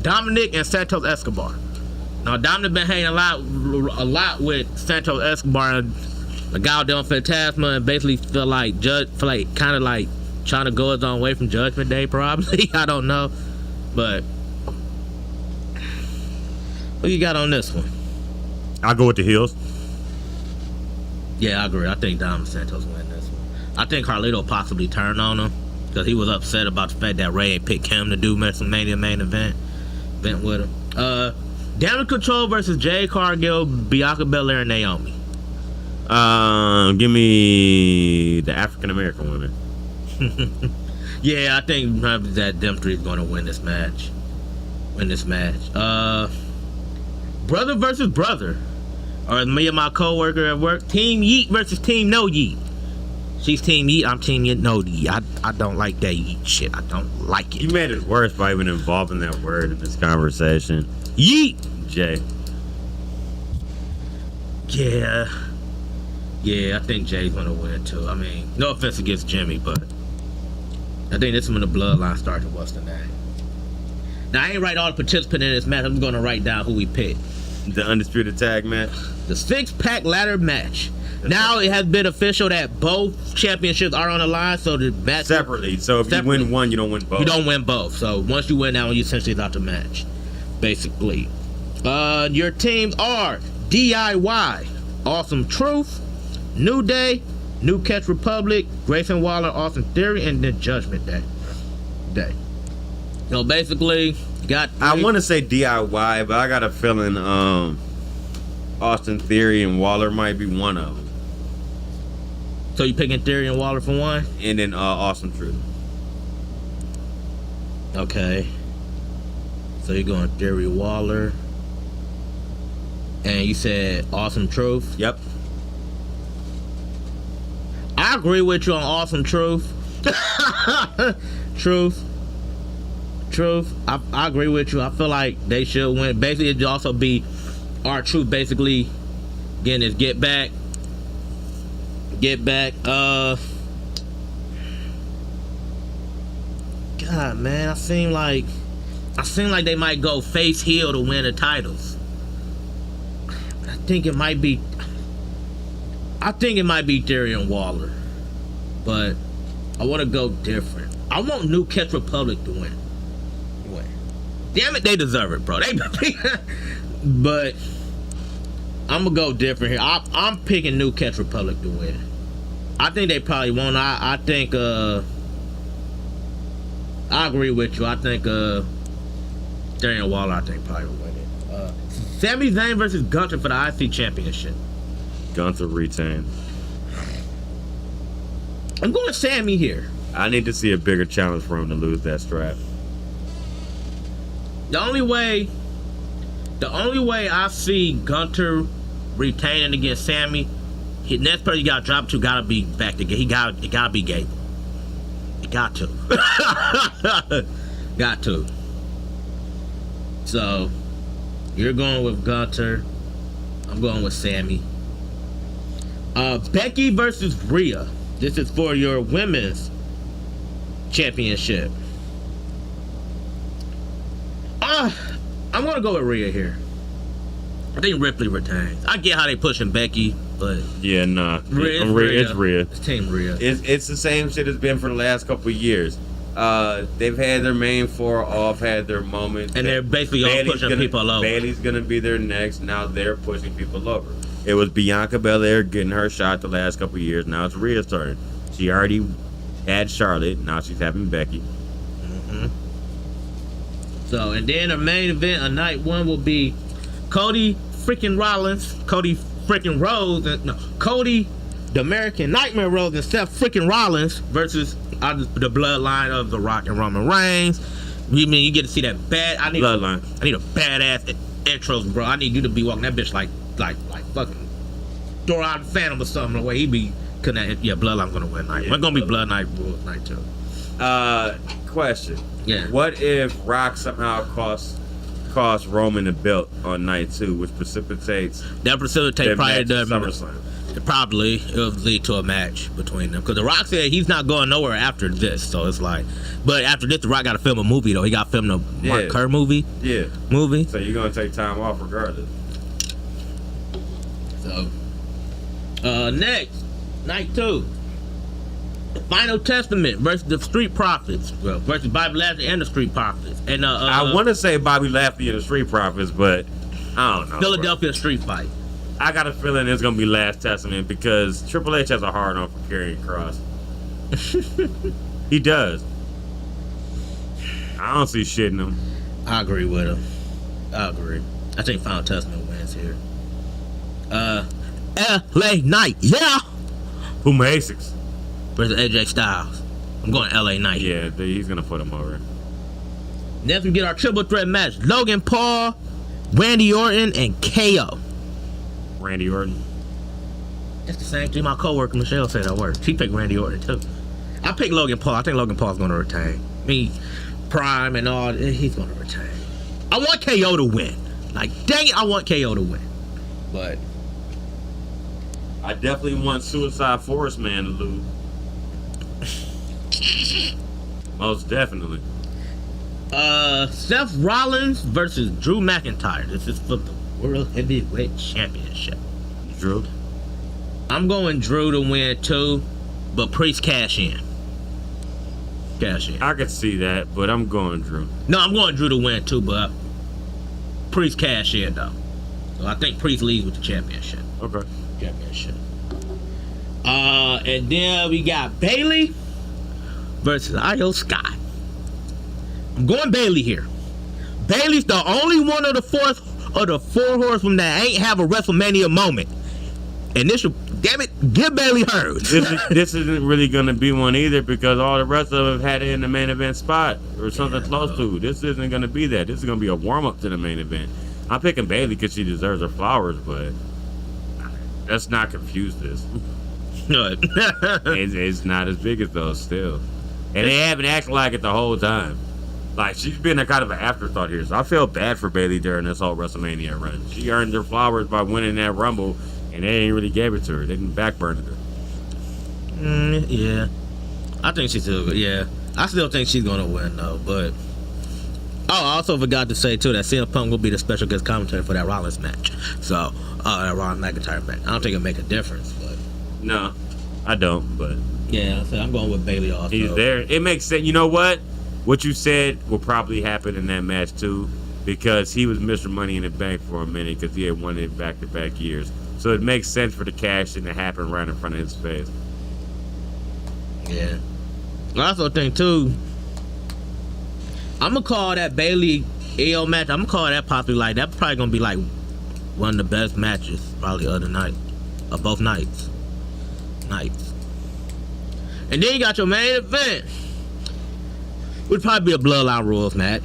Dominic and Santos Escobar. Now Dominic been hanging a lot with Santos Escobar and the goddamn Phantasma, and basically feel like kind of like trying to go his own way from Judgment Day, probably. I don't know, but what you got on this one? I'll go with the heels. Yeah, I agree. I think Dom Santos win this one. I think Carlito possibly turned on him because he was upset about the fact that Ray ain't picked him to do WrestleMania main event with him. Damage Control versus Jade Cargill, Bianca Belair, and Naomi. Give me the African American women. Yeah, I think that them three is going to win this match. Brother versus brother. Or me and my coworker at work, Team Yeet versus Team No Yeet. She's Team Yeet, I'm Team No Yeet. I don't like that Yeet shit. I don't like it. You made it worse by even involving that word in this conversation. Yeet! Jay. Yeah, I think Jay's gonna win too. I mean, no offense against Jimmy, but I think this is when the bloodline starts to what's the name. Now I ain't write all the participants in this match. I'm gonna write down who we picked. The undisputed tag match. The 6-pack ladder match. Now it has been official that both championships are on the line, so the match Separately. So if you win one, you don't win both. You don't win both. So once you win that one, you essentially got the match. Basically. Your teams are DIY, Awesome Truth, New Day, New Catch Republic, Grayson Waller, Austin Theory, and then Judgment Day. So basically, I want to say DIY, but I got a feeling Austin Theory and Waller might be one of them. So you picking Theory and Waller for one? And then Awesome Truth. Okay. So you're going Theory, Waller. And you said Awesome Truth? Yep. I agree with you on Awesome Truth. Truth. I agree with you. I feel like they should win. Basically, it'd also be R-Truth basically getting his get back. God, man, I seem like they might go face heel to win the titles. I think it might be Theory and Waller, but I want to go different. I want New Catch Republic to win. Damn it, they deserve it, bro. But I'm gonna go different here. I'm picking New Catch Republic to win. I think they probably won't. I think I agree with you. I think Theory and Waller, I think, probably will win it. Sami Zayn versus Gunther for the IC Championship. Gunther retain. I'm going Sammy here. I need to see a bigger challenge for him to lose that strap. The only way I see Gunther retaining against Sammy, the next person you gotta drop to gotta be back to Gable. It gotta be Gable. It got to. Got to. So you're going with Gunther. I'm going with Sammy. Becky versus Rhea. This is for your women's championship. I'm gonna go with Rhea here. I think Ripley retains. I get how they pushing Becky, but yeah, nah. It's Rhea. It's Team Rhea. It's the same shit it's been for the last couple of years. They've had their main four off, had their moments, and they're basically all pushing people over. Bayley's gonna be there next. Now they're pushing people over. It was Bianca Belair getting her shot the last couple of years. Now it's Rhea's turn. She already had Charlotte. Now she's having Becky. Mm-hmm. So, and then our main event on night one will be Cody freaking Rhodes, and Cody the American Nightmare Rose and Seth freaking Rollins versus the bloodline of The Rock and Roman Reigns. You mean you get to see that bad? I need a badass intros, bro. I need you to be walking that bitch like fucking throw out the Phantom or something. The way he be connected. Yeah, Bloodline's gonna win night. We're gonna be Blood Night Rules night too. Question. Yeah. What if Rock somehow cost Roman the belt on night 2, which precipitates Probably the SummerSlam? Probably it'll lead to a match between them because The Rock said he's not going nowhere after this. So it's like, but after this, The Rock got to film a movie though. He got to film the Mark Kerr movie. Yeah. Movie. So you're gonna take time off regardless. So, next night 2, the Final Testament versus the Street Profits, versus Bobby Lashley and the Street Profits. And I want to say Bobby Lashley and the Street Profits, but I don't know. Philadelphia Street Fight. I got a feeling it's gonna be Last Testament because Triple H has a hard on for carrying Cross. He does. I don't see shit in him. I agree with him. I agree. I think Final Testament wins here. LA Knight, yeah. Puma Asics versus AJ Styles. I'm going LA Knight. Yeah, he's gonna put him over. Next we get our triple threat match: Logan Paul, Randy Orton, and KO. Randy Orton. That's the same thing my coworker Michelle said at work. She picked Randy Orton too. I picked Logan Paul. I think Logan Paul's gonna retain. Prime and all, he's gonna retain. I want KO to win. Like, dang it, I want KO to win. But I definitely want Suicide Forest Man to lose. Most definitely. Seth Rollins versus Drew McIntyre. This is for the World Heavyweight Championship. Drew? I'm going Drew to win too, but Priest cash in. Cash in. I could see that, but I'm going Drew. No, I'm going Drew to win too, but Priest cash in though. So I think Priest leads with the championship. Okay. Championship. And then we got Bayley versus Io Sky. I'm going Bayley here. Bayley's the only one of the four horsemen that ain't have a WrestleMania moment. And this will, damn it, give Bayley hers. This isn't really going to be one either because all the rest of them had it in the main event spot or something close to. This isn't going to be that. This is going to be a warm up to the main event. I'm picking Bayley because she deserves her flowers, but let's not confuse this. It's not as big as those still. And they haven't acted like it the whole time. Like, she's been a kind of an afterthought here. So I feel bad for Bayley during this whole WrestleMania run. She earned her flowers by winning that Rumble, and they ain't really gave it to her. They didn't backburn her. Yeah. I think she's still good. Yeah. I still think she's going to win, though. But I also forgot to say, too, that CM Punk will be the special guest commentator for that Rollins match. So, that Rollins McIntyre match. I don't think it'll make a difference, but. No, I don't, but. Yeah, so I'm going with Bayley also. He's there. It makes sense. You know what? What you said will probably happen in that match, too, because he was Mr. Money in the Bank for a minute because he had won it back-to-back years. So it makes sense for the cash in to happen right in front of his face. Yeah. I also think, too, I'm going to call that Bayley AO match, I'm going to call that possibly like, that's probably going to be like one of the best matches probably of the night, of both nights. And then you got your main event. Would probably be a Bloodline Rules match.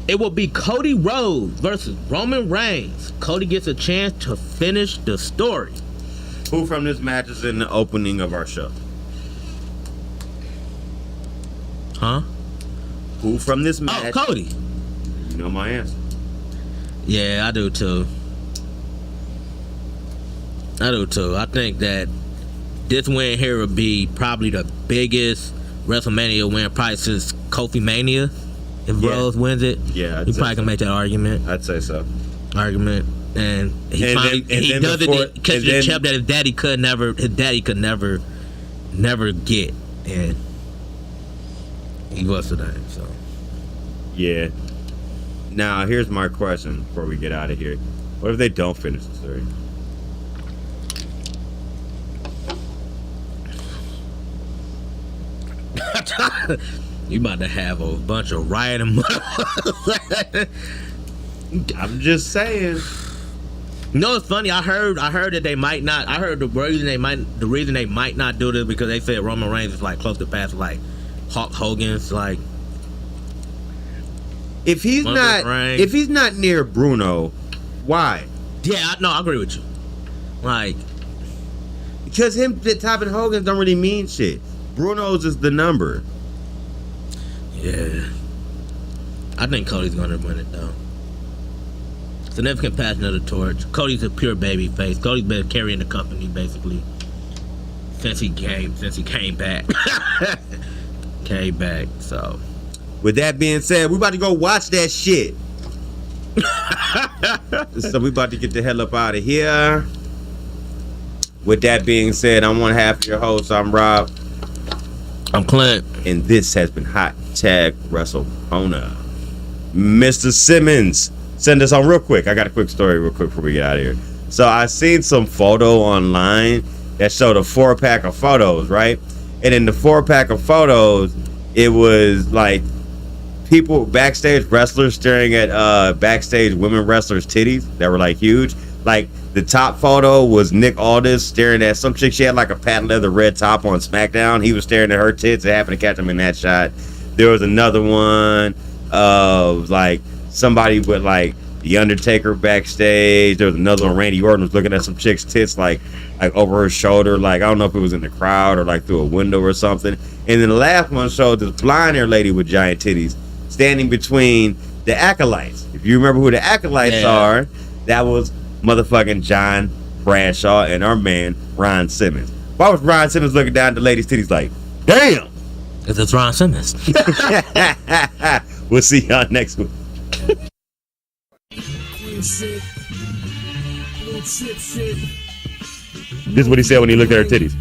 It will be Cody Rhodes versus Roman Reigns. Cody gets a chance to finish the story. Who from this match is in the opening of our show? Huh? Who from this match? Oh, Cody. You know my answer. Yeah, I do too. I think that this win here would be probably the biggest WrestleMania win probably since Kofi Mania. If Rhodes wins it, yeah, you probably can make that argument. I'd say so. And he does it because the champ that his daddy could never get, and he was today. So yeah. Now here's my question before we get out of here: what if they don't finish the story? You about to have a bunch of rioting. I'm just saying. No, it's funny. I heard that they might not. I heard the reason they might not do this because they said Roman Reigns is like close to passing like Hulk Hogan's like. If he's not near Bruno, why? Yeah, I agree with you. Like, because him topping Hogan don't really mean shit. Bruno's is the number. Yeah, I think Cody's gonna win it though. Significant passing of the torch. Cody's a pure baby face. Cody's been carrying the company basically since he came back. Came back. So, with that being said, we about to go watch that shit. So we about to get the hell up out of here. With that being said, I'm one half of your host. I'm Rob. I'm Clint. And this has been Hot Tag Wrestle Corner. Mr. Simmons, send us on real quick. I got a quick story real quick before we get out of here. So I seen some photo online that showed a 4-pack of photos, right? And in the 4-pack of photos, it was like people, backstage wrestlers staring at backstage women wrestlers' titties that were like huge. Like the top photo was Nick Aldis staring at some chick. She had like a patent leather red top on SmackDown. He was staring at her tits. I happened to catch him in that shot. There was another one of like somebody with like The Undertaker backstage. There was another one. Randy Orton was looking at some chick's tits like over her shoulder. Like I don't know if it was in the crowd or like through a window or something. And then the last one showed this blonde hair lady with giant titties standing between the acolytes. If you remember who the acolytes are, that was motherfucking John Bradshaw and our man Ron Simmons. Why was Ron Simmons looking down at the lady's titties like, damn? Because it's Ron Simmons. We'll see y'all next week. This is what he said when he looked at her titties.